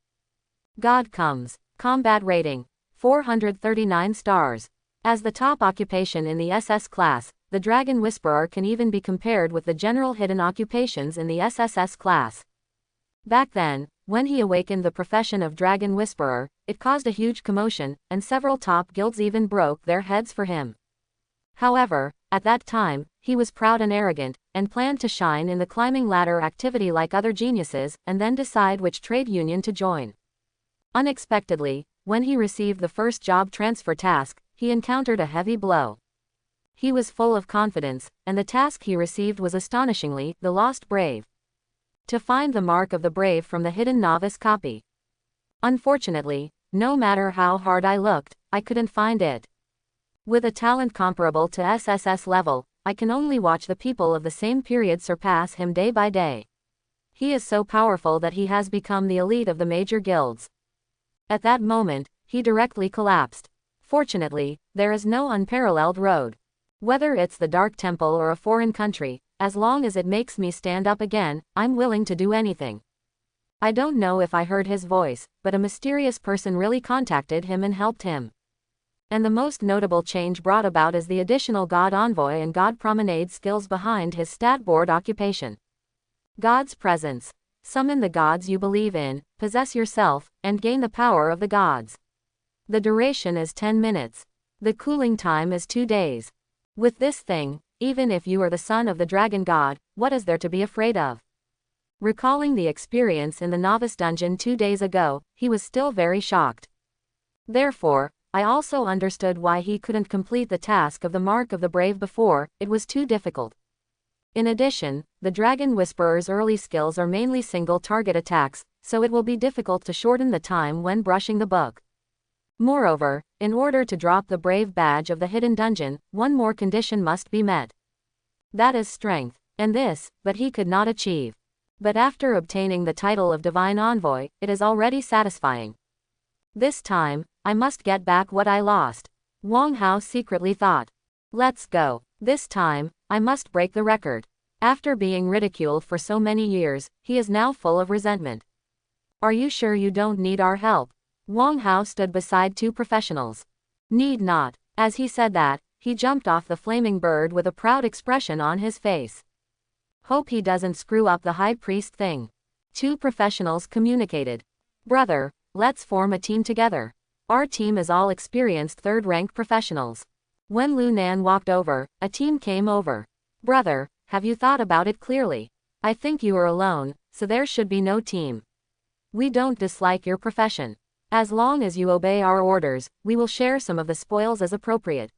God Comes. Combat rating, 439 stars. As the top occupation in the SS class, the Dragon Whisperer can even be compared with the general hidden occupations in the SSS class. Back then, when he awakened the profession of Dragon Whisperer, it caused a huge commotion, and several top guilds even broke their heads for him. However, at that time, he was proud and arrogant, and planned to shine in the climbing ladder activity like other geniuses, and then decide which trade union to join. Unexpectedly, when he received the first job transfer task, he encountered a heavy blow. He was full of confidence, and the task he received was astonishingly, the Lost Brave. To find the mark of the brave from the hidden novice copy. Unfortunately, no matter how hard I looked, I couldn't find it. With a talent comparable to SSS level, I can only watch the people of the same period surpass him day by day. He is so powerful that he has become the elite of the major guilds. At that moment, he directly collapsed. Fortunately, there is no unparalleled road. Whether it's the Dark Temple or a foreign country, as long as it makes me stand up again, I'm willing to do anything. I don't know if I heard his voice, but a mysterious person really contacted him and helped him. And the most notable change brought about is the additional God Envoy and God Promenade skills behind his stat board occupation. God's Presence. Summon the gods you believe in, possess yourself, and gain the power of the gods. The duration is 10 minutes. The cooling time is 2 days. With this thing, even if you are the son of the dragon god, what is there to be afraid of? Recalling the experience in the novice dungeon 2 days ago, he was still very shocked. Therefore, I also understood why he couldn't complete the task of the Mark of the Brave before, it was too difficult. In addition, the Dragon Whisperer's early skills are mainly single target attacks, so it will be difficult to shorten the time when brushing the book. Moreover, in order to drop the Brave badge of the hidden dungeon, one more condition must be met. That is strength, and this, but he could not achieve. But after obtaining the title of Divine Envoy, it is already satisfying. This time, I must get back what I lost. Wang Hao secretly thought. Let's go. This time, I must break the record. After being ridiculed for so many years, he is now full of resentment. Are you sure you don't need our help? Wang Hao stood beside 2 professionals. Need not. As he said that, he jumped off the flaming bird with a proud expression on his face. Hope he doesn't screw up the high priest thing. 2 professionals communicated. Brother, let's form a team together. Our team is all experienced third-rank professionals. When Lu Nan walked over, a team came over. Brother, have you thought about it clearly? I think you are alone, so there should be no team. We don't dislike your profession. As long as you obey our orders, we will share some of the spoils as appropriate.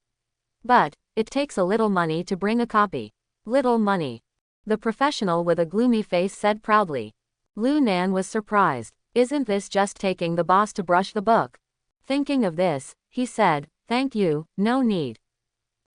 But, it takes a little money to bring a copy. Little money. The professional with a gloomy face said proudly. Lu Nan was surprised. Isn't this just taking the boss to brush the book? Thinking of this, he said, thank you, no need.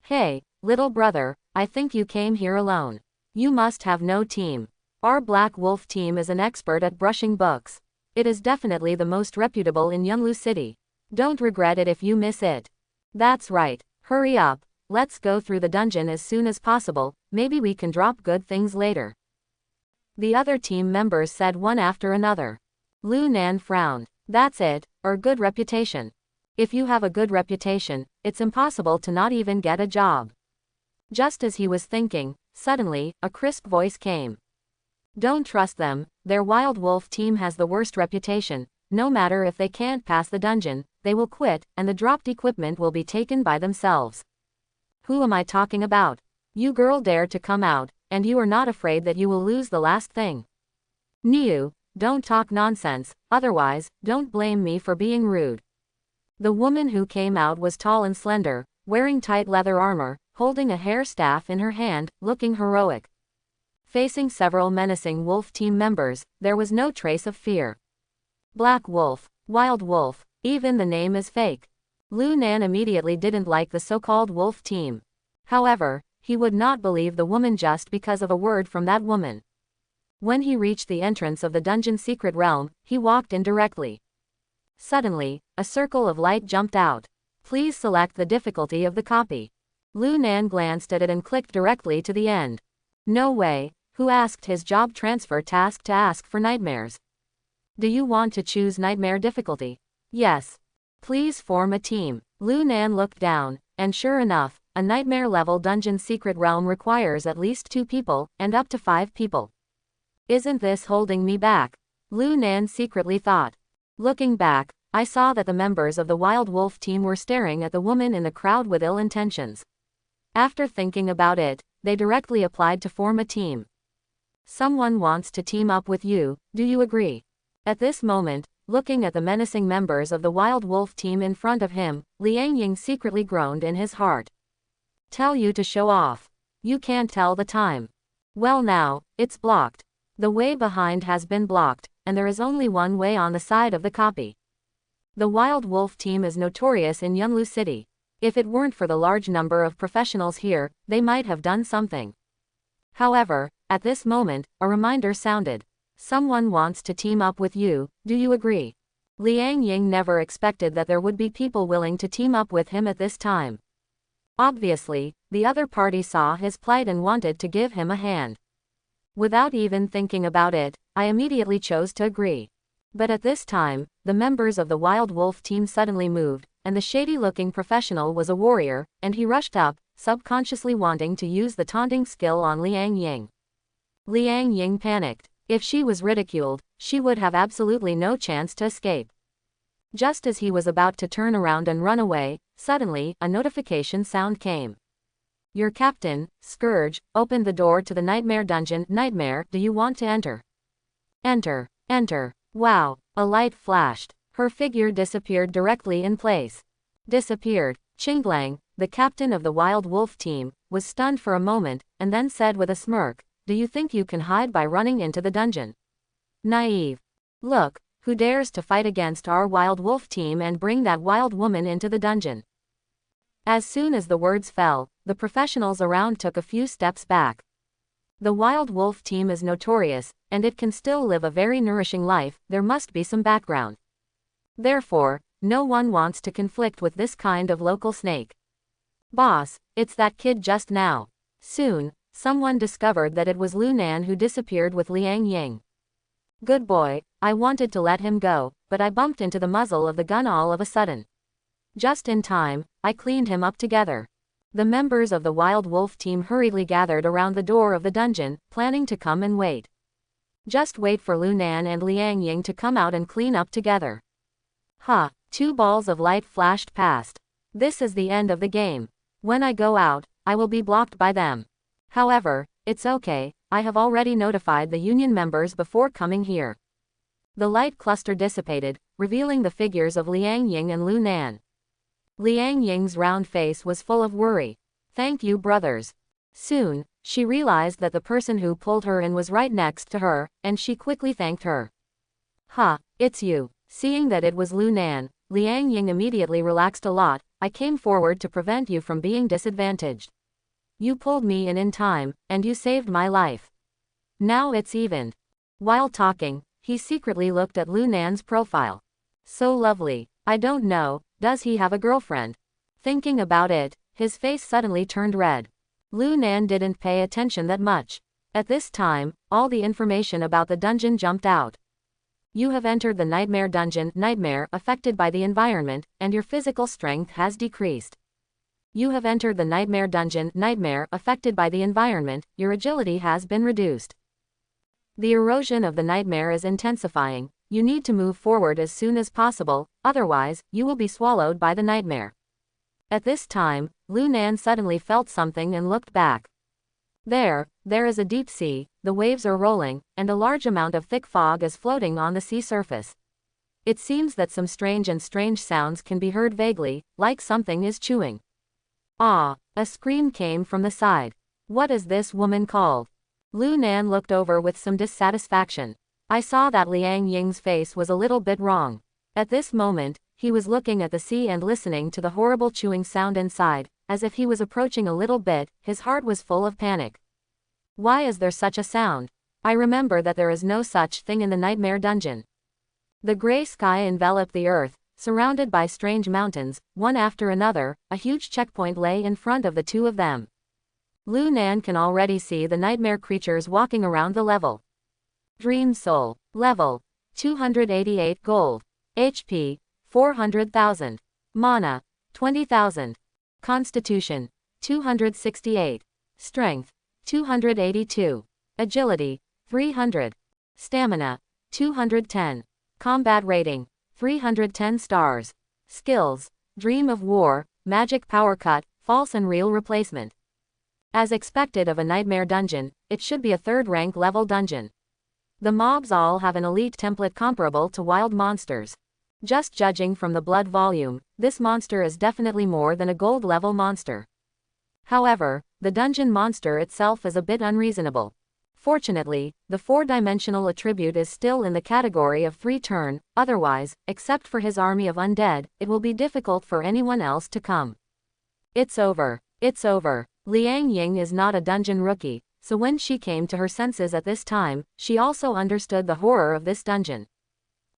Hey, little brother, I think you came here alone. You must have no team. Our Black Wolf team is an expert at brushing books. It is definitely the most reputable in Yunlu City. Don't regret it if you miss it. That's right, hurry up, let's go through the dungeon as soon as possible, maybe we can drop good things later. The other team members said one after another. Lu Nan frowned. That's it, or good reputation. If you have a good reputation, it's impossible to not even get a job. Just as he was thinking, suddenly, a crisp voice came. Don't trust them, their Wild Wolf team has the worst reputation. No matter if they can't pass the dungeon, they will quit, and the dropped equipment will be taken by themselves. Who am I talking about? You girl dared to come out, and you are not afraid that you will lose the last thing. Niu, don't talk nonsense, otherwise, don't blame me for being rude. The woman who came out was tall and slender, wearing tight leather armor, holding a hair staff in her hand, looking heroic. Facing several menacing wolf team members, there was no trace of fear. Black Wolf, Wild Wolf, even the name is fake. Lu Nan immediately didn't like the so-called wolf team. However, he would not believe the woman just because of a word from that woman. When he reached the entrance of the dungeon's secret realm, he walked in directly. Suddenly, a circle of light jumped out. Please select the difficulty of the copy. Lu Nan glanced at it and clicked directly to the end. No way. Who asked his job transfer task to ask for nightmares? Do you want to choose nightmare difficulty? Yes. Please form a team. Lu Nan looked down, and sure enough, a nightmare-level dungeon secret realm requires at least 2 people, and up to 5 people. Isn't this holding me back? Lu Nan secretly thought. Looking back, I saw that the members of the Wild Wolf team were staring at the woman in the crowd with ill intentions. After thinking about it, they directly applied to form a team. Someone wants to team up with you, do you agree? At this moment, looking at the menacing members of the Wild Wolf team in front of him, Liang Ying secretly groaned in his heart. Tell you to show off. You can't tell the time. Well now, it's blocked. The way behind has been blocked, and there is only one way on the side of the copy. The Wild Wolf team is notorious in Yunlu City. If it weren't for the large number of professionals here, they might have done something. However, at this moment, a reminder sounded. Someone wants to team up with you, do you agree? Liang Ying never expected that there would be people willing to team up with him at this time. Obviously, the other party saw his plight and wanted to give him a hand. Without even thinking about it, I immediately chose to agree. But at this time, the members of the Wild Wolf team suddenly moved, and the shady-looking professional was a warrior, and he rushed up, subconsciously wanting to use the taunting skill on Liang Ying. Liang Ying panicked. If she was ridiculed, she would have absolutely no chance to escape. Just as he was about to turn around and run away, suddenly, a notification sound came. Your captain, Scourge, opened the door to the Nightmare Dungeon. Nightmare, do you want to enter? Enter. Enter. Wow, a light flashed. Her figure disappeared directly in place. Disappeared. Qinglang, the captain of the Wild Wolf team, was stunned for a moment, and then said with a smirk, do you think you can hide by running into the dungeon? Naive. Look, who dares to fight against our Wild Wolf team and bring that wild woman into the dungeon? As soon as the words fell, the professionals around took a few steps back. The Wild Wolf team is notorious, and it can still live a very nourishing life. There must be some background. Therefore, no one wants to conflict with this kind of local snake. Boss, it's that kid just now. Soon, someone discovered that it was Lu Nan who disappeared with Liang Ying. Good boy, I wanted to let him go, but I bumped into the muzzle of the gun all of a sudden. Just in time, I cleaned him up together. The members of the Wild Wolf team hurriedly gathered around the door of the dungeon, planning to come and wait. Just wait for Lu Nan and Liang Ying to come out and clean up together. Ha, 2 balls of light flashed past. This is the end of the game. When I go out, I will be blocked by them. However, it's okay, I have already notified the union members before coming here. The light cluster dissipated, revealing the figures of Liang Ying and Lu Nan. Liang Ying's round face was full of worry. Thank you, brothers. Soon, she realized that the person who pulled her in was right next to her, and she quickly thanked her. Ha, it's you. Seeing that it was Lu Nan, Liang Ying immediately relaxed a lot. I came forward to prevent you from being disadvantaged. You pulled me in time, and you saved my life. Now it's evened. While talking, he secretly looked at Lu Nan's profile. So lovely. I don't know, does he have a girlfriend? Thinking about it, his face suddenly turned red. Lu Nan didn't pay attention that much. At this time, all the information about the dungeon jumped out. You have entered the Nightmare Dungeon. Nightmare affected by the environment, and your physical strength has decreased. You have entered the Nightmare Dungeon. Nightmare affected by the environment, your agility has been reduced. The erosion of the nightmare is intensifying. You need to move forward as soon as possible, otherwise, you will be swallowed by the nightmare. At this time, Lu Nan suddenly felt something and looked back. There is a deep sea, the waves are rolling, and a large amount of thick fog is floating on the sea surface. It seems that some strange sounds can be heard vaguely, like something is chewing. Ah, a scream came from the side. What is this woman called? Lu Nan looked over with some dissatisfaction. I saw that Liang Ying's face was a little bit wrong. At this moment, he was looking at the sea and listening to the horrible chewing sound inside, as if he was approaching a little bit. His heart was full of panic. Why is there such a sound? I remember that there is no such thing in the Nightmare Dungeon. The gray sky enveloped the earth, Surrounded by strange mountains, one after another, a huge checkpoint lay in front of the two of them. Lu Nan can already see the nightmare creatures walking around the level. Dream Soul. Level. 288 gold. HP. 400,000. Mana. 20,000. Constitution. 268. Strength. 282. Agility. 300. Stamina. 210. Combat rating. 310 stars. Skills. Dream of War, Magic Power Cut, False and Real Replacement. As expected of a nightmare dungeon, it should be a 3rd rank level dungeon. The mobs all have an elite template comparable to wild monsters. Just judging from the blood volume, this monster is definitely more than a gold level monster. However, the dungeon monster itself is a bit unreasonable. Fortunately, the 4-dimensional attribute is still in the category of 3-turn, otherwise, except for his army of undead, it will be difficult for anyone else to come. It's over. It's over. Liang Ying is not a dungeon rookie, so when she came to her senses at this time, she also understood the horror of this dungeon.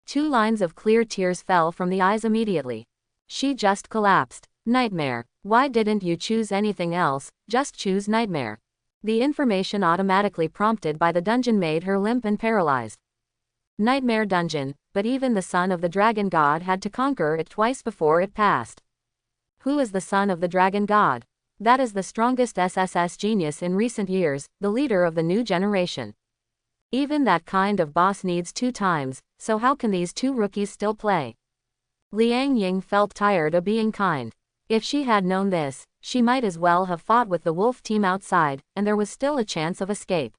2 lines of clear tears fell from the eyes immediately. She just collapsed. Nightmare. Why didn't you choose anything else, just choose nightmare? The information automatically prompted by the dungeon made her limp and paralyzed. Nightmare dungeon, but even the son of the dragon god had to conquer it twice before it passed. Who is the son of the dragon god? That is the strongest SSS genius in recent years, the leader of the new generation. Even that kind of boss needs 2 times, so how can these 2 rookies still play? Liang Ying felt tired of being kind. If she had known this, she might as well have fought with the wolf team outside, and there was still a chance of escape.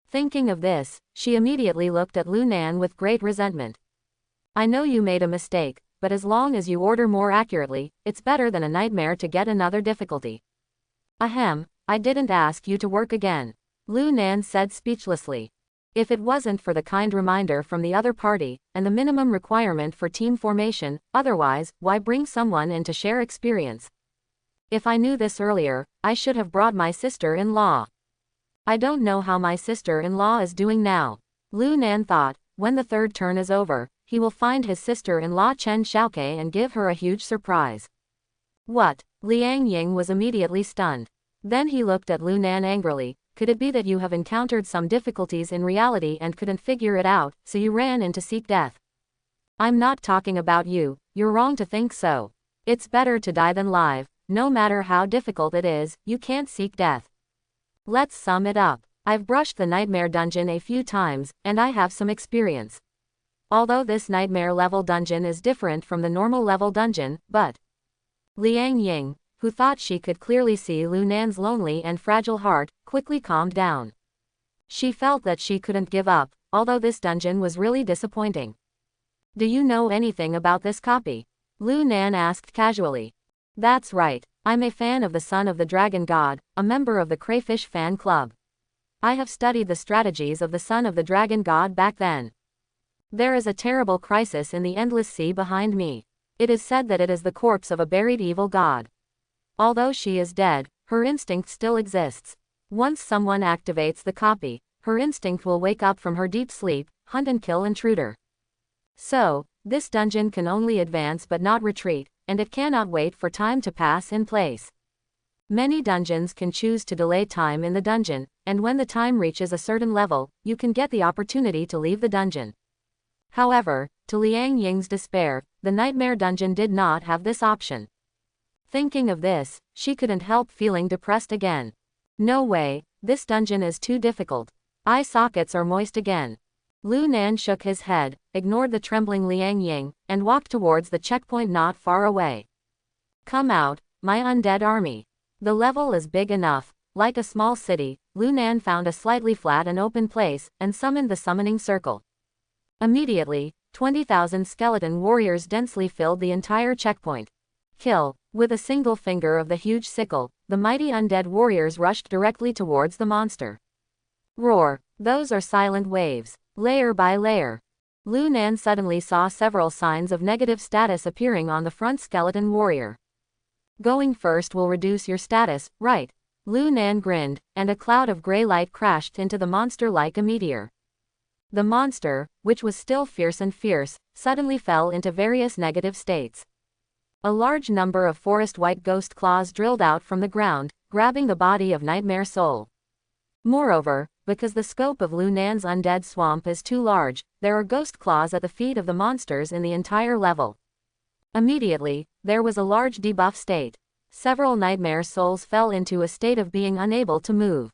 Thinking of this, she immediately looked at Lu Nan with great resentment. I know you made a mistake, but as long as you order more accurately, it's better than a nightmare to get another difficulty. Ahem, I didn't ask you to work again. Lu Nan said speechlessly. If it wasn't for the kind reminder from the other party, and the minimum requirement for team formation, otherwise, why bring someone in to share experience? If I knew this earlier, I should have brought my sister-in-law. I don't know how my sister-in-law is doing now. Lu Nan thought, when the 3rd turn is over, he will find his sister-in-law Chen Xiaoke and give her a huge surprise. What? Liang Ying was immediately stunned. Then he looked at Lu Nan angrily. Could it be that you have encountered some difficulties in reality and couldn't figure it out, so you ran in to seek death? I'm not talking about you, you're wrong to think so. It's better to die than live, no matter how difficult it is, you can't seek death. Let's sum it up. I've brushed the nightmare dungeon a few times, and I have some experience. Although this nightmare level dungeon is different from the normal level dungeon, but Liang Ying, who thought she could clearly see Lu Nan's lonely and fragile heart, quickly calmed down. She felt that she couldn't give up, although this dungeon was really disappointing. Do you know anything about this copy? Lu Nan asked casually. That's right, I'm a fan of the son of the dragon god, a member of the crayfish fan club. I have studied the strategies of the son of the dragon god back then. There is a terrible crisis in the endless sea behind me. It is said that it is the corpse of a buried evil god. Although she is dead, her instinct still exists. Once someone activates the copy, her instinct will wake up from her deep sleep, hunt and kill intruder. So, this dungeon can only advance but not retreat, and it cannot wait for time to pass in place. Many dungeons can choose to delay time in the dungeon, and when the time reaches a certain level, you can get the opportunity to leave the dungeon. However, to Liang Ying's despair, the nightmare dungeon did not have this option. Thinking of this, she couldn't help feeling depressed again. No way, this dungeon is too difficult. Eye sockets are moist again. Lu Nan shook his head, ignored the trembling Liang Ying, and walked towards the checkpoint not far away. Come out, my undead army. The level is big enough. Like a small city, Lu Nan found a slightly flat and open place, and summoned the summoning circle. Immediately, 20,000 skeleton warriors densely filled the entire checkpoint. Kill. With a single finger of the huge sickle, the mighty undead warriors rushed directly towards the monster. Roar. Those are silent waves. Layer by layer. Lu Nan suddenly saw several signs of negative status appearing on the front skeleton warrior. Going first will reduce your status, right? Lu Nan grinned, and a cloud of gray light crashed into the monster like a meteor. The monster, which was still fierce and fierce, suddenly fell into various negative states. A large number of forest white ghost claws drilled out from the ground, grabbing the body of Nightmare Soul. Moreover, because the scope of Lu Nan's undead swamp is too large, there are ghost claws at the feet of the monsters in the entire level. Immediately, there was a large debuff state. Several Nightmare Souls fell into a state of being unable to move.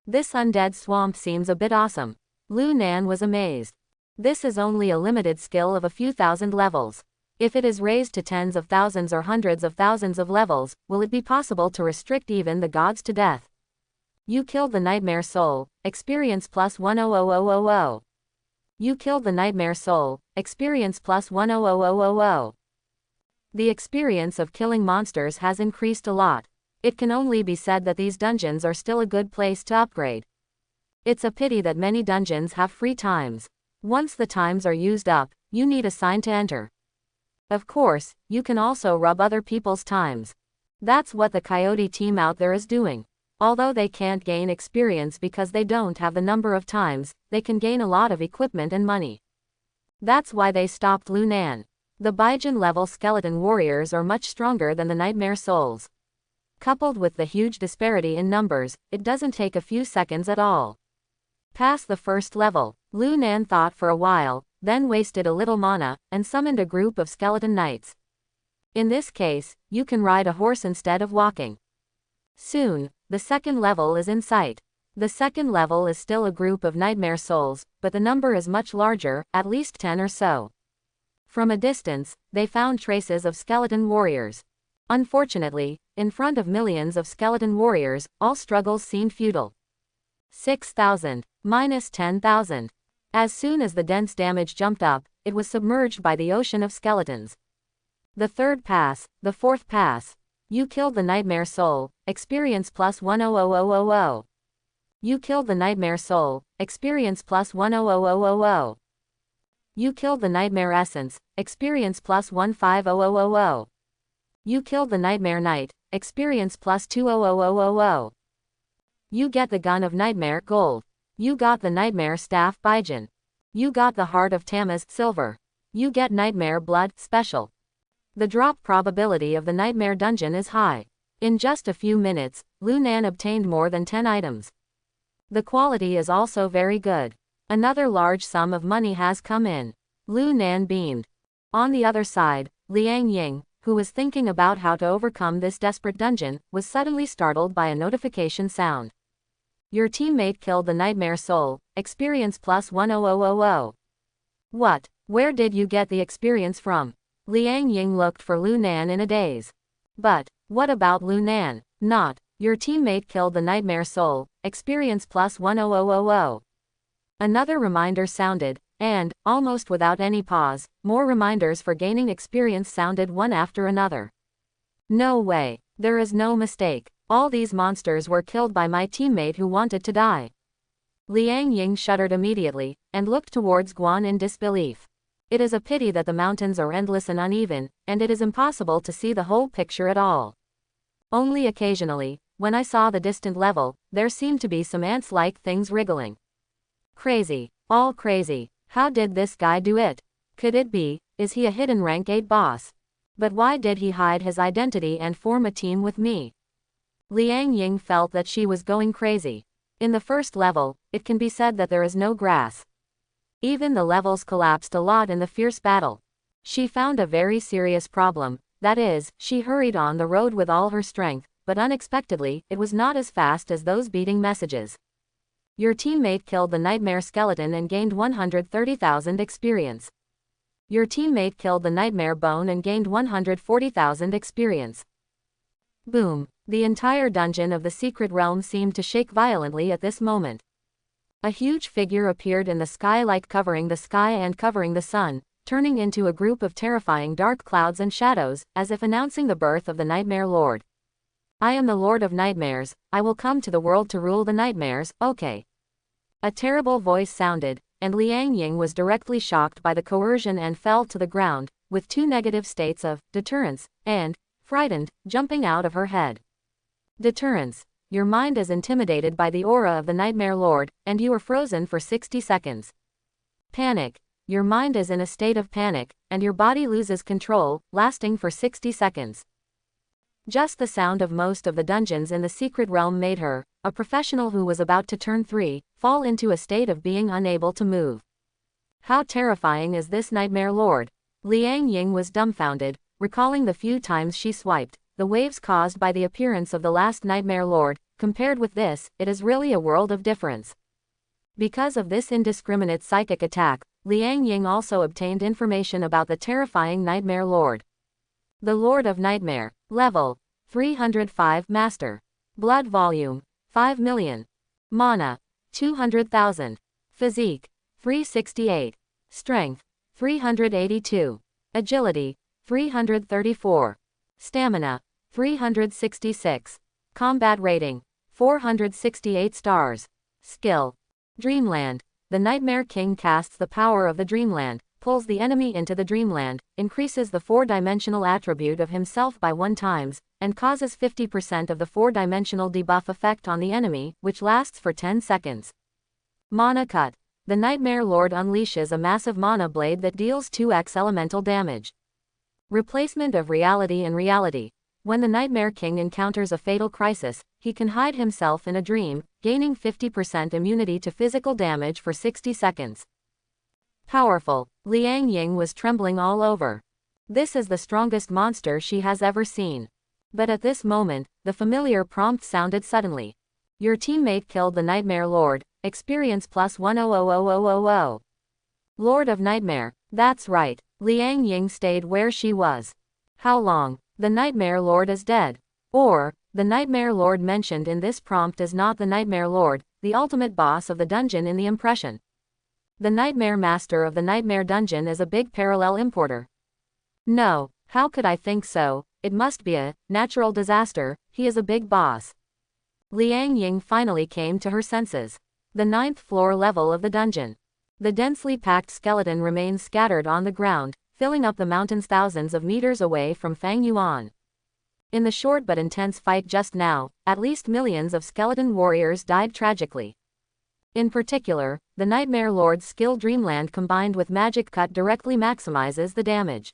This undead swamp seems a bit awesome. Lu Nan was amazed. This is only a limited skill of a few thousand levels. If it is raised to tens of thousands or hundreds of thousands of levels, will it be possible to restrict even the gods to death? You killed the Nightmare Soul, experience plus 100,000. You killed the Nightmare Soul, experience plus 100,000. The experience of killing monsters has increased a lot. It can only be said that these dungeons are still a good place to upgrade. It's a pity that many dungeons have free times. Once the times are used up, you need a sign to enter. Of course, you can also rub other people's times. That's what the Coyote team out there is doing. Although they can't gain experience because they don't have the number of times, they can gain a lot of equipment and money. That's why they stopped Lu Nan. The Baijin level skeleton warriors are much stronger than the Nightmare Souls. Coupled with the huge disparity in numbers, it doesn't take a few seconds at all. Past the first level, Lu Nan thought for a while, then wasted a little mana, and summoned a group of skeleton knights. In this case, you can ride a horse instead of walking. Soon, the second level is in sight. The second level is still a group of Nightmare Souls, but the number is much larger, at least 10 or so. From a distance, they found traces of skeleton warriors. Unfortunately, in front of millions of skeleton warriors, all struggles seemed futile. 6,000, minus 10,000. As soon as the dense damage jumped up, it was submerged by the ocean of skeletons. The third pass, the fourth pass. You killed the Nightmare Soul, experience plus 100,000. You killed the Nightmare Soul, experience plus 100,000. You killed the Nightmare Essence, experience plus 15,000. You killed the Nightmare Knight, experience plus 20,000. You get the Gun of Nightmare Gold. You got the Nightmare Staff Baijin. You got the Heart of Tamas Silver. You get Nightmare Blood Special. The drop probability of the Nightmare Dungeon is high. In just a few minutes, Lu Nan obtained more than 10 items. The quality is also very good. Another large sum of money has come in. Lu Nan beamed. On the other side, Liang Ying, who was thinking about how to overcome this desperate dungeon, was suddenly startled by a notification sound. Your teammate killed the Nightmare Soul, experience plus 100,000. What? Where did you get the experience from? Liang Ying looked for Lu Nan in a daze. But, what about Lu Nan? Not, your teammate killed the Nightmare Soul, experience plus 100,000. Another reminder sounded, and, almost without any pause, more reminders for gaining experience sounded one after another. No way, there is no mistake. All these monsters were killed by my teammate who wanted to die. Liang Ying shuddered immediately, and looked towards Guan in disbelief. It is a pity that the mountains are endless and uneven, and it is impossible to see the whole picture at all. Only occasionally, when I saw the distant level, there seemed to be some ants-like things wriggling. Crazy. All crazy. How did this guy do it? Could it be, is he a hidden rank 8 boss? But why did he hide his identity and form a team with me? Liang Ying felt that she was going crazy. In the first level, it can be said that there is no grass. Even the levels collapsed a lot in the fierce battle. She found a very serious problem, that is, she hurried on the road with all her strength, but unexpectedly, it was not as fast as those beating messages. Your teammate killed the Nightmare Skeleton and gained 130,000 experience. Your teammate killed the Nightmare Bone and gained 140,000 experience. Boom. The entire dungeon of the secret realm seemed to shake violently at this moment. A huge figure appeared in the sky like covering the sky and covering the sun, turning into a group of terrifying dark clouds and shadows, as if announcing the birth of the Nightmare Lord. I am the Lord of Nightmares, I will come to the world to rule the nightmares, okay. A terrible voice sounded, and Liang Ying was directly shocked by the coercion and fell to the ground, with 2 negative states of deterrence and frightened jumping out of her head. Deterrence. Your mind is intimidated by the aura of the Nightmare Lord, and you are frozen for 60 seconds. Panic. your mind is in a state of panic, and your body loses control, lasting for 60 seconds. Just the sound of most of the dungeons in the secret realm made her, a professional who was about to turn 3, fall into a state of being unable to move. How terrifying is this nightmare lord? Liang Ying was dumbfounded, recalling the few times she swiped the waves caused by the appearance of the last nightmare lord. Compared with this, it is really a world of difference. Because of this indiscriminate psychic attack, Liang Ying also obtained information about the terrifying Nightmare Lord. The Lord of Nightmare. Level 305 Master. Blood volume 5 million. Mana 200,000. Physique 368. Strength 382. Agility 334. Stamina 366. Combat rating 468 stars. Skill Dreamland. The Nightmare King casts the power of the Dreamland, pulls the enemy into the Dreamland, increases the 4-dimensional attribute of himself by 1 times, and causes 50% of the 4-dimensional debuff effect on the enemy, which lasts for 10 seconds. Mana Cut. The Nightmare Lord unleashes a massive mana blade that deals 2x elemental damage. Replacement of reality in reality. When the Nightmare King encounters a fatal crisis, he can hide himself in a dream, gaining 50% immunity to physical damage for 60 seconds. Powerful. Liang Ying was trembling all over. This is the strongest monster she has ever seen. But at this moment, the familiar prompt sounded suddenly. Your teammate killed the Nightmare Lord, experience plus 100,000. Lord of Nightmare. That's right. Liang Ying stayed where she was. How long? The Nightmare Lord is dead. Or, the Nightmare Lord mentioned in this prompt is not the Nightmare Lord, the ultimate boss of the dungeon in the impression. The Nightmare Master of the Nightmare Dungeon is a big parallel importer. No, how could I think so? It must be a natural disaster. He is a big boss. Liang Ying finally came to her senses. The 9th floor level of the dungeon. The densely packed skeleton remains scattered on the ground, filling up the mountains thousands of meters away from Fang Yuan. In the short but intense fight just now, at least millions of skeleton warriors died tragically. In particular, the Nightmare Lord's skill Dreamland combined with Magic Cut directly maximizes the damage.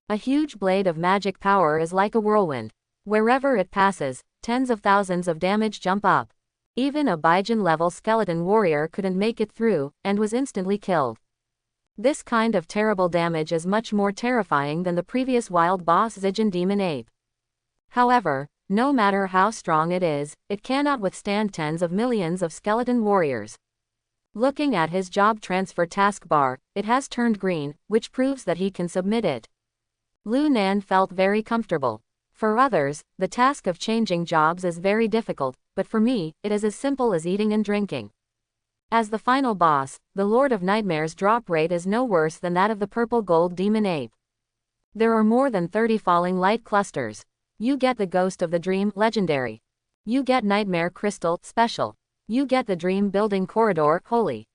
A huge blade of magic power is like a whirlwind. Wherever it passes, tens of thousands of damage jump up. Even a Baijin-level skeleton warrior couldn't make it through, and was instantly killed. This kind of terrible damage is much more terrifying than the previous wild boss Zijin Demon Ape. However, no matter how strong it is, it cannot withstand tens of millions of skeleton warriors. Looking at his job transfer taskbar, it has turned green, which proves that he can submit it. Lu Nan felt very comfortable. For others, the task of changing jobs is very difficult, but for me, it is as simple as eating and drinking. As the final boss, the Lord of Nightmare's drop rate is no worse than that of the purple gold demon ape. There are more than 30 falling light clusters. You get the Ghost of the Dream Legendary. You get Nightmare Crystal Special. You get the Dream Building Corridor Holy.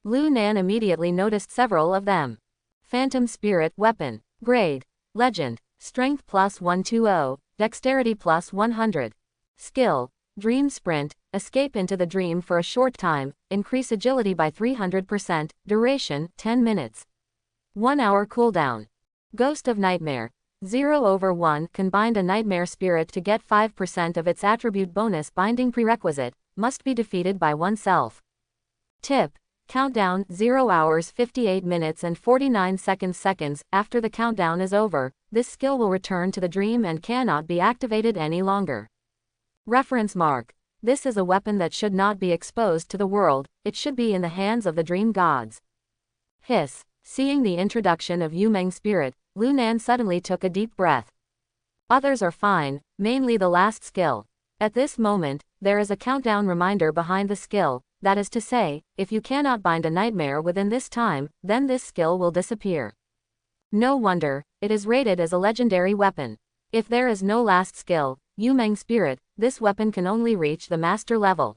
Lu Nan immediately noticed several of them. Phantom Spirit Weapon. Grade. Legend. Strength plus 120, Dexterity plus 100. Skill. Dream Sprint. Escape into the dream for a short time, increase agility by 300%, duration 10 minutes. 1 hour cooldown. Ghost of Nightmare. 0/1 can bind a nightmare spirit to get 5% of its attribute bonus. Binding prerequisite, must be defeated by oneself. Tip. Countdown 0 hours 58 minutes and 49 seconds. After the countdown is over, this skill will return to the dream and cannot be activated any longer. Reference mark. This is a weapon that should not be exposed to the world, it should be in the hands of the dream gods. Hiss. Seeing the introduction of Yumeng spirit, Lu Nan suddenly took a deep breath. Others are fine, mainly the last skill. At this moment, there is a countdown reminder behind the skill, that is to say, if you cannot bind a nightmare within this time, then this skill will disappear. No wonder, it is rated as a legendary weapon. If there is no last skill, Yumeng spirit, this weapon can only reach the master level.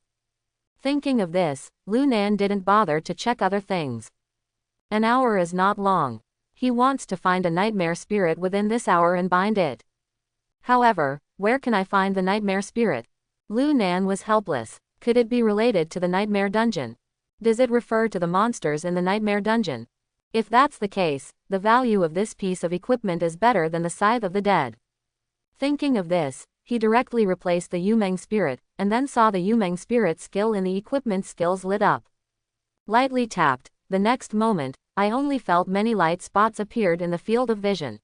Thinking of this, Lu Nan didn't bother to check other things. An hour is not long. He wants to find a nightmare spirit within this hour and bind it. However, where can I find the nightmare spirit? Lu Nan was helpless. Could it be related to the nightmare dungeon? Does it refer to the monsters in the nightmare dungeon? If that's the case, the value of this piece of equipment is better than the Scythe of the Dead. Thinking of this, he directly replaced the Yumeng spirit, and then saw the Yumeng spirit skill in the equipment skills lit up. Lightly tapped, the next moment, I only felt many light spots appeared in the field of vision.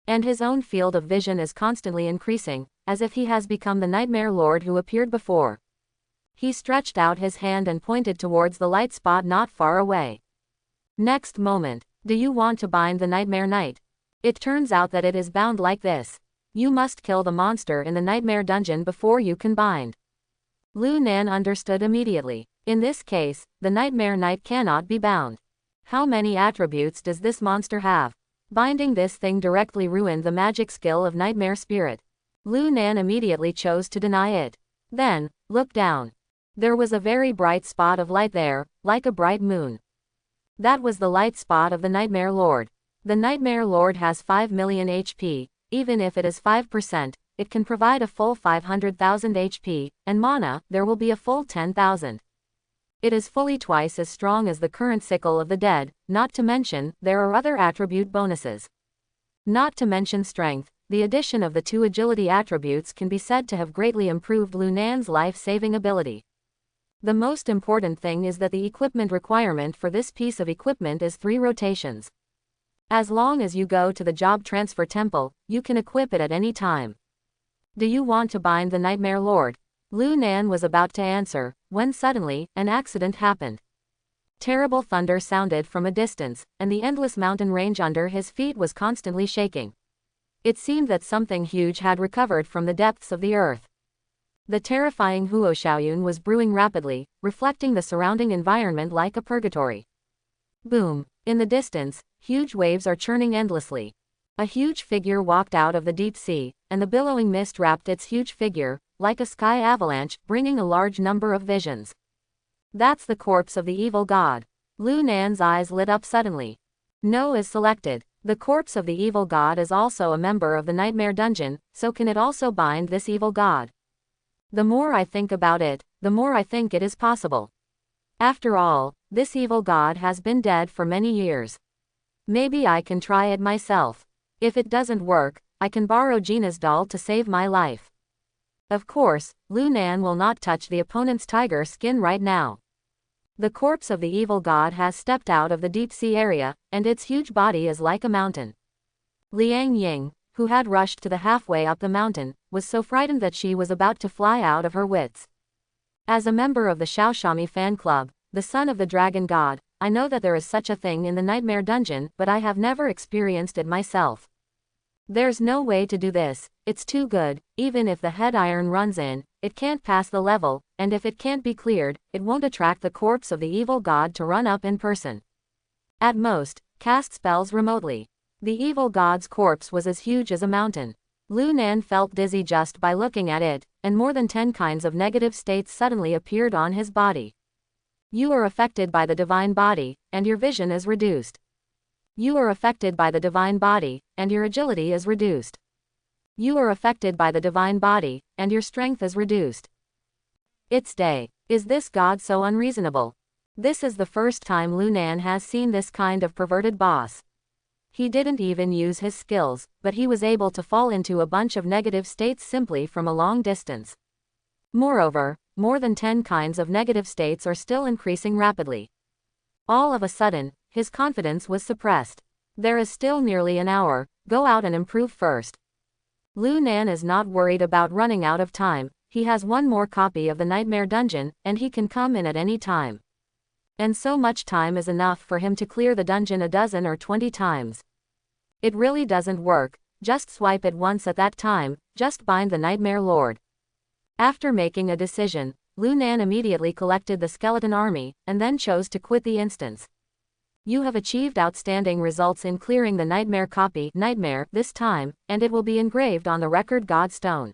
And his own field of vision is constantly increasing, as if he has become the Nightmare Lord who appeared before. He stretched out his hand and pointed towards the light spot not far away. Next moment, do you want to bind the Nightmare Knight? It turns out that it is bound like this. You must kill the monster in the Nightmare Dungeon before you can bind. Lu Nan understood immediately. In this case, the Nightmare Knight cannot be bound. How many attributes does this monster have? Binding this thing directly ruined the magic skill of Nightmare Spirit. Lu Nan immediately chose to deny it. Then, look down. There was a very bright spot of light there, like a bright moon. That was the light spot of the Nightmare Lord. The Nightmare Lord has 5 million HP, even if it is 5%, it can provide a full 500,000 HP, and mana, there will be a full 10,000. It is fully twice as strong as the current Sickle of the Dead, not to mention, there are other attribute bonuses. Not to mention strength, the addition of the 2 agility attributes can be said to have greatly improved Lu Nan's life-saving ability. The most important thing is that the equipment requirement for this piece of equipment is 3 rotations. As long as you go to the Job Transfer Temple, you can equip it at any time. Do you want to bind the Nightmare Lord? Lu Nan was about to answer, when suddenly, an accident happened. Terrible thunder sounded from a distance, and the endless mountain range under his feet was constantly shaking. It seemed that something huge had recovered from the depths of the earth. The terrifying Huoshaoyun was brewing rapidly, reflecting the surrounding environment like a purgatory. Boom! In the distance, huge waves are churning endlessly. A huge figure walked out of the deep sea, and the billowing mist wrapped its huge figure, like a sky avalanche, bringing a large number of visions. That's the corpse of the evil god. Lu Nan's eyes lit up suddenly. No is selected. The corpse of the evil god is also a member of the Nightmare Dungeon, so can it also bind this evil god? The more I think about it, the more I think it is possible. After all, this evil god has been dead for many years. Maybe I can try it myself. If it doesn't work, I can borrow Gina's doll to save my life. Of course, Lu Nan will not touch the opponent's tiger skin right now. The corpse of the evil god has stepped out of the deep sea area, and its huge body is like a mountain. Liang Ying, who had rushed to the halfway up the mountain, was so frightened that she was about to fly out of her wits. As a member of the Xiaoshami fan club, the son of the dragon god, I know that there is such a thing in the Nightmare Dungeon, but I have never experienced it myself. There's no way to do this, it's too good. Even if the head iron runs in, it can't pass the level, and if it can't be cleared, it won't attract the corpse of the evil god to run up in person. At most, cast spells remotely. The evil god's corpse was as huge as a mountain. Lu Nan felt dizzy just by looking at it, and more than 10 kinds of negative states suddenly appeared on his body. You are affected by the divine body, and your vision is reduced. You are affected by the divine body, and your agility is reduced. You are affected by the divine body, and your strength is reduced. It's day. Is this god so unreasonable? This is the first time Lu Nan has seen this kind of perverted boss. He didn't even use his skills, but he was able to fall into a bunch of negative states simply from a long distance. Moreover, more than 10 kinds of negative states are still increasing rapidly. All of a sudden, his confidence was suppressed. There is still nearly an hour, go out and improve first. Lu Nan is not worried about running out of time, he has one more copy of the Nightmare Dungeon, and he can come in at any time. And so much time is enough for him to clear the dungeon a dozen or 20 times. It really doesn't work, just swipe it once at that time, just bind the Nightmare Lord. After making a decision, Lu Nan immediately collected the skeleton army, and then chose to quit the instance. You have achieved outstanding results in clearing the Nightmare copy Nightmare this time, and it will be engraved on the record God Stone.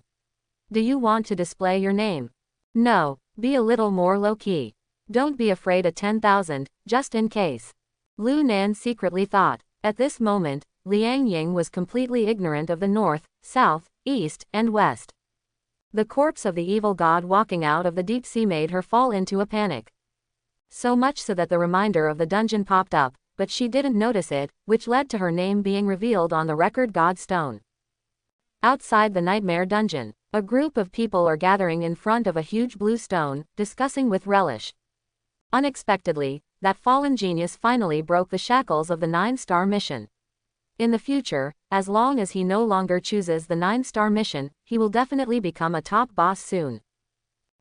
Do you want to display your name? No, be a little more low-key. Don't be afraid of 10,000, just in case. Lu Nan secretly thought. At this moment, Liang Ying was completely ignorant of the north, south, east, and west. The corpse of the evil god walking out of the deep sea made her fall into a panic. So much so that the reminder of the dungeon popped up, but she didn't notice it, which led to her name being revealed on the record God Stone. Outside the Nightmare Dungeon, a group of people are gathering in front of a huge blue stone, discussing with relish. Unexpectedly, that fallen genius finally broke the shackles of the 9-star mission. In the future, as long as he no longer chooses the 9-star mission, he will definitely become a top boss soon.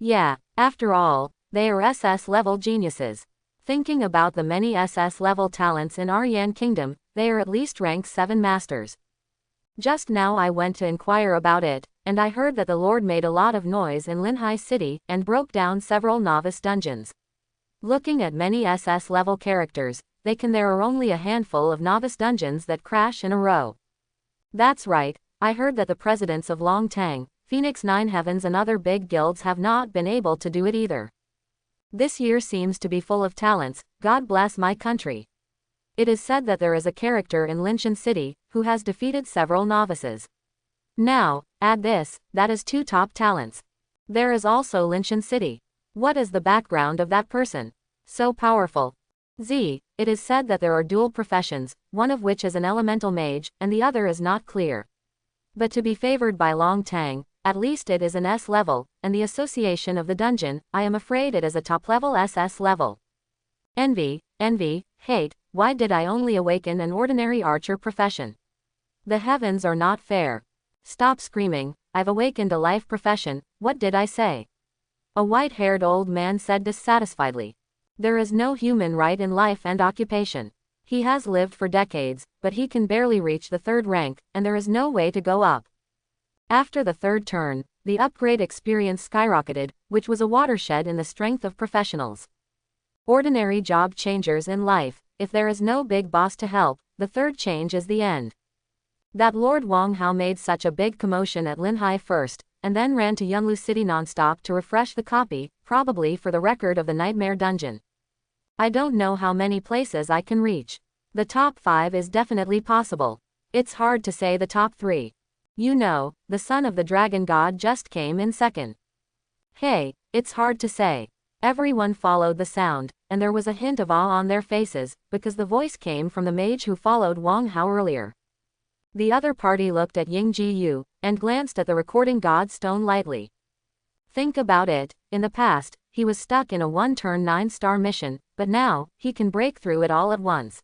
Yeah, after all, they are SS-level geniuses. Thinking about the many SS-level talents in Aryan Kingdom, they are at least rank 7 masters. Just now I went to inquire about it, and I heard that the Lord made a lot of noise in Linhai City and broke down several novice dungeons. Looking at many SS-level characters, there are only a handful of novice dungeons that crash in a row. That's right, I heard that the presidents of Long Tang, Phoenix 9 Heavens and other big guilds have not been able to do it either. This year seems to be full of talents, God bless my country. It is said that there is a character in Linshan City, who has defeated several novices. Now, add this, that is 2 top talents. There is also Linshan City. What is the background of that person? So powerful. It is said that there are dual professions, one of which is an elemental mage, and the other is not clear. But to be favored by Long Tang, at least it is an S level, and the association of the dungeon, I am afraid it is a top-level SS level. Envy, hate, why did I only awaken an ordinary archer profession? The heavens are not fair. Stop screaming, I've awakened a life profession, what did I say? A white-haired old man said dissatisfiedly. There is no human right in life and occupation. He has lived for decades, but he can barely reach the 3rd rank, and there is no way to go up. After the 3rd turn, the upgrade experience skyrocketed, which was a watershed in the strength of professionals. Ordinary job changers in life, if there is no big boss to help, the 3rd change is the end. That Lord Wang Hao made such a big commotion at Linhai first, and then ran to Yunlu City non-stop to refresh the copy, probably for the record of the Nightmare Dungeon. I don't know how many places I can reach. The top 5 is definitely possible. It's hard to say the top 3. You know, the son of the dragon god just came in 2nd. Hey, it's hard to say. Everyone followed the sound, and there was a hint of awe on their faces, because the voice came from the mage who followed Wang Hao earlier. The other party looked at Ying Ji Yu, and glanced at the recording God Stone lightly. Think about it, in the past, he was stuck in a 1-turn 9-star mission, but now, he can break through it all at once.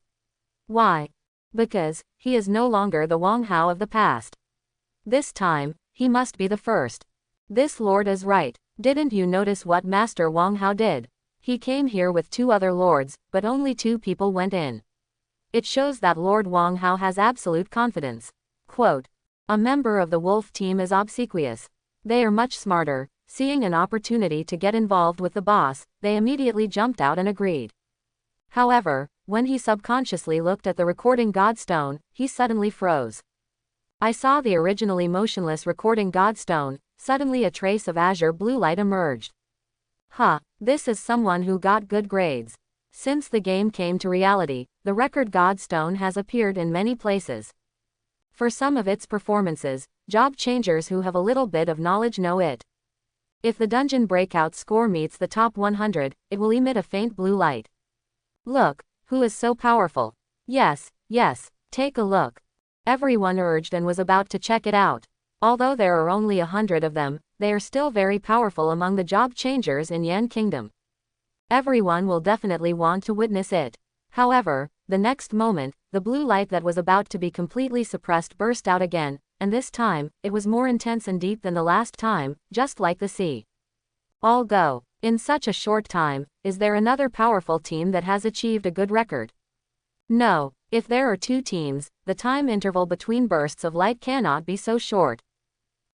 Why? Because, he is no longer the Wang Hao of the past. This time, he must be the first. This lord is right. Didn't you notice what Master Wang Hao did? He came here with 2 other lords, but only 2 people went in. It shows that Lord Wang Hao has absolute confidence. Quote, a member of the wolf team is obsequious. They are much smarter. Seeing an opportunity to get involved with the boss, they immediately jumped out and agreed. However, when he subconsciously looked at the recording God Stone, he suddenly froze. I saw the originally motionless recording God Stone, suddenly a trace of azure blue light emerged. This is someone who got good grades. Since the game came to reality, the record God Stone has appeared in many places. For some of its performances, job changers who have a little bit of knowledge know it. If the dungeon breakout score meets the top 100, it will emit a faint blue light. Look, who is so powerful? Yes, take a look. Everyone urged and was about to check it out. Although there are only 100 of them, they are still very powerful among the job changers in Yan Kingdom. Everyone will definitely want to witness it. However, the next moment, the blue light that was about to be completely suppressed burst out again, and this time, it was more intense and deep than the last time, just like the sea. All go. In such a short time, is there another powerful team that has achieved a good record? No, if there are 2 teams, the time interval between bursts of light cannot be so short.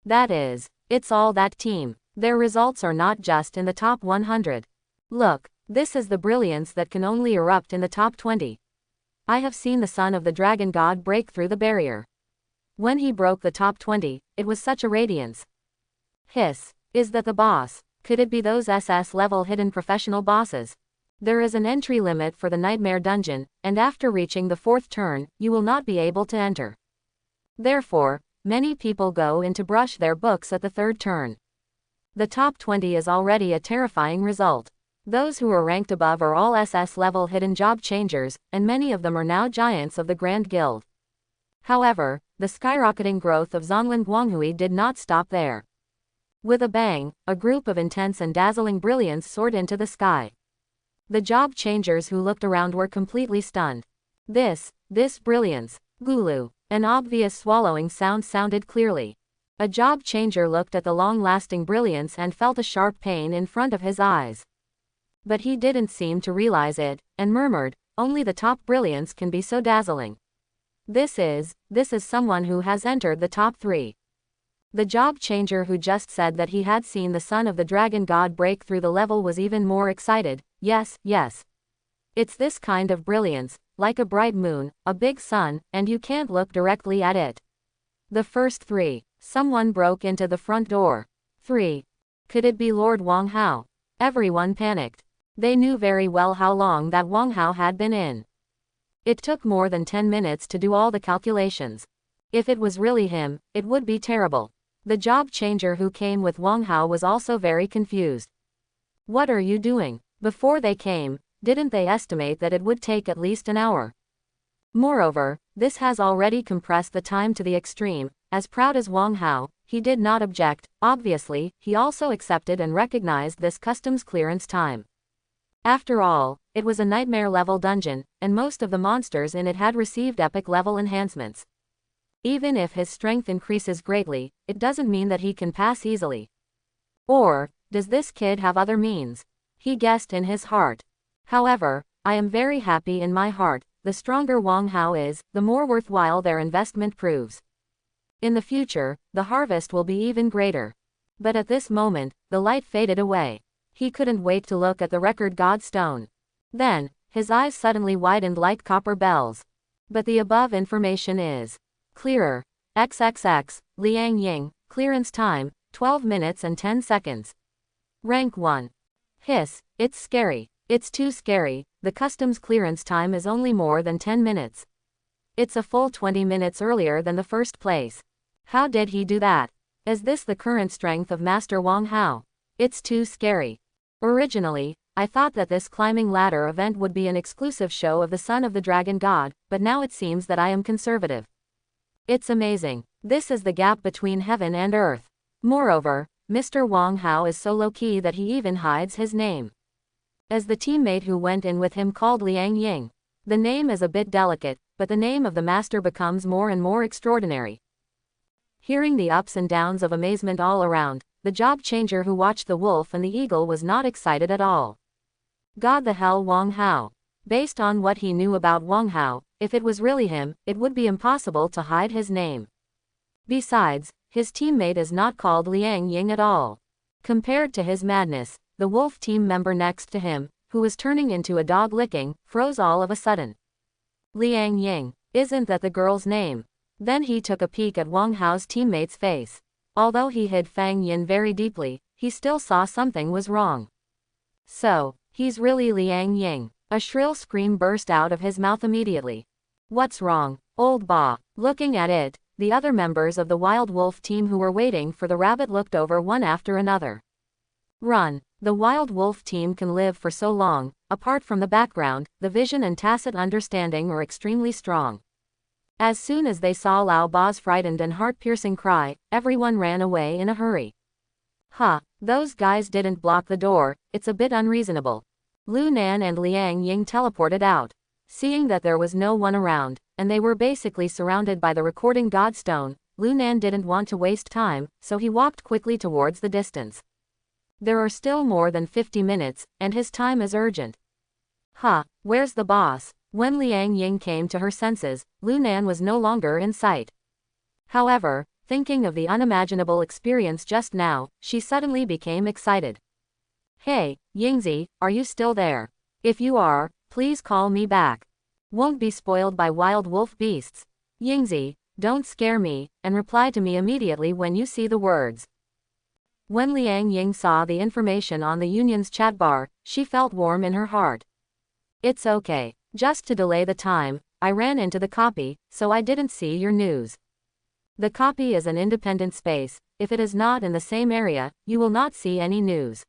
That is, it's all that team. Their results are not just in the top 100. Look, this is the brilliance that can only erupt in the top 20. I have seen the son of the dragon god break through the barrier. When he broke the top 20, it was such a radiance. Hiss, is that the boss? Could it be those SS-level hidden professional bosses? There is an entry limit for the Nightmare Dungeon, and after reaching the 4th turn, you will not be able to enter. Therefore, many people go in to brush their books at the 3rd turn. The top 20 is already a terrifying result. Those who are ranked above are all SS level hidden job changers, and many of them are now giants of the Grand Guild. However, the skyrocketing growth of Zonlin Guanghui did not stop there. With a bang, a group of intense and dazzling brilliance soared into the sky. The job changers who looked around were completely stunned. This brilliance. Gulu. An obvious swallowing sound sounded clearly. A job changer looked at the long-lasting brilliance and felt a sharp pain in front of his eyes. But he didn't seem to realize it, and murmured, "Only the top brilliance can be so dazzling. This is someone who has entered the top 3. The job changer who just said that he had seen the son of the dragon god break through the level was even more excited. Yes. It's this kind of brilliance, like a bright moon, a big sun, and you can't look directly at it. The first 3. Someone broke into the front door. 3. Could it be Lord Wang Hao? Everyone panicked. They knew very well how long that Wang Hao had been in. It took more than 10 minutes to do all the calculations. If it was really him, it would be terrible. The job changer who came with Wang Hao was also very confused. What are you doing? Before they came, didn't they estimate that it would take at least an hour? Moreover, this has already compressed the time to the extreme. As proud as Wang Hao, he did not object. Obviously, he also accepted and recognized this customs clearance time. After all, it was a nightmare-level dungeon, and most of the monsters in it had received epic-level enhancements. Even if his strength increases greatly, it doesn't mean that he can pass easily. Or, does this kid have other means? He guessed in his heart. However, I am very happy in my heart. The stronger Wang Hao is, the more worthwhile their investment proves. In the future, the harvest will be even greater. But at this moment, the light faded away. He couldn't wait to look at the record god stone. Then, his eyes suddenly widened like copper bells. But the above information is clearer. XXX, Liang Ying, clearance time, 12 minutes and 10 seconds. Rank 1. Hiss, it's scary. It's too scary. The customs clearance time is only more than 10 minutes. It's a full 20 minutes earlier than the first place. How did he do that? Is this the current strength of Master Wang Hao? It's too scary. Originally, I thought that this climbing ladder event would be an exclusive show of the son of the dragon god, but now it seems that I am conservative. It's amazing. This is the gap between heaven and earth. Moreover, Mr. Wang Hao is so low-key that he even hides his name. As the teammate who went in with him called Liang Ying. The name is a bit delicate, but the name of the master becomes more and more extraordinary. Hearing the ups and downs of amazement all around, the job changer who watched the wolf and the eagle was not excited at all. God the hell Wang Hao. Based on what he knew about Wang Hao, if it was really him, it would be impossible to hide his name. Besides, his teammate is not called Liang Ying at all. Compared to his madness, the wolf team member next to him, who was turning into a dog licking, froze all of a sudden. Liang Ying, isn't that the girl's name? Then he took a peek at Wang Hao's teammate's face. Although he hid Fang Yin very deeply, he still saw something was wrong. So, he's really Liang Ying. A shrill scream burst out of his mouth immediately. What's wrong, old ba? Looking at it, the other members of the Wild Wolf team who were waiting for the rabbit looked over one after another. Run. The Wild Wolf team can live for so long. Apart from the background, the vision and tacit understanding are extremely strong. As soon as they saw Lao Ba's frightened and heart-piercing cry, everyone ran away in a hurry. Those guys didn't block the door, it's a bit unreasonable. Lu Nan and Liang Ying teleported out. Seeing that there was no one around, and they were basically surrounded by the recording godstone, Lu Nan didn't want to waste time, so he walked quickly towards the distance. There are still more than 50 minutes, and his time is urgent. Where's the boss? When Liang Ying came to her senses, Lu Nan was no longer in sight. However, thinking of the unimaginable experience just now, she suddenly became excited. Hey, Yingzi, are you still there? If you are, please call me back. Won't be spoiled by wild wolf beasts. Yingzi, don't scare me, and reply to me immediately when you see the words. When Liang Ying saw the information on the Union's chat bar, she felt warm in her heart. It's okay. Just to delay the time, I ran into the copy, so I didn't see your news. The copy is an independent space. If it is not in the same area, you will not see any news.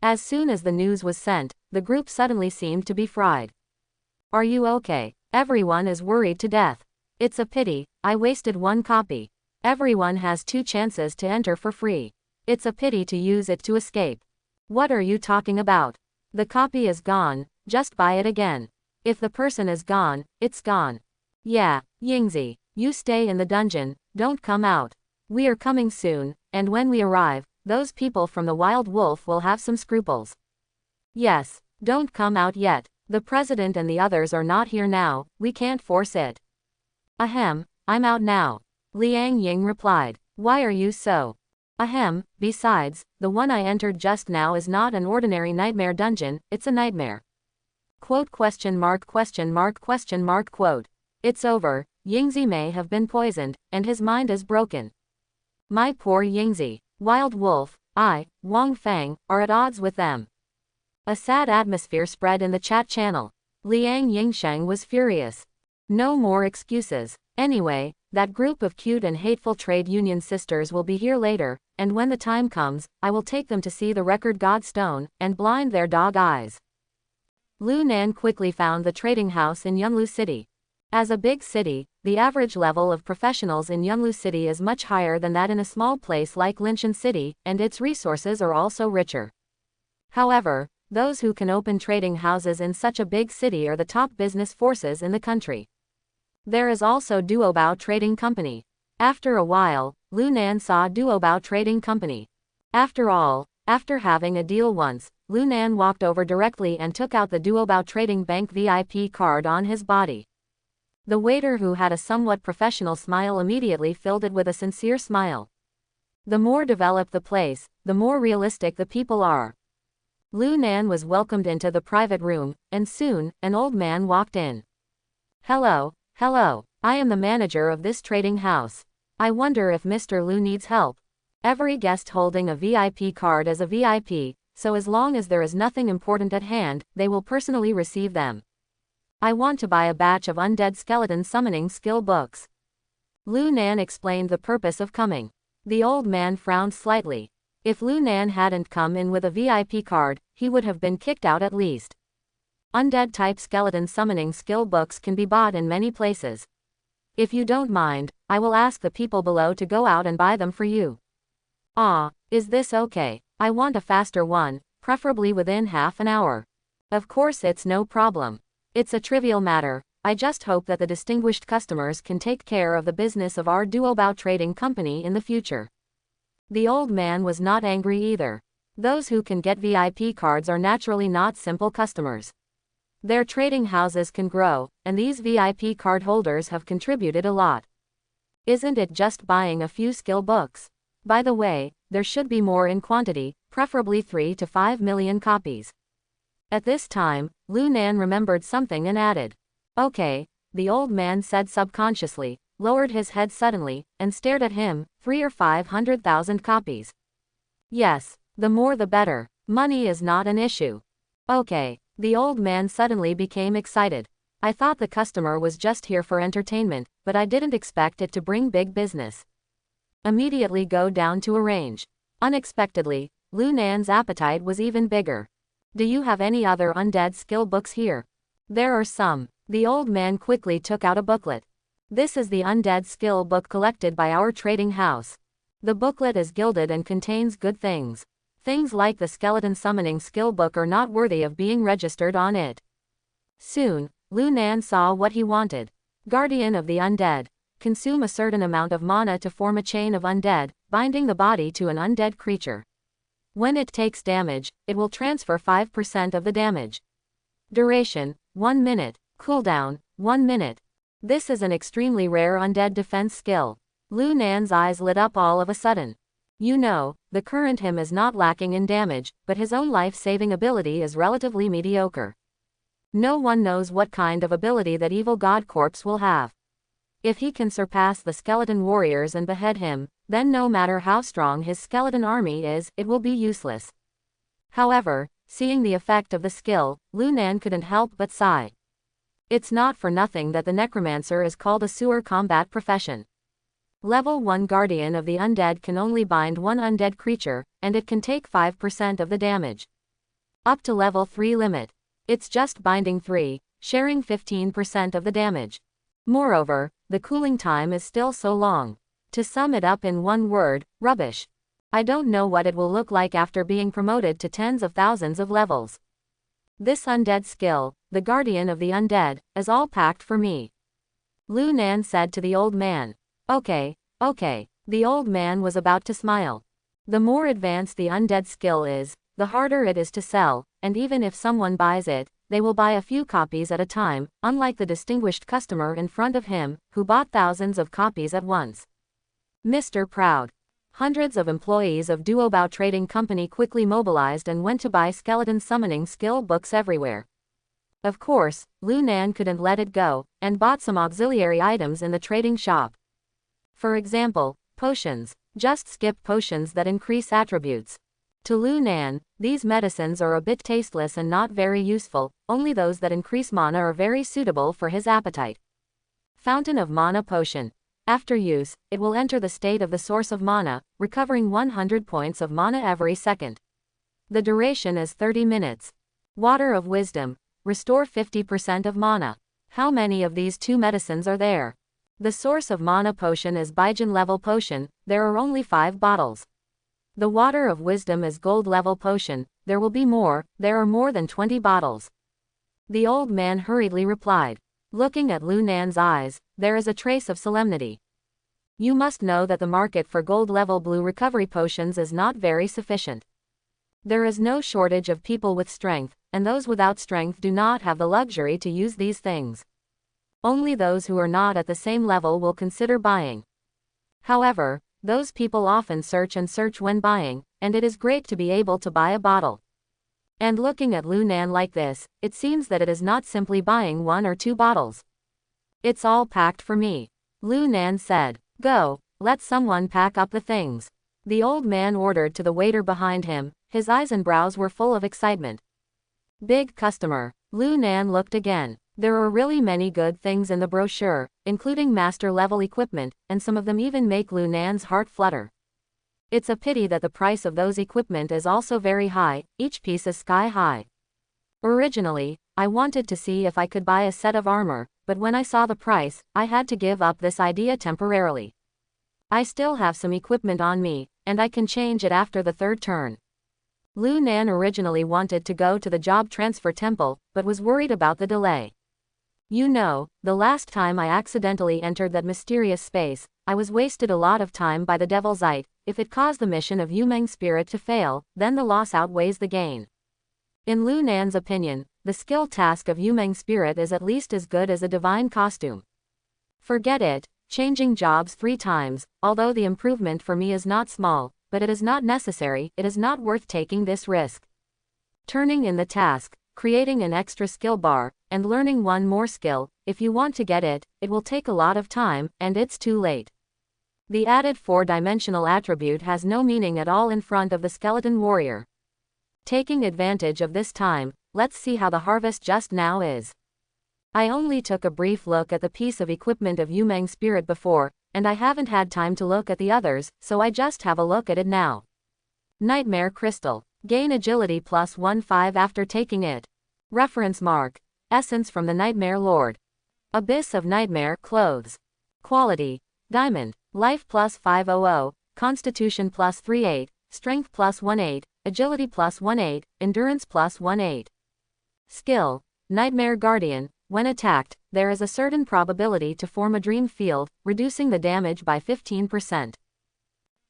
As soon as the news was sent, the group suddenly seemed to be fried. Are you okay? Everyone is worried to death. It's a pity, I wasted one copy. Everyone has 2 chances to enter for free. It's a pity to use it to escape. What are you talking about? The copy is gone, just buy it again. If the person is gone, it's gone. Yeah, Yingzi, you stay in the dungeon, don't come out. We are coming soon, and when we arrive, those people from the Wild Wolf will have some scruples. Yes, don't come out yet. The president and the others are not here now, we can't force it. Ahem, I'm out now. Liang Ying replied. Why are you so? Ahem, besides, the one I entered just now is not an ordinary nightmare dungeon, it's a nightmare. Quote question mark question mark question mark quote. It's over, Yingzi may have been poisoned, and his mind is broken. My poor Yingzi. Wild Wolf, Wang Feng, are at odds with them. A sad atmosphere spread in the chat channel. Liang Yingsheng was furious. No more excuses. Anyway, that group of cute and hateful trade union sisters will be here later, and when the time comes, I will take them to see the record Godstone, and blind their dog eyes. Lu Nan quickly found the trading house in Yunlu City. As a big city, the average level of professionals in Yunlu City is much higher than that in a small place like Linshan City, and its resources are also richer. However, those who can open trading houses in such a big city are the top business forces in the country. There is also Duobao Trading Company. After a while, Lu Nan saw Duobao Trading Company. After all, after having a deal once, Lu Nan walked over directly and took out the Duobao Trading Bank VIP card on his body. The waiter, who had a somewhat professional smile, immediately filled it with a sincere smile. The more developed the place, the more realistic the people are. Lu Nan was welcomed into the private room, and soon, an old man walked in. Hello, I am the manager of this trading house. I wonder if Mr. Lu needs help. Every guest holding a VIP card is a VIP, so as long as there is nothing important at hand, they will personally receive them. I want to buy a batch of undead skeleton summoning skill books. Lu Nan explained the purpose of coming. The old man frowned slightly. If Lu Nan hadn't come in with a VIP card, he would have been kicked out at least. Undead-type skeleton summoning skill books can be bought in many places. If you don't mind, I will ask the people below to go out and buy them for you. Is this okay? I want a faster one, preferably within half an hour. Of course, it's no problem. It's a trivial matter. I just hope that the distinguished customers can take care of the business of our Duobao Trading Company in the future. The old man was not angry either. Those who can get VIP cards are naturally not simple customers. Their trading houses can grow, and these VIP card holders have contributed a lot. Isn't it just buying a few skill books? By the way, there should be more in quantity, preferably 3 to 5 million copies. At this time, Lu Nan remembered something and added. Okay, the old man said subconsciously, lowered his head suddenly, and stared at him, 3 or 500,000 copies. Yes, the more the better. Money is not an issue. Okay, the old man suddenly became excited. I thought the customer was just here for entertainment, but I didn't expect it to bring big business. Immediately go down to arrange. Unexpectedly, Lu Nan's appetite was even bigger. Do you have any other undead skill books here? There are some. The old man quickly took out a booklet. This is the undead skill book collected by our trading house. The booklet is gilded and contains good things. Things like the skeleton summoning skill book are not worthy of being registered on it. Soon, Lu Nan saw what he wanted. Guardian of the Undead. Consume a certain amount of mana to form a chain of undead, binding the body to an undead creature. When it takes damage, it will transfer 5% of the damage. Duration, 1 minute. Cooldown, 1 minute. This is an extremely rare undead defense skill. Lu Nan's eyes lit up all of a sudden. You know, the current him is not lacking in damage, but his own life-saving ability is relatively mediocre. No one knows what kind of ability that evil god corpse will have. If he can surpass the skeleton warriors and behead him, then no matter how strong his skeleton army is, it will be useless. However, seeing the effect of the skill, Lu Nan couldn't help but sigh. It's not for nothing that the Necromancer is called a sewer combat profession. Level 1 Guardian of the Undead can only bind one undead creature, and it can take 5% of the damage. Up to level 3 limit. It's just binding 3, sharing 15% of the damage. Moreover, the cooling time is still so long. To sum it up in one word, rubbish. I don't know what it will look like after being promoted to tens of thousands of levels. This undead skill, the guardian of the undead, is all packed for me. Lu Nan said to the old man. Okay. The old man was about to smile. The more advanced the undead skill is, the harder it is to sell, and even if someone buys it, they will buy a few copies at a time, unlike the distinguished customer in front of him, who bought thousands of copies at once. Mr. Proud. Hundreds of employees of Duobao Trading Company quickly mobilized and went to buy skeleton summoning skill books everywhere. Of course, Lu Nan couldn't let it go, and bought some auxiliary items in the trading shop. For example, potions. Just skip potions that increase attributes. To Lu Nan, these medicines are a bit tasteless and not very useful, only those that increase mana are very suitable for his appetite. Fountain of Mana Potion. After use, it will enter the state of the source of mana, recovering 100 points of mana every second. The duration is 30 minutes. Water of Wisdom. Restore 50% of mana. How many of these two medicines are there? The source of mana potion is Baijin level potion, there are only 5 bottles. The Water of Wisdom is gold level potion, there will be more, there are more than 20 bottles. The old man hurriedly replied. Looking at Lu Nan's eyes, there is a trace of solemnity. You must know that the market for gold level blue recovery potions is not very sufficient. There is no shortage of people with strength, and those without strength do not have the luxury to use these things. Only those who are not at the same level will consider buying. However, those people often search and search when buying, and it is great to be able to buy a bottle. And looking at Lu Nan like this, it seems that it is not simply buying 1 or 2 bottles. It's all packed for me. Lu Nan said. Go, let someone pack up the things. The old man ordered to the waiter behind him, his eyes and brows were full of excitement. Big customer. Lu Nan looked again. There are really many good things in the brochure, including master level equipment, and some of them even make Lu Nan's heart flutter. It's a pity that the price of those equipment is also very high, each piece is sky high. Originally, I wanted to see if I could buy a set of armor, but when I saw the price, I had to give up this idea temporarily. I still have some equipment on me, and I can change it after the 3rd turn. Lu Nan originally wanted to go to the job transfer temple, but was worried about the delay. You know, the last time I accidentally entered that mysterious space, I was wasted a lot of time by the Devil's Eye. If it caused the mission of Yumeng Spirit to fail, then the loss outweighs the gain. In Lu Nan's opinion, the skill task of Yumeng Spirit is at least as good as a divine costume. Forget it, changing jobs 3 times, although the improvement for me is not small, but it is not necessary, it is not worth taking this risk. Turning in the task, creating an extra skill bar, and learning 1 more skill, if you want to get it, it will take a lot of time, and it's too late. The added 4-dimensional attribute has no meaning at all in front of the skeleton warrior. Taking advantage of this time, let's see how the harvest just now is. I only took a brief look at the piece of equipment of Yumeng Spirit before, and I haven't had time to look at the others, so I just have a look at it now. Nightmare Crystal. Gain agility plus 1/5 after taking it. Reference mark. Essence from the Nightmare Lord. Abyss of Nightmare Clothes. Quality. Diamond. Life plus 500, Constitution plus 38, Strength plus 18, Agility plus 18, Endurance plus 18. Skill. Nightmare Guardian. When attacked, there is a certain probability to form a dream field, reducing the damage by 15%.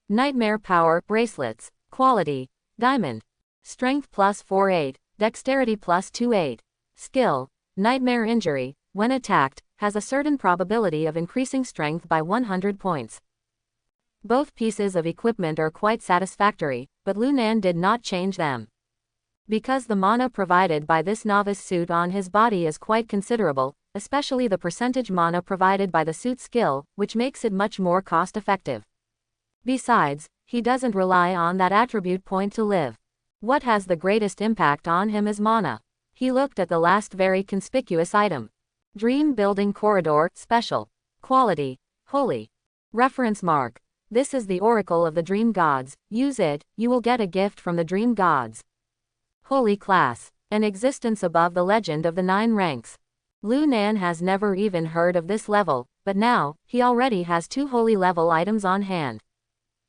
Nightmare Power Bracelets. Quality. Diamond. Strength plus 48, Dexterity plus 28. Skill. Nightmare Injury. When attacked, has a certain probability of increasing strength by 100 points. Both pieces of equipment are quite satisfactory, but Lu Nan did not change them. Because the mana provided by this novice suit on his body is quite considerable, especially the percentage mana provided by the suit skill, which makes it much more cost-effective. Besides, he doesn't rely on that attribute point to live. What has the greatest impact on him is mana. He looked at the last very conspicuous item. Dream Building Corridor, Special. Quality. Holy. Reference mark. This is the Oracle of the Dream Gods. Use it, you will get a gift from the Dream Gods. Holy class. An existence above the legend of the 9 ranks. Lu Nan has never even heard of this level, but now, he already has 2 holy level items on hand.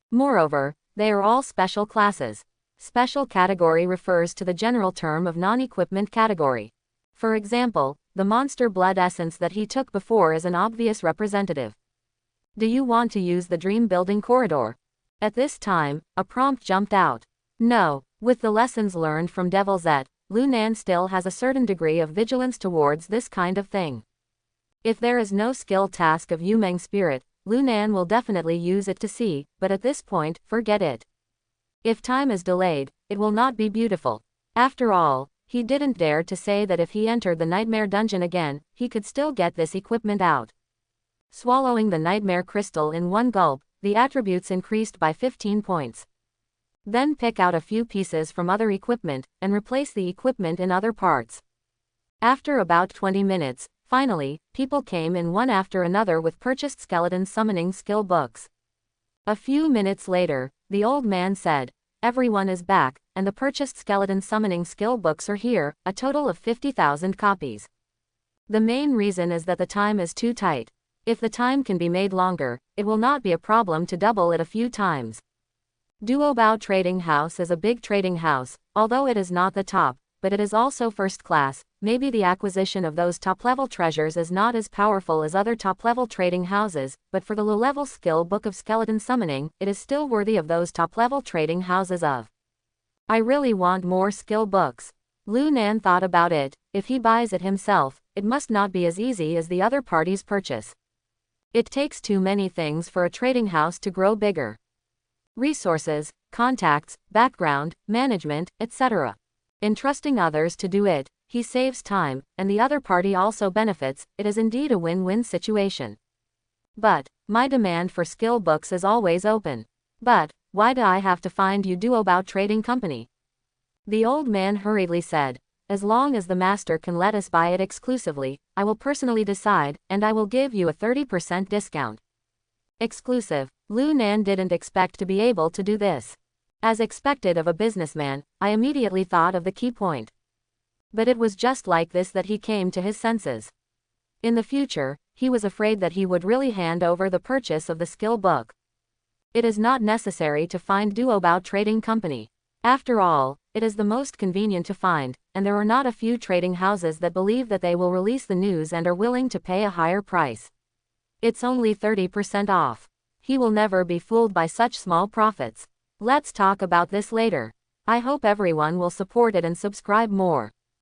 Moreover, they are all special classes. Special category refers to the general term of non-equipment category. For example, the monster blood essence that he took before is an obvious representative. Do you want to use the dream building corridor? At this time, a prompt jumped out. No, with the lessons learned from Devil Zet, Lu Nan still has a certain degree of vigilance towards this kind of thing. If there is no skill task of Yumeng spirit, Lu Nan will definitely use it to see, but at this point, forget it. If time is delayed, it will not be beautiful. After all, he didn't dare to say that if he entered the nightmare dungeon again, he could still get this equipment out. Swallowing the nightmare crystal in one gulp, the attributes increased by 15 points. Then pick out a few pieces from other equipment, and replace the equipment in other parts. After about 20 minutes, finally, people came in one after another with purchased skeleton summoning skill books. A few minutes later, the old man said, "Everyone is back, and the purchased skeleton summoning skill books are here, a total of 50,000 copies. The main reason is that the time is too tight. If the time can be made longer, it will not be a problem to double it a few times." Duobao Trading House is a big trading house, although it is not the top, but it is also first class. Maybe the acquisition of those top-level treasures is not as powerful as other top-level trading houses, but for the low-level skill book of skeleton summoning, it is still worthy of those top-level trading houses of. I really want more skill books. Lu Nan thought about it. If he buys it himself, it must not be as easy as the other party's purchase. It takes too many things for a trading house to grow bigger. Resources, contacts, background, management, etc. Entrusting others to do it, he saves time, and the other party also benefits. It is indeed a win-win situation. But, my demand for skill books is always open. But, why do I have to find you Duobao Trading Company? The old man hurriedly said, "As long as the master can let us buy it exclusively, I will personally decide, and I will give you a 30% discount." Exclusive. Lu Nan didn't expect to be able to do this. As expected of a businessman, I immediately thought of the key point. But it was just like this that he came to his senses. In the future, he was afraid that he would really hand over the purchase of the skill book. It is not necessary to find Duobao Trading Company. After all, it is the most convenient to find, and there are not a few trading houses that believe that they will release the news and are willing to pay a higher price. It's only 30% off. He will never be fooled by such small profits. Let's talk about this later. I hope everyone will support it and subscribe more.